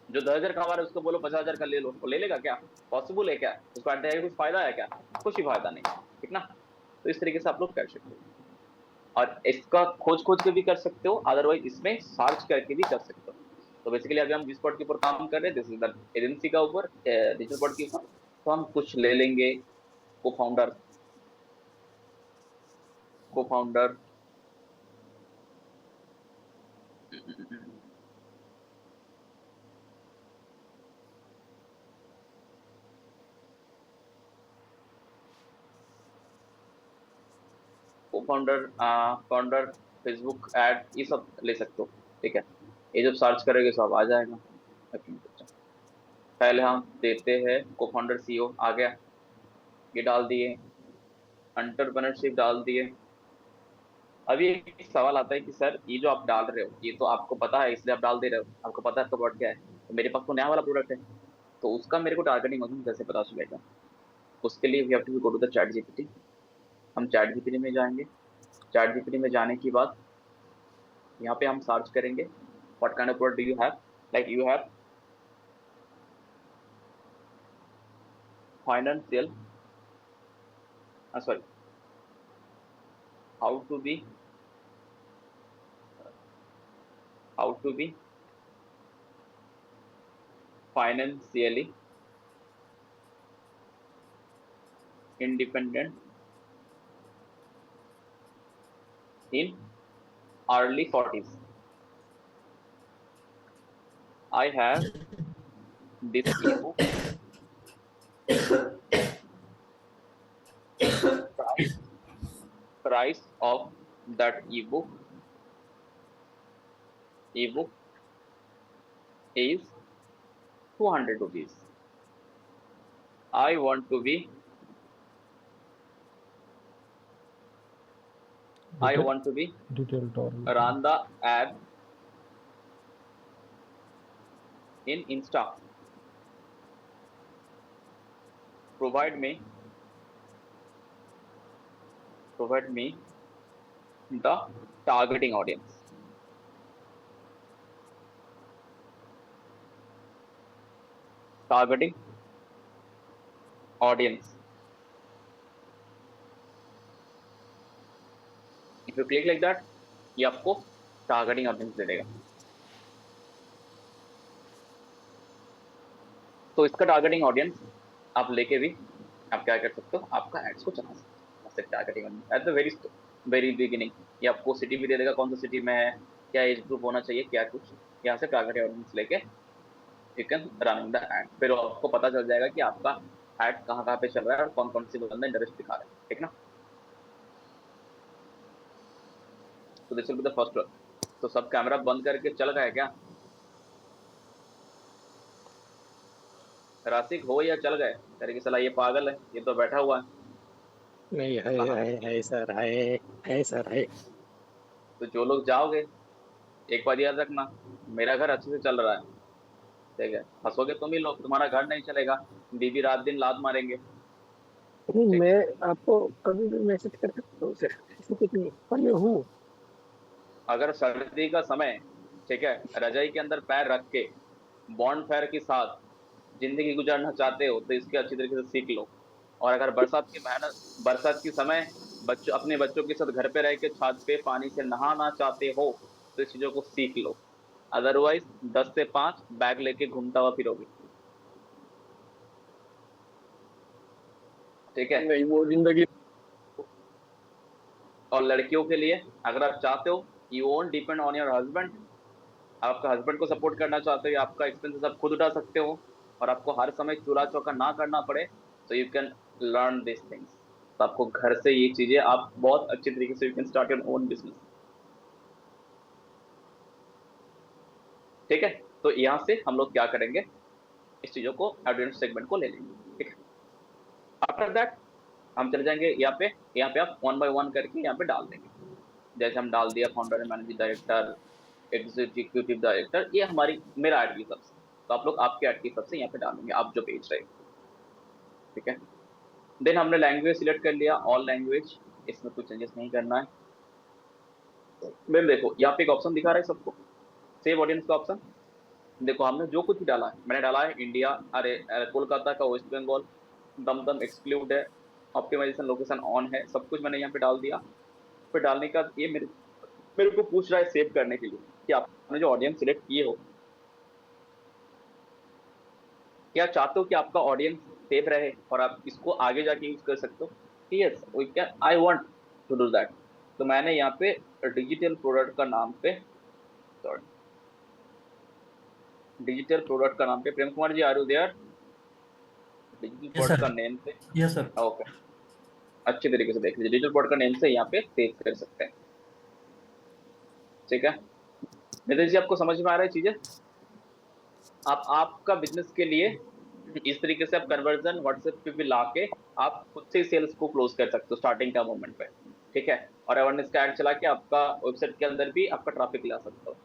जो 10,000 कमा रहा है उसको बोलो 50,000 का ले लो, वो ले लेगा क्या? पॉसिबल है क्या? उसको कुछ फायदा है क्या? कुछ ही फायदा नहीं, ठीक ना। तो इस तरीके से आप लोग कर सकते हो, और इसका खोज के भी कर सकते हो, अदरवाइज इसमें सर्च करके भी कर सकते हो। तो बेसिकली अभी हम जिस पॉट के ऊपर काम कर रहे हैं, दिस इज द एजेंसी का ऊपर, डिजिटल पॉट के ऊपर, तो हम कुछ ले लेंगे को फाउंडर फाउंडर फेसबुक ऐड, ये सब ले सकते हो, ठीक है। ये जब सर्च करेंगे सब आ जाएगा। पहले हम देते हैं को फाउंडर सीईओ, आ गया, ये डाल दिए, एंटरप्रेन्योरशिप डाल दिए। अभी एक सवाल आता है कि सर ये जो आप डाल रहे हो ये तो आपको पता है इसलिए आप डाल दे रहे हो, आपको पता है आपका प्रोडक्ट क्या है, तो मेरे पास तो नया वाला प्रोडक्ट है, तो उसका मेरे को टारगेटिंग ऑडियंस कैसे पता चलेगा? उसके लिए we have to go to the ChatGPT. हम चैट जीपीटी में जाएंगे, चैट जीपीटी में जाने के बाद यहाँ पे हम सर्च करेंगे what kind of product do you have, like you have financial sorry, how to be financially independent in early 40s. I have this ebook. Price of that ebook is 200 rupees. I want to run the ad in Insta. Provide me the targeting audience. If you click like that, ये आपको targeting audience they देगा। तो इसका targeting audience आप लेके भी आप क्या कर सकते हो, आपका एड्स को चला सकते हो। Targeting audience at the very beginning ये आपको सिटी भी दे देगा, कौन सा सिटी में है, क्या एज ग्रुप होना चाहिए, क्या कुछ, यहाँ से टारगेटिंग ऑडियंस लेके you can run the ad. फिर आपको पता चल जाएगा कि आपका एड कहाँ पे चल रहा है और कौन सी बंदा इंटरेस्ट दिखा रहा है, ठीक ना। तो this will be the first one. तो सब कैमरा बंद करके चल गए क्या? रासिक हो या चल गए? तेरे की सलाह, ये पागल है, ये तो बैठा हुआ है। नहीं, है सर, है सर, है। तो जो लोग जाओगे, एक बात याद रखना, मेरा घर अच्छे से चल रहा है, ठीक है, फंसोगे तुम ही लोग, तुम्हारा घर नहीं चलेगा, बीबी रात दिन लात मारेंगे। नहीं, मैं आपको कभी भी मैसेज कर सकता हूँ सर, ऐसा कुछ नहीं, पर मैं हूँ। अगर सर्दी का समय, ठीक है, रजाई के अंदर पैर रख के बॉन्ड फायर के साथ जिंदगी गुजारना चाहते हो तो इसके अच्छी तरीके से सीख लो। और अगर बरसात की समय अपने बच्चों के साथ घर पे रह के छत पे पानी से नहाना चाहते हो तो इस चीजों को सीख लो, अदरवाइज 10 से 5 बैग लेके घूमता हुआ फिरोगे, ठीक है। नहीं, वो जिंदगी। और लड़कियों के लिए अगर आप चाहते हो you won't depend on your husband, आपका हस्बैंड को सपोर्ट करना चाहते हो, आपका एक्सपेंसेस आप खुद उठा सकते हो और आपको हर समय चूल्हा चौका ना करना पड़े, तो you can learn this things. तो आपको घर से ये चीजें आप बहुत अच्छी तरीके से you can start your own business, ठीक है। तो यहाँ से हम लोग क्या करेंगे, इस चीजों को ऑडियंस सेगमेंट को ले लेंगे, ठीक है। आफ्टर दैट हम चले जाएंगे यहाँ पे आप 1 by 1 करके यहाँ पे डाल देंगे। जैसे हम डाल दिया founder and managing director, executive director, ये मेरा ऐड के हिसाब से, तो आप लोग आपके ऐड के हिसाब से यहाँ पे डालेंगे आप जो पेज रहे, ठीक है। देन हमने लैंग्वेज सिलेक्ट कर लिया, ऑल लैंग्वेज, इसमें कुछ चेंजेस नहीं करना है। देन देखो यहाँ पे एक ऑप्शन दिखा रहा है सबको, सेव ऑडियंस का ऑप्शन। देखो हमने जो कुछ भी डाला है, मैंने डाला है इंडिया, अरे कोलकाता का, वेस्ट बंगाल, दमदम एक्सक्लूड है, ऑप्टिमाइजेशन लोकेशन ऑन है, सब कुछ मैंने यहाँ पे डाल दिया। फिर डालने का ये मेरे को पूछ रहा है सेव करने के लिए कि आपने जो ऑडियंस सिलेक्ट किए हो, क्या चाहते हो कि आपका ऑडियंस सेव रहे और आप इसको आगे जाके यूज कर सकते हो? Yes, we can, I want to do that. तो मैंने यहाँ पे डिजिटल प्रोडक्ट का नाम पे, डिजिटल प्रोडक्ट का नाम पे, Prem Kumar ji are you there? Digital product का नेम पे, यस सर, ओके, अच्छी तरीके से देख लीजिए, डिजिटल प्रोडक्ट का नेम से यहाँ पे सेव कर सकते हैं, ठीक है। नितेश जी आपको समझ में आ रहा है चीजें? आपका बिजनेस के लिए इस तरीके से आप कन्वर्जन व्हाट्सएप पे भी लाके आप खुद से सेल्स को क्लोज कर सकते हो स्टार्टिंग का मोमेंट पे, ठीक है। और अवेयरनेस का एड चला के आपका वेबसाइट के अंदर भी आपका ट्रैफिक ला सकते हो।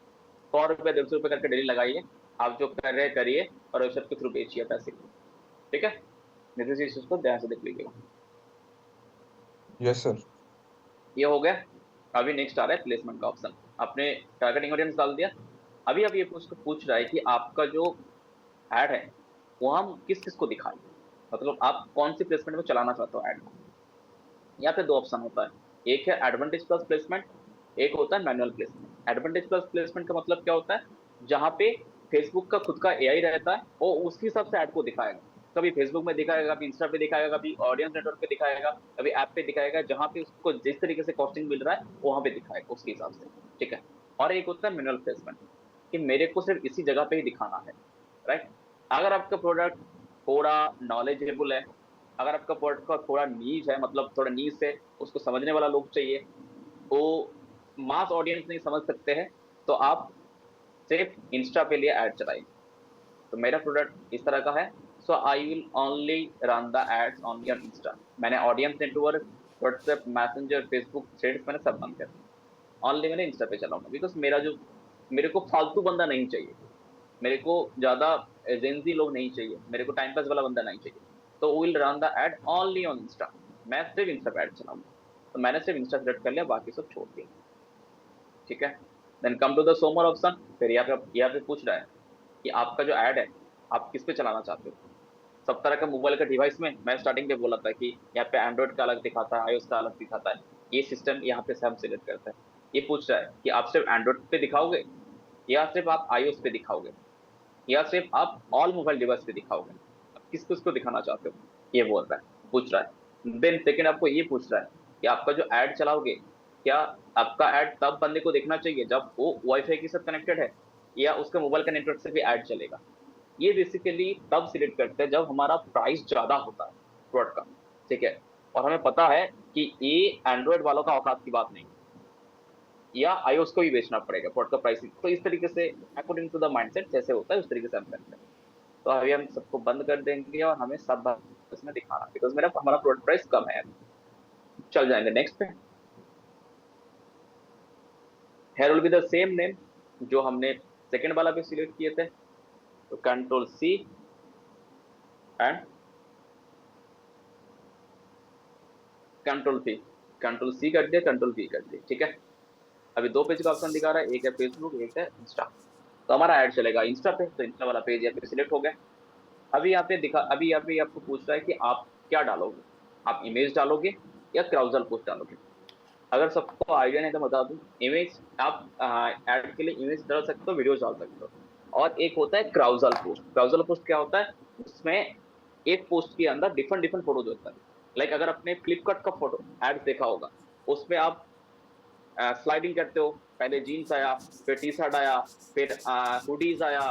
100 रुपये 150 रुपये करके डेली लगाइए, आप जो कर रहे करिए और वेबसाइट के थ्रू बेचिए पैसे, ठीक है। नितिश जी इसको ध्यान से देख लीजिएगा। Yes sir. ये हो गया। अभी नेक्स्ट आ रहा है प्लेसमेंट का ऑप्शन। आपने टारगेटिंग ऑडियंस डाल दिया, अभी ये पूछ रहा है कि आपका जो ऐड है वो हम किस किस को दिखाएं, मतलब आप कौन सी प्लेसमेंट में चलाना चाहते हो ऐड को। यहाँ पे 2 ऑप्शन होता है, एक है एडवांटेज प्लस प्लेसमेंट, एक होता है manual placement. Advantage plus placement का मतलब क्या होता है, जहाँ पे फेसबुक का खुद का एआई रहता है वो उसके हिसाब से ऐड को दिखाएगा, कभी फेसबुक में दिखाएगा, कभी इंस्टा पे दिखाएगा, कभी ऑडियंस नेटवर्क पे दिखाएगा, कभी ऐप पे दिखाएगा, जहाँ पे उसको जिस तरीके से कॉस्टिंग मिल रहा है वहाँ पे दिखाएगा उसके हिसाब से, ठीक है। और एक होता है मैनुअल प्लेसमेंट कि मेरे को सिर्फ इसी जगह पे ही दिखाना है, राइट। अगर आपका प्रोडक्ट थोड़ा नॉलेजेबल है, अगर आपका प्रोडक्ट का थोड़ा नीच है, मतलब थोड़ा नीच है, उसको समझने वाला लोग चाहिए, वो मास ऑडियंस नहीं समझ सकते हैं, तो आप सिर्फ इंस्टा पे लिए ऐड चलाइए। तो मेरा प्रोडक्ट इस तरह का है, so I will only run the ads on your Insta. मैंने audience network, WhatsApp, Messenger, Facebook, Threads मैंने सब बंद कर दिया, ऑनली मैंने इंस्टा पे चलाऊंगा, बिकॉज मेरे को फालतू बंदा नहीं चाहिए, मेरे को ज़्यादा एजेंसी लोग नहीं चाहिए, मेरे को टाइम पास वाला बंदा नहीं चाहिए। तो will run the ad only on Insta, मैं सिर्फ इंस्टा पे ऐड चलाऊंगा। तो मैंने सिर्फ इंस्टा सेलेक्ट कर लिया, बाकी सब छोड़ दिया, ठीक है। Then come to the summer option. फिर यहाँ पे पूछ रहा है कि आपका जो ऐड है आप किस पे चलाना चाहते हो। सब तरह का मोबाइल का डिवाइस में, मैं स्टार्टिंग पे बोला था कि यहाँ पे एंड्रॉइड का अलग दिखाता है, iOS का अलग दिखाता है, ये सिस्टम यहाँ पे सब सिलेक्ट करता है। ये पूछ रहा है कि आप सिर्फ एंड्रॉइड पे दिखाओगे या सिर्फ आप iOS पे दिखाओगे या सिर्फ आप ऑल मोबाइल डिवाइस पे दिखाओगे, आप किस को दिखाना चाहते हो, ये बोल रहा है, पूछ रहा है। देन सेकेंड आपको ये पूछ रहा है कि आपका जो ऐड चलाओगे, क्या आपका ऐड तब बंदे को देखना चाहिए जब वो वाईफाई के साथ कनेक्टेड है या उसके मोबाइल का नेटवर्क से भी ऐड चलेगा। ये बेसिकली तब सिलेक्ट करते हैं जब हमारा प्राइस ज़्यादा होता है प्रोडक्ट का, ठीक है, और हमें पता है कि ये एंड्रॉयड वालों का औकात की बात नहीं, या iOS को ही बेचना पड़ेगा प्रोडक्ट का प्राइसिंग। तो इस तरीके से अकॉर्डिंग टू द माइंडसेट जैसे होता है उस तरीके से हम करते हैं। तो अभी हम सबको बंद कर देंगे और हमें सब इसमें दिखाना, बिकॉज हमारा प्रोडक्ट प्राइस कम है। चल जाएंगे नेक्स्ट पे। Here will be the same name जो हमने सेकंड वाला पे सिलेक्ट किए थे, तो control C and control V, control C कर दिया, कंट्रोल वी कर दिया, ठीक है। अभी दो पेज का ऑप्शन दिखा रहा है, एक है फेसबुक, एक है इंस्टा। तो हमारा ऐड चलेगा इंस्टा पे, तो इंस्टा वाला पेज यहाँ पे सिलेक्ट हो गया। अभी यहाँ पे दिखा, अभी यहाँ पे आपको पूछ रहा है कि आप क्या डालोगे, आप इमेज डालोगे या क्राउजल पोस्ट डालोगे। अगर सबको आइडिया नहीं तो बता दूं, इमेज आप ऐड के लिए इमेज डाल सकते हो, वीडियोस डाल सकते हो, और एक होता है क्राउजल पोस्ट। क्राउजल पोस्ट क्या होता है, उसमें एक पोस्ट के अंदर डिफरेंट डिफरेंट फोटोज होता है। लाइक अगर आपने फ्लिपकार्ट का फोटो ऐड देखा होगा, उसमें आप स्लाइडिंग करते हो, पहले जीन्स आया, फिर टी शर्ट आया, फिर हुडीज आया,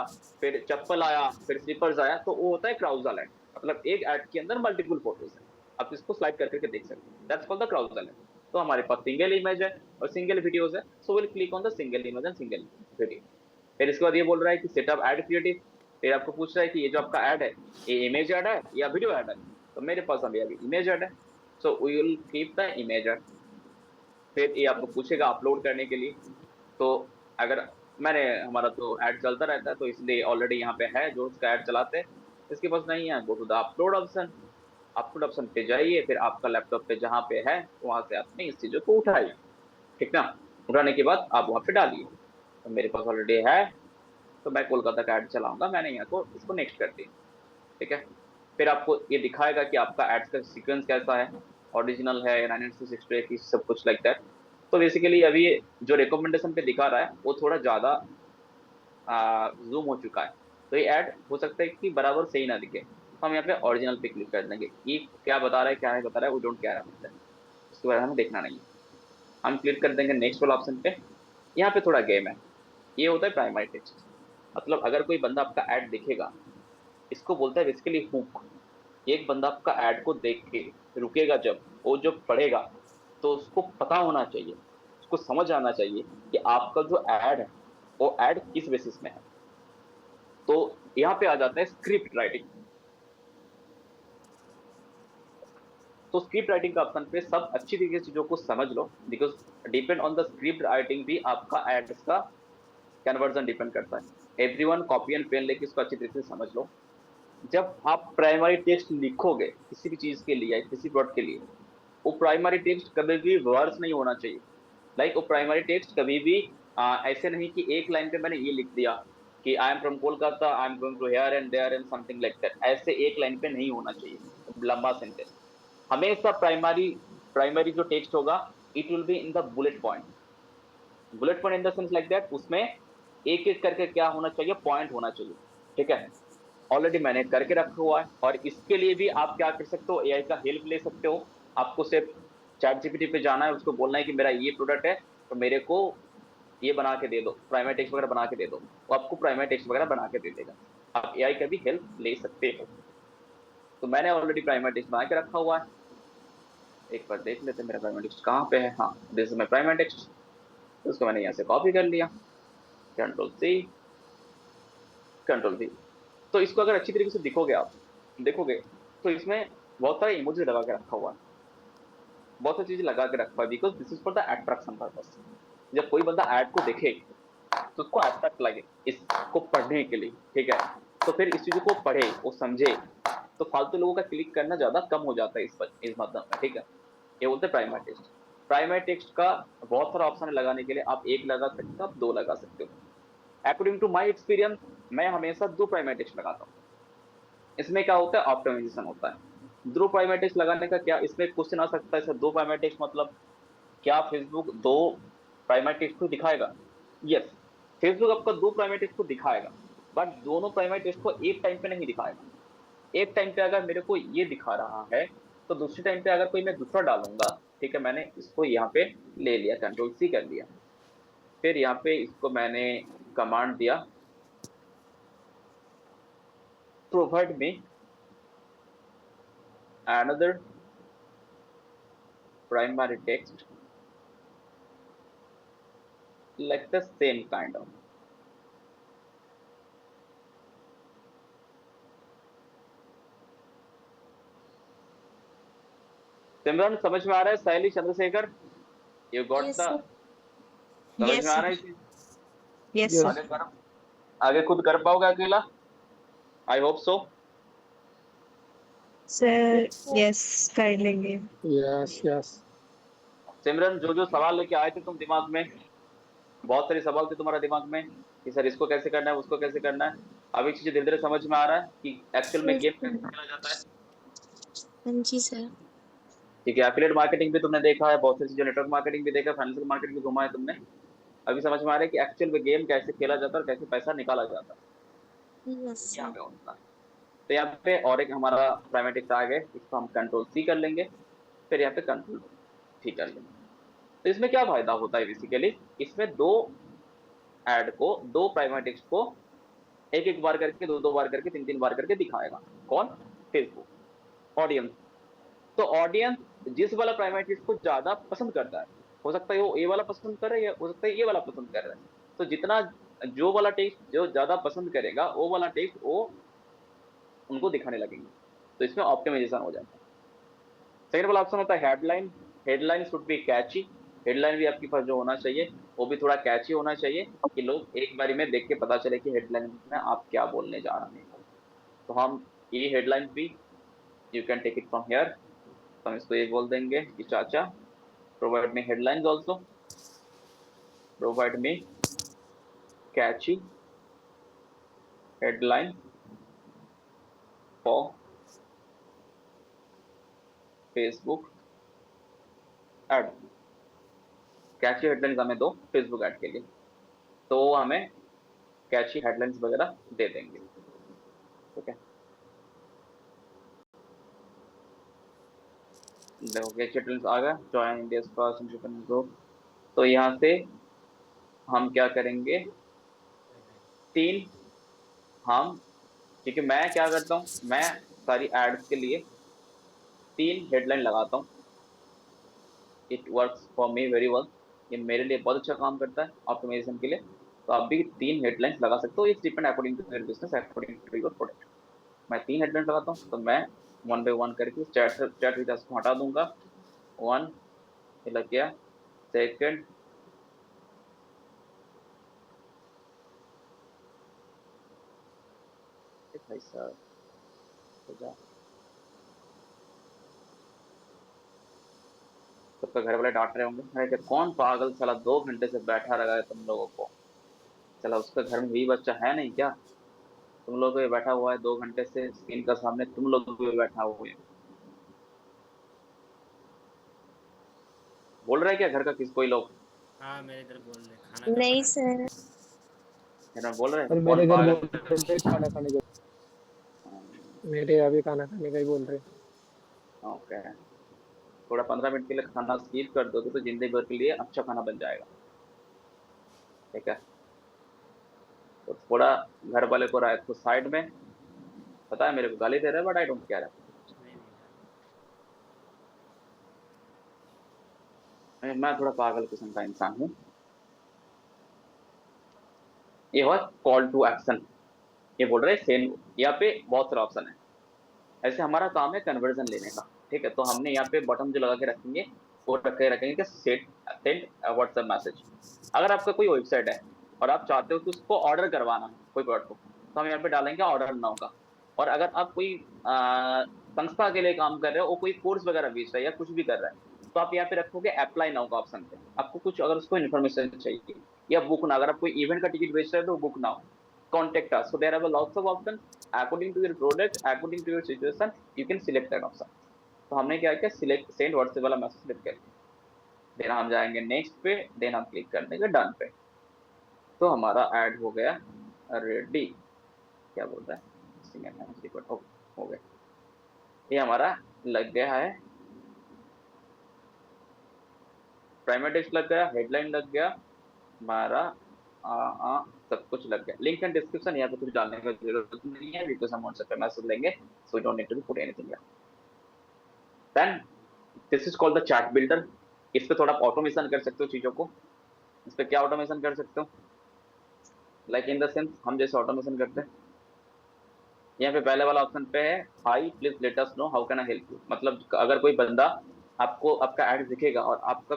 फिर चप्पल आया, फिर स्लीपर्स आया, तो वो होता है क्राउजल ऐड। मतलब एक ऐड के अंदर मल्टीपल फोटोज है, आप इसको स्लाइड करके देख सकते हो, that's called the carousel add. तो हमारे पास सिंगल इमेज है और सिंगल वीडियोज है, so will click on the single image and single video. फिर इसके बाद ये बोल रहा है कि सेटअप ऐड क्रिएटिव। फिर आपको पूछ रहा है कि ये जो आपका ऐड है, ये इमेज ऐड है या वीडियो ऐड है, तो मेरे पास अभी इमेज ऐड है, so we will keep the image ad. फिर ये आपको पूछेगा अपलोड करने के लिए, तो अगर मैंने, हमारा तो ऐड चलता रहता है, तो इसलिए ऑलरेडी यहाँ पे है जो उसका ऐड चलाते हैं। इसके पास नहीं है, go to the upload option. Upload option पे जाइए, फिर आपका लैपटॉप पे जहाँ पे है वहाँ से आपने इस चीज़ों को उठाइए, ठीक ना। उठाने के बाद आप वहाँ पे डालिए। तो मेरे पास ऑलरेडी है, तो मैं कोलकाता का ऐड चलाऊंगा, मैंने यहाँ को इसको नेक्स्ट कर दिया, ठीक है। फिर आपको ये दिखाएगा कि आपका एड्स का सीक्वेंस कैसा है, ओरिजिनल है 960 सब कुछ लाइक दैट। तो बेसिकली अभी जो रिकमेंडेशन पे दिखा रहा है वो थोड़ा ज़्यादा जूम हो चुका है, तो ये ऐड हो सकता है कि बराबर सही ना दिखे। हम यहाँ पे ओरिजिनल पे क्लिक कर देंगे, ये क्या बता रहा है क्या नहीं बता रहा है, वो डोंट केयर होता है, उसके बारे में हमें देखना नहीं है। हम क्लिक कर देंगे नेक्स्ट वाला ऑप्शन पे। यहाँ पे थोड़ा गेम है, ये होता है प्राइमरी टेक्स्ट। मतलब अगर कोई बंदा आपका ऐड देखेगा, इसको बोलता है बेसिकली हुक। एक बंदा आपका ऐड को देख के रुकेगा, जब वो जब पढ़ेगा तो उसको पता होना चाहिए, उसको समझ आना चाहिए कि आपका जो ऐड है वो ऐड किस बेसिस में है। तो यहाँ पे आ जाता है स्क्रिप्ट राइटिंग। तो स्क्रिप्ट राइटिंग का ऑप्शन पे सब अच्छी तरीके से चीजों को समझ लो, because depend on the script writing भी आपका एड्स का कन्वर्जन डिपेंड करता है। एवरीवन कॉपी एंड पेन लेके इसको अच्छी तरीके से समझ लो। जब आप प्राइमरी टेक्स्ट लिखोगे किसी भी चीज के लिए, किसी प्लॉट के लिए, वो प्राइमरी टेक्स्ट कभी भी वर्स नहीं होना चाहिए। लाइक वो प्राइमरी टेक्स्ट कभी भी ऐसे नहीं कि एक लाइन पे मैंने ये लिख दिया कि I am from Kolkata, I am going to here and there and something like that, ऐसे एक लाइन पे नहीं होना चाहिए लंबा सेंटेंस। हमेशा प्राइमरी जो टेक्स्ट होगा, it will be in the bullet point. Bullet point in the sense like that, उसमें एक एक करके क्या होना चाहिए, पॉइंट होना चाहिए, ठीक है। ऑलरेडी मैंने करके रखा हुआ है, और इसके लिए भी आप क्या कर सकते हो, एआई का हेल्प ले सकते हो। आपको सिर्फ चैट जीपीटी पे जाना है, उसको बोलना है कि मेरा ये प्रोडक्ट है, तो मेरे को ये बना के दे दो, प्राइमरी टेक्स्ट वगैरह बना के दे दो, वो आपको प्राइमरी टेक्स्ट वगैरह बना के दे देगा। आप एआई का भी हेल्प ले सकते हो। तो मैंने ऑलरेडी प्राइमरी टेक्स्ट बना के रखा हुआ है, एक बार देख लेते हैं मेरा प्राइमरी टेक्स्ट कहाँ पे है। हाँ, this is my primary text. तो उसको मैंने यहाँ से कॉपी कर लिया, कंट्रोल सी कंट्रोल वी। तो इसको अगर अच्छी तरीके से देखोगे तो इसमें बहुत सारे इमोजी लगा के रखा हुआ है, बहुत सारी चीजें लगा के रखा हुआ है, because this is for the attraction purpose. जब कोई बंदा ऐड को देखे तो उसको अट्रैक्ट लगे इसको पढ़ने के लिए, ठीक है। तो फिर इस चीज को पढ़े, वो समझे, तो फालतू लोगों का क्लिक करना ज्यादा कम हो जाता है इस मतलब में, ठीक है। ये बोलते हैं प्राइमरी टेक्स्ट। प्राइमरी टेक्स्ट का बहुत सारा ऑप्शन है लगाने के लिए, आप एक लगा सकते हो, आप दो लगा सकते हो। अकॉर्डिंग टू माई एक्सपीरियंस मैं हमेशा दो प्राइमरी टेक्स्ट लगाता हूँ। इसमें क्या होता है, ऑप्टिमाइजेशन होता है। दो प्राइमरी टेक्स्ट लगाने का क्या, इसमें क्वेश्चन आ सकता है, सर दो प्राइमरी टेक्स्ट मतलब क्या फेसबुक दो प्राइमरी टेक्स्ट को दिखाएगा? यस, फेसबुक आपका दो प्राइमरी टेक्स्ट को दिखाएगा, बट दोनों प्राइमरी टेक्स्ट को एक टाइम पे नहीं दिखाएगा। एक टाइम पे अगर मेरे को ये दिखा रहा है, तो दूसरे टाइम पे अगर कोई मैं दूसरा डालूंगा, ठीक है। मैंने इसको यहाँ पे ले लिया, कंट्रोल सी कर लिया, फिर यहाँ पे इसको मैंने कमांड दिया, provide me another primary text like the same kind of. सिमरन समझ में आ रहा है? शैली Chandrashekhar, you got Yes, the, sir. समझ Yes, में आ sir. रहा है इसे? Yes, Yes. sir. आगे कर, आगे खुद कर पाओगे अकेला? I hope so. Sir, yes, कर लेंगे. Yes, yes. सिमरन, जो जो सवाल लेके आए थे तुम दिमाग में, बहुत सारे सवाल थे तुम्हारा दिमाग में कि सर इसको कैसे करना है, उसको कैसे करना है, अब एक चीज धीरे धीरे समझ में आ रहा है कि एक्चुअल में गेम कैसे खेला जाता है। हाँ जी सर. ठीक है, एफिलिएट मार्केटिंग भी तुमने देखा है, बहुत सारी चीजें, नेटवर्क मार्केटिंग भी देखा, फाइनेंशियल मार्केटिंग भी घुमा है तुमने। अभी समझ में आ रहा है कि एक्चुअल में गेम कैसे खेला जाता है और कैसे पैसा निकाला जाता है। Yes, यहाँ sir. पे होता है। तो यहाँ पे और एक हमारा प्राइमेटिक्स आ गए, इसको हम कंट्रोल सी कर लेंगे, फिर यहाँ पे कंट्रोल टी कर लेंगे। तो इसमें क्या फायदा होता है बेसिकली, इसमें दो ऐड को, दो प्राइमेटिक्स को एक एक बार करके, दो दो बार करके, तीन तीन बार करके दिखाएगा। कौन? Facebook audience. तो ऑडियंस जिस वाला प्राइमेटिक्स को ज्यादा पसंद करता है, हो सकता है वो ए वाला पसंद कर रहा है, या हो सकता है ये वाला पसंद कर रहा है, तो जितना जो वाला टेक्स्ट जो ज्यादा पसंद करेगा वो वाला टेक्स्ट वो उनको दिखाने लगेंगे। तो इसमें ऑप्टिमाइजेशन हो जाता है। सेकंड वाला ऑप्शन होता है headline. Headline should be catchy. Headline भी आपके पास जो होना चाहिए वो भी थोड़ा कैची होना चाहिए कि लोग एक बारी में देख के पता चले कि हेडलाइन में आप क्या बोलने जा रहे हैं। तो हम ये हेडलाइन भी, you can take it from here, तो हम इसको ये बोल देंगे कि चाचा provide me headlines also, provide me catchy headline for Facebook ad. Catchy headlines हमें दो फेसबुक ऐड के लिए, तो हमें कैची हेडलाइंस वगैरह दे देंगे। ठीक है, देखो कैची हेडलाइंस आ गया, join India first independent group. तो यहाँ से हम क्या करेंगे, तीन हम, क्योंकि मैं क्या करता हूँ, मैं सारी एड्स के लिए तीन हेडलाइन लगाता हूँ। It works for me very well, ये मेरे लिए बहुत अच्छा काम करता है ऑप्टिमाइजेशन के लिए। तो आप भी तीन हेडलाइंस लगा सकते हो, it's depend according to your business, according to your product. मैं तीन हेडलाइन लगाता हूँ, तो मैं वन बाय वन करके चैट रिचार्ज को हटा दूंगा। वन ये लग गया, सेकेंड भाई साहब सबका घर वाले डांट रहे होंगे, अरे कौन पागल साला 2 घंटे से बैठा रहा है तुम लोगों को, चला उसका घर में भी बच्चा है नहीं क्या, तुम लोग भी बैठा हुआ है 2 घंटे से स्क्रीन का सामने, तुम लोग भी बैठा हुए हैं। बोल रहे क्या घर का किस कोई लोग? हाँ मेरे इधर बोल रहे खाना नहीं सर. बोल रहे और मेरे घर बोल रहे खाना खाने का, मेरे अभी खाना खाने का ही बोल रहे। ओके, थोड़ा 15 मिनट के लिए खाना स्किप कर दोगे तो जिंदगी भर के लिए अच्छा खाना बन जाएगा। ठीक है, तो थोड़ा घर वाले को राय को साइड में, पता है मेरे को गाली दे रहा है बट आई डोंट केयर। मैं थोड़ा पागल किस्म का इंसान हूँ। ये हुआ कॉल टू एक्शन, ये बोल रहे सेम, यहाँ पे बहुत सारा ऑप्शन है। ऐसे हमारा काम है कन्वर्जन लेने का। ठीक है, तो हमने यहाँ पे बटन जो लगा के रखेंगे वो रखेंगे कि सेंड व्हाट्सएप मैसेज। अगर आपका कोई वेबसाइट है और आप चाहते हो कि उसको ऑर्डर करवाना है कोई प्रोडक्ट को, तो हम यहाँ पे डालेंगे ऑर्डर नाउ का। और अगर आप कोई संस्था के लिए काम कर रहे हो, वो कोई कोर्स वगैरह बेच रहा है या कुछ भी कर रहा है, तो आप यहाँ पे रखोगे अप्लाई नाउ का ऑप्शन पे। आपको कुछ अगर उसको इन्फॉर्मेशन चाहिए या बुक ना, अगर आप कोई इवेंट का टिकट बेच रहे हो तो book now, contact us. So there are lots of options according to your product, according to your situation, you can select that option. तो हमने क्या किया, सिलेक्ट सेंड व्हाट्सएप वाला मैसेज सिलेक्ट कर, देन हम जाएंगे नेक्स्ट पे, देन हम क्लिक कर देंगे डन पे। तो हमारा ऐड हो गया रेडी, क्या बोल रहा है, हो गया, ये हमारा लग गया है, प्राइमरी टेक्स्ट लग गया, हेडलाइन लग गया, हमारा सब कुछ लग गया। लिंक एंड डिस्क्रिप्शन यहाँ पे कुछ डालने की जरूरत नहीं है, बिकॉज हम व्हाट्सएप पे मैसेज लेंगे, so we don't need to put anything here. Then this is called the chat builder. इस पे थोड़ा ऑटोमेशन कर सकते हो चीजों को। इस पे क्या ऑटोमेशन कर सकते हो, लाइक इन द सेंस हम जैसे ऑटोमेशन करते हैं, यहाँ पे पहले वाला ऑप्शन पे है hi please let us know how can I help you. मतलब अगर कोई बंदा आपको आपका ऐड दिखेगा और आपका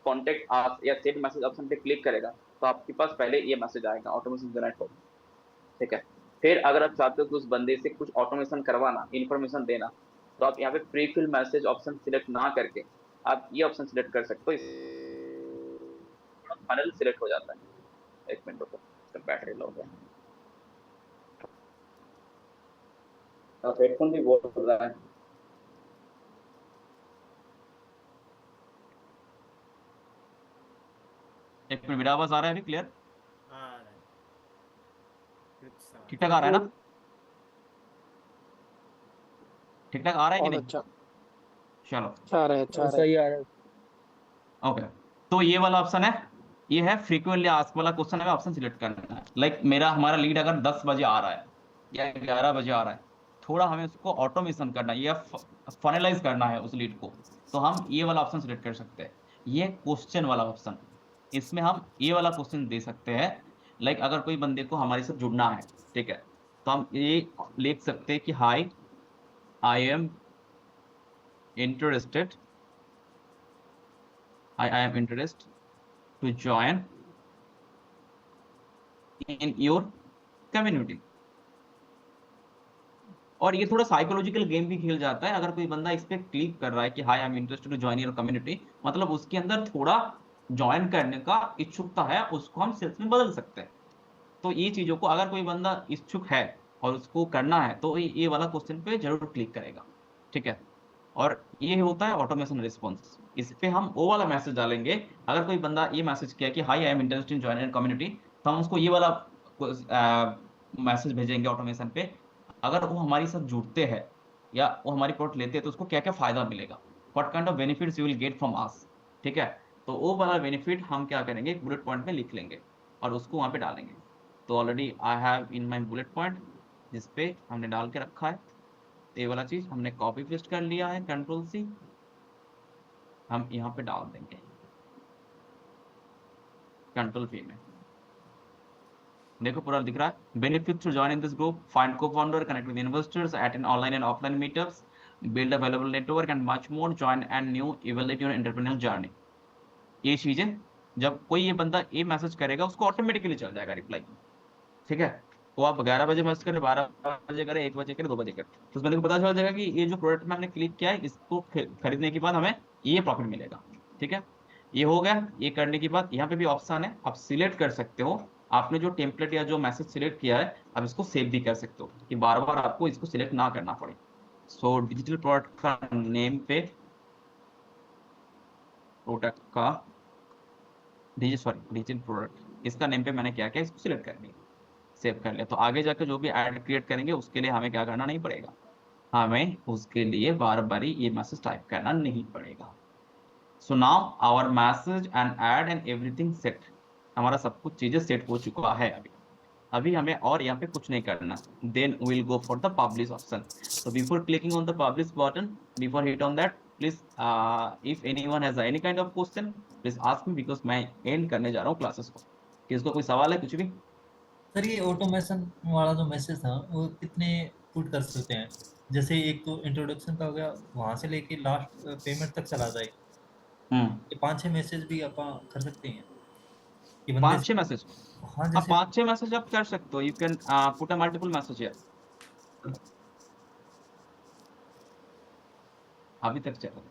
कॉन्टेक्ट आप या सेंड मैसेज ऑप्शन पे क्लिक करेगा तो आपके पास पहले ये मैसेज आएगा ऑटोमेशन जनरेट हो, ठीक है। फिर अगर आप चाहते हो कि उस बंदे से कुछ ऑटोमेशन करवाना, इन्फॉर्मेशन देना, तो आप यहाँ पे pre fill message option select ना करके आप ये ऑप्शन सिलेक्ट कर सकते हो, पैनल सिलेक्ट हो जाता है। एक मिनट रुको, इसका बैटरी लो गया, हेडफोन भी बोल रहा है। एक मिनट, मेरा आवाज आ रहा है अभी क्लियर? ठीक ठाक आ रहा है ना? ठीक ठाक आ रहा है कि नहीं? अच्छा चलो आ रहा है, अच्छा सही आ रहा है। ओके, तो ये वाला ऑप्शन है, ये है फ्रीक्वेंटली आस्क वाला क्वेश्चन है, ऑप्शन सिलेक्ट करना है। लाइक हमारा लीड अगर 10 बजे आ रहा है या 11 बजे आ रहा है, थोड़ा हमें उसको ऑटोमेशन करना है या फाइनलाइज करना है उस लीड को, तो हम ये वाला ऑप्शन सिलेक्ट कर सकते हैं। ये क्वेश्चन वाला ऑप्शन, इसमें हम ये वाला क्वेश्चन दे सकते हैं। लाइक अगर कोई बंदे को हमारे साथ जुड़ना है, ठीक है, तो हम ये लिख सकते हैं कि hi I am interested, I am interested to join in your community। और ये थोड़ा साइकोलॉजिकल गेम भी खेल जाता है। अगर कोई बंदा इस पे क्लिक कर रहा है कि hi I am interested to join your community, मतलब उसके अंदर थोड़ा ज्वाइन करने का इच्छुकता है, उसको हम सेल्स में बदल सकते हैं। तो ये चीजों को अगर कोई बंदा इच्छुक है और उसको करना है तो ये वाला क्वेश्चन पे जरूर क्लिक करेगा, ठीक है। और ये होता है ऑटोमेशन रिस्पॉन्स। इस पे हम वो वाला मैसेज डालेंगे। अगर कोई बंदा ये मैसेज किया कि hi I am interested in join your community, तो हम उसको ये वाला मैसेज भेजेंगे ऑटोमेशन पे। अगर वो हमारे साथ जुड़ते हैं या वो हमारी प्रोडक्ट लेते हैं तो उसको क्या क्या फायदा मिलेगा, what kind of benefits you will get from us, ठीक है। तो वो वाला बेनिफिट हम क्या करेंगे, एक बुलेट पॉइंट में लिख लेंगे और उसको वहाँ पे डालेंगे। तो already I have in my bullet point, जिस पे हमने डाल के रखा है। ये वाला चीज हमने कॉपी पेस्ट कर लिया है, कंट्रोल सी, हम यहाँ पे डाल देंगे कंट्रोल पी में। देखो पूरा दिख रहा है, benefit to join in this group, find co-founder, connect with investors, attend online and offline meetups, build available network and much more, join and new evaluate your entrepreneur journey. ये चीजें जब कोई ये बंदा ये मैसेज करेगा उसको ऑटोमेटिकली चल जाएगा रिप्लाई, ठीक है। वो आप 11 बजे मैसेज करें, 12 बजे करें, 1 बजे करें, 2 बजे करें, तो उस बंदे को पता चल जाएगा कि ये जो प्रोडक्ट में हमने क्लिक किया है इसको खरीदने के बाद हमें ये प्रॉफिट मिलेगा, ठीक है। ये हो गया। ये करने के बाद यहाँ पे भी ऑप्शन है, आप सिलेक्ट कर सकते हो आपने जो टेम्पलेट या जो मैसेज सिलेक्ट किया है, आप इसको सेव भी कर सकते हो कि बार बार आपको इसको सिलेक्ट ना करना पड़े। सो डिजिटल प्रोडक्ट का नेम पे प्रोडक्ट का डिजिटल प्रोडक्ट, इसका नेम पे मैंने क्या किया, इसको सिलेक्ट कर लिया, सेव कर लिया। तो आगे जाकर जो भी ऐड क्रिएट करेंगे उसके लिए हमें क्या करना नहीं पड़ेगा, हमें उसके लिए बार बार ये मैसेज टाइप करना नहीं पड़ेगा। So now our message and ad and everything set, हमारा सब कुछ चीजें सेट हो चुका है अभी हमें और यहाँ पे कुछ नहीं करना। Then will go for the publish option. So before clicking on the publish button, before hit on that, please if anyone has any kind of question, please ask me because मैं end करने जा रहा हूँ classes को। किसको कोई सवाल है कुछ भी? सर ये ऑटोमेशन वाला जो मैसेज था वो कितने पुट कर सकते हैं? जैसे एक तो इंट्रोडक्शन का हो गया, वहाँ से लेके लास्ट पेमेंट तक चला जाए, ये 5-6 मैसेज भी आप कर सकते हैं? 5-6 मैसेज? हाँ, जैसे 5-6 मैसेज आप कर सकते हो। You can put a multiple message here. अभी तक चल रहा है,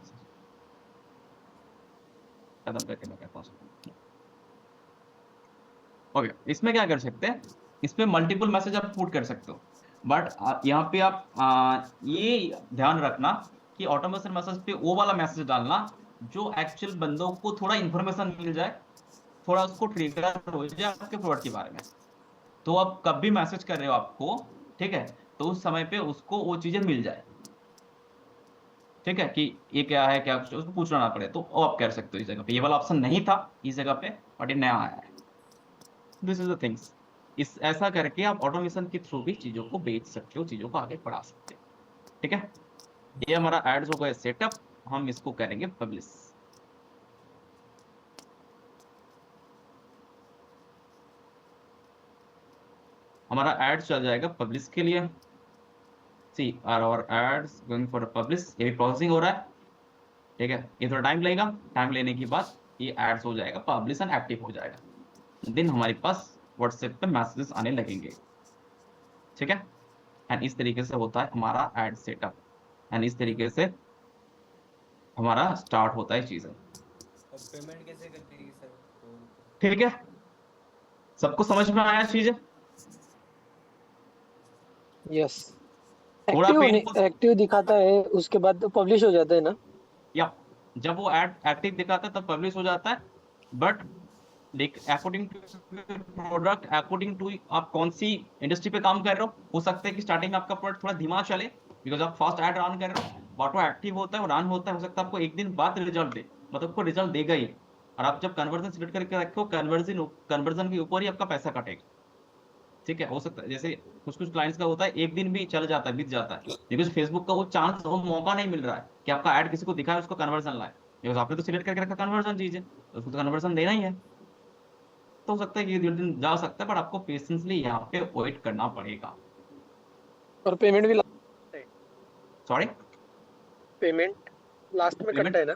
खत्म करके मैं कहता हूँ। ओके, इसमें क्या कर सकते हैं, इसमें मल्टीपल मैसेज आप पुट कर सकते हो, बट यहाँ पे आप ये ध्यान रखना कि ऑटोमेशन मैसेज पे वो वाला मैसेज डालना जो एक्चुअल बंदों को थोड़ा इन्फॉर्मेशन मिल जाए, थोड़ा उसको ट्रिगर हो जाए आपके प्रोडक्ट के बारे में। तो आप कब भी मैसेज कर रहे हो आपको, ठीक है, तो उस समय पे उसको वो चीजें मिल जाए, ठीक है, कि ये क्या है क्या उसको पूछना ना पड़े, तो वो आप कर सकते हो। इस जगह पे ये वाला ऑप्शन नहीं था इस जगह पे, बट ये नया आया है। This is the things. इस ऐसा करके आप ऑटोमेशन के थ्रू भी चीजों को बेच सकते हो, चीजों को आगे बढ़ा सकते हो, ठीक है। ये हमारा एड्स हो गया सेटअप, हम इसको करेंगे पब्लिश। हमारा एड चल जाएगा पब्लिश के लिए। See our ads going for publish, ये भी प्रोसेसिंग हो रहा है। ठीक है, ये थोड़ा टाइम लगेगा, टाइम लेने के बाद ये एड्स हो जाएगा, पब्लिश एंड एक्टिव हो जाएगा, देन हमारे पास व्हाट्सएप पे मैसेजेस आने लगेंगे, ठीक है। एंड इस तरीके से होता है हमारा एड सेटअप, एंड इस तरीके से हमारा स्टार्ट होता है चीजें। और पेमेंट कैसे कटेगी सर? ठीक है, सबको समझ में आया चीजें? यस। थोड़ा एक्टिव दिखाता है, उसके बाद तो पब्लिश हो जाता है ना? या जब वो एड एक्टिव दिखाता है तब पब्लिश हो जाता है, but according to product, according to आप कौन सी इंडस्ट्री पे काम कर रहे हो सकता है कि स्टार्टिंग में आपका प्रोडक्ट थोड़ा धीमा चले बिकॉज आप फास्ट एड रन कर रहे हो, बट वो एक्टिव होता है, वो रन होता है, हो सकता है आपको एक दिन बाद रिजल्ट दे, मतलब आपको रिजल्ट देगा ही। और आप जब कन्वर्जन सिलेक्ट करके रखो, कन्वर्जन के ऊपर ही आपका पैसा कटेगा, ठीक है। हो सकता है जैसे कुछ क्लाइंट्स का होता है एक दिन भी चल जाता है, बीत जाता है, बिकॉज फेसबुक का वो चांस, वो मौका नहीं मिल रहा है कि आपका ऐड किसी को दिखाए, उसको कन्वर्जन लाए, बिकॉज आपने तो सिलेक्ट करके रखा कन्वर्जन चीज है, उसको तो कन्वर्जन देना ही है। तो हो सकता है कि दिन जा सकता है, बट आपको पेशेंसली यहाँ पे वेट करना पड़ेगा। और पेमेंट भी सॉरी, पेमेंट लास्ट में करता है ना?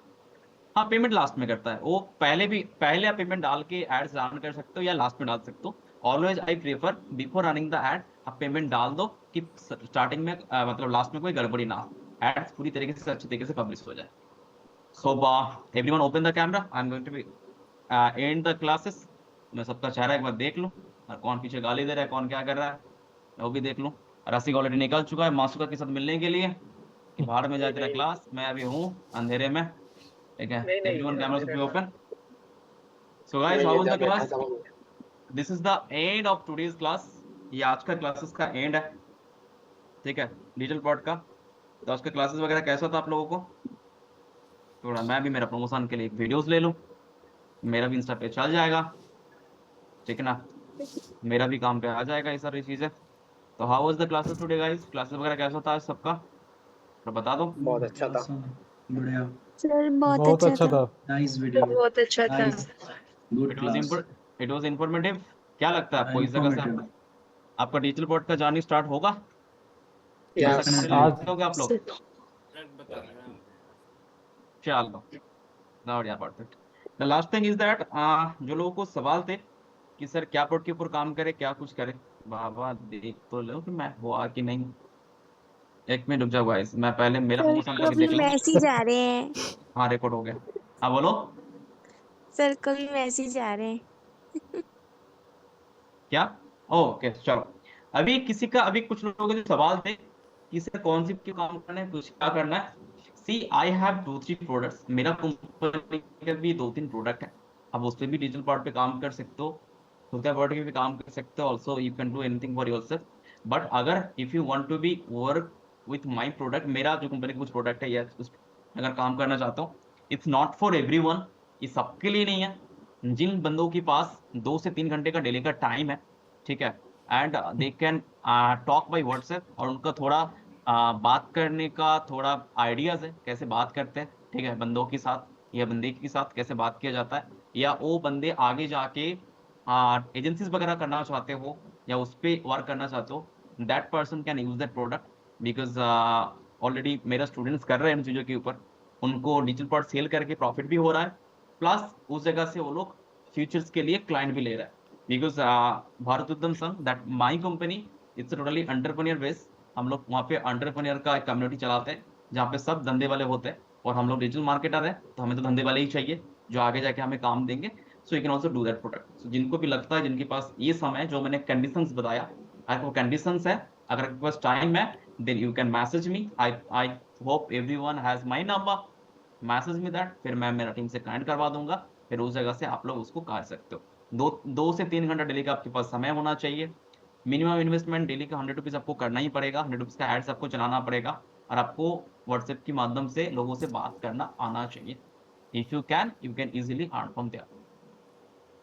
हाँ, पेमेंट लास्ट में करता है वो, पहले आप पेमेंट डाल के एड्स रन कर सकते हो या लास्ट में डाल सकते हो। Always I prefer before running the ad आप पेमेंट डाल दो कि स्टार्टिंग में मतलब लास्ट में कोई गड़बड़ी ना हो, एड्स पूरी तरीके से अच्छी तरीके से पब्लिश हो जाए। So everyone open the camera, I am going to be end the classes. मैं सबका चेहरा एक बार देख लूं, और कौन पीछे गाली दे रहा है, कौन क्या कर रहा है, वो भी देख लूं। रसिक ऑलरेडी निकल चुका है मासूका के साथ मिलने के लिए कि बाहर में जाए तेरा क्लास, मैं अभी हूँ अंधेरे में, ठीक है। Everyone camera should be open. So guys, how was the class? This is the end of today's class. ये आज का क्लासेस का एंड है, ठीक है, डिजिटल पॉड का। तो आज का क्लासेस वगैरह कैसा था आप लोगों को? थोड़ा मैं भी मेरा प्रमोशन के लिए वीडियोस ले लूं, मेरा भी इंस्टा पे चल जाएगा, ठीक है ना, मेरा भी काम पे आ जाएगा ये सारी चीजें। तो how was the classes today guys? Classes वगैरह कैसा था आज सबका, तो बता दो। बहुत अच्छा था, बढ़िया सर बहुत अच्छा था। नाइस वीडियो, बहुत अच्छा था। Good class, it was informative. क्या लगता है आपको इस जगह से आपका डिजिटल बोर्ड का जर्नी स्टार्ट होगा? Yes. होगा आप लोग? बता रहे हैं। चलो, नाउ यार perfect. The last thing is that जो लोगों को सवाल थे कि सर क्या प्रोडक्ट के ऊपर काम करे, क्या कुछ करे, बाबा देख तो लो कि मैं हुआ कि नहीं। एक मिनट रुक जाओ गाइस, मैं पहले मेरा प्रमोशन करके देख लूं। मैसेज आ रहे हैं हाँ, रिकॉर्ड हो गया। हाँ बोलो। सर, कभी मैसेज आ रहे हैं। क्या? ओके चलो। अभी किसी का, अभी कुछ लोगों के जो सवाल थे कि सर कौन सी क्यों काम करना है, कुछ क्या करना है। सी आई हैव 2-3 प्रोडक्ट्स, मेरा कंपनी के भी 2-3 प्रोडक्ट है, आप उस पर भी डिजिटल पार्ट पे काम कर सकते हो, खुद का प्रोडक्ट भी काम कर सकते हो, also you can do anything for yourself. But अगर if you want to be work with my product, मेरा जो कंपनी का कुछ प्रोडक्ट है या उस अगर काम करना चाहता हूँ, इट्स नॉट फॉर एवरीवन, ये सबके लिए नहीं है। जिन बंदों के पास 2 से 3 घंटे का डेली का टाइम है, ठीक है, and they can talk bye WhatsApp, और उनका थोड़ा बात करने का थोड़ा आइडियाज है कैसे बात करते हैं, ठीक है, बंदों के साथ या बंदे के साथ कैसे बात किया जाता है, या वो बंदे आगे जाके एजेंसीज वगैरह करना चाहते हो या उस पर वर्क करना चाहते हो, that person can use that product, because already मेरा स्टूडेंट्स कर रहे हैं इन चीज़ों के ऊपर, उनको डिजिटल पार्ट सेल करके प्रॉफिट भी हो रहा है, प्लस उस जगह से वो लोग फ्यूचर्स के लिए क्लाइंट भी ले रहा है। बिकॉज भारत उद्यम संघ, that my company, it's totally entrepreneur base. हम लोग वहाँ पे एंटरप्रेन्योर का एक कम्युनिटी चलाते हैं जहाँ पे सब धंधे वाले होते हैं, और हम लोग डिजिटल मार्केटर हैं, तो हमें तो धंधे वाले ही चाहिए जो आगे जाके हमें काम देंगे। So you can also do that product. So जिनको भी लगता है, जिनके पास ये समय जो मैंने कंडीशंस बताया, अगर वो कंडीशंस है, अगर आपके पास टाइम है, then you can message me. I hope everyone has my number, message me that, फिर मैं मेरा टीम से कनेक्ट करवा दूंगा, फिर उस जगह से आप लोग उसको कर सकते हो। 2 से 3 घंटा डेली का आपके पास समय होना चाहिए। मिनिमम इन्वेस्टमेंट डेली का 100 रुपीज़ आपको करना ही पड़ेगा, 100 रुपीज़ का एड्स आपको चलाना पड़ेगा, और आपको व्हाट्सएप के माध्यम से लोगों से बात करना आना चाहिए। If you can easily earn from there,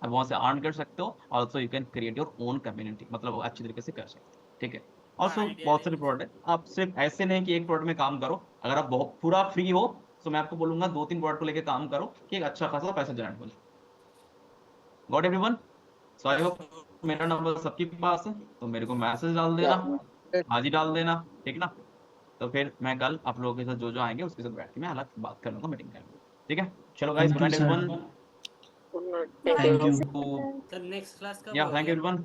आप वहाँ से अर्न कर सकते हो। Also you can create your own community, मतलब अच्छी तरीके से कर सकते हो, ठीक है। ऑल्सो बहुत सारे प्रोडक्ट, आप सिर्फ ऐसे नहीं कि एक प्रोडक्ट में काम करो। अगर आप बहुत पूरा फ्री हो तो मैं आपको बोलूंगा 2-3 प्रोडक्ट को लेकर काम करो कि एक अच्छा खासा पैसा जनरेट हो जाए। Got everyone? So I hope मेरा नंबर सबके पास है, तो मेरे को मैसेज डाल देना, आज ही डाल देना, ठीक ना। तो फिर मैं कल आप लोगों के साथ जो आएंगे उसके साथ बैठ के मैं अलग बात कर लूँगा, मीटिंग करूँगा, ठीक है? चलो guys, good night everyone. Thank you. Sir next class कब या होगी? Thank you everyone.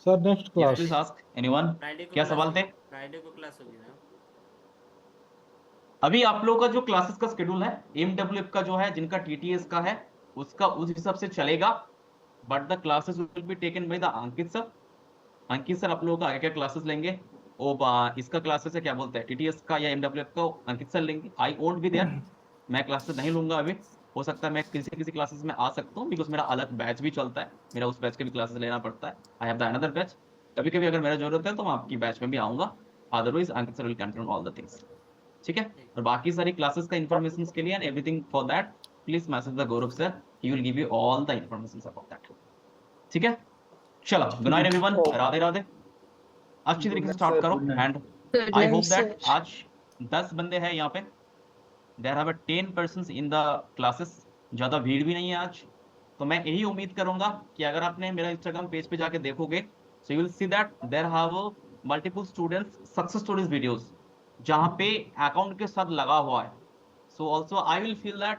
Sir next yes class please ask anyone, Friday को क्या क्लास सवाल थे? होगी? फ्राइडे को क्लास होगी ना? अभी आप लोगों का जो क्लासेस का शेड्यूल है एमडब्ल्यूएफ का जो है, जिनका टीटीएस का है, उसका उस हिसाब से चलेगा, but the classes will be taken by the Ankit sir. Ankit sir आप लोगों का आगे क्या क्लासेस लेंगे, वो इसका क्लासेस है क्या बोलते हैं टीटीएस का या एमडब्ल्यूएफ का, अंकित सर लेंगे। आई वोंट बी देयर, मैं क्लासेस नहीं लूंगा अभी। हो सकता है मैं किसी क्लासेस में आ सकता हूँ, बिकॉज मेरा अलग बैच भी चलता है, मेरा उस बैच के भी क्लासेस लेना पड़ता है। I have the another batch. कभी कभी अगर मेरा जरूरत है तो मैं आपकी बैच में भी आऊंगा, otherwise Ankit sir will continue all the things, ठीक है? और बाकी सारी क्लासेस का इन्फॉर्मेशन के लिए and everything for that please message the Gaurav sir, he will give you all the information about that, ठीक है? चलो good night everyone, Radhe Radhe. अच्छी तरीके से स्टार्ट करो एंड आई होप दैट आज 10 बंदे हैं यहाँ पे, there have 10 persons in the classes, ज़्यादा भीड़ भी नहीं है आज। तो मैं यही उम्मीद करूंगा कि अगर आपने मेरा इंस्टाग्राम पेज पे जाके देखोगे so you will see that there have multiple students success stories videos जहाँ पे अकाउंट के साथ लगा हुआ है। So also I will feel that,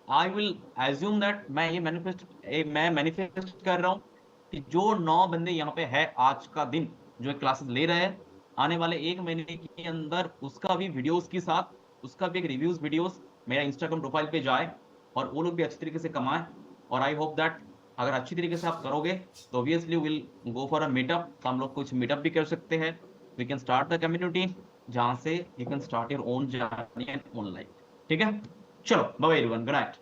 I will assume that, मैं ये मैनिफेस्ट कर रहा हूँ कि जो 9 बंदे यहाँ पे है आज का दिन जो क्लासेस ले रहे हैं, आने वाले 1 महीने के अंदर उसका भी वीडियोस के साथ, उसका भी एक रिव्यूज वीडियोस मेरा इंस्टाग्राम प्रोफाइल पे जाए और वो लोग भी अच्छी तरीके से कमाएं। और आई होप दैट अगर अच्छी तरीके से आप करोगे तो obviously will go for a meetup, तो हम लोग कुछ मीटअप भी कर सकते हैं। We can start the community जहाँ से you can start your own journey and own life, ठीक है? चलो बाय एवरीवन, गुड नाइट।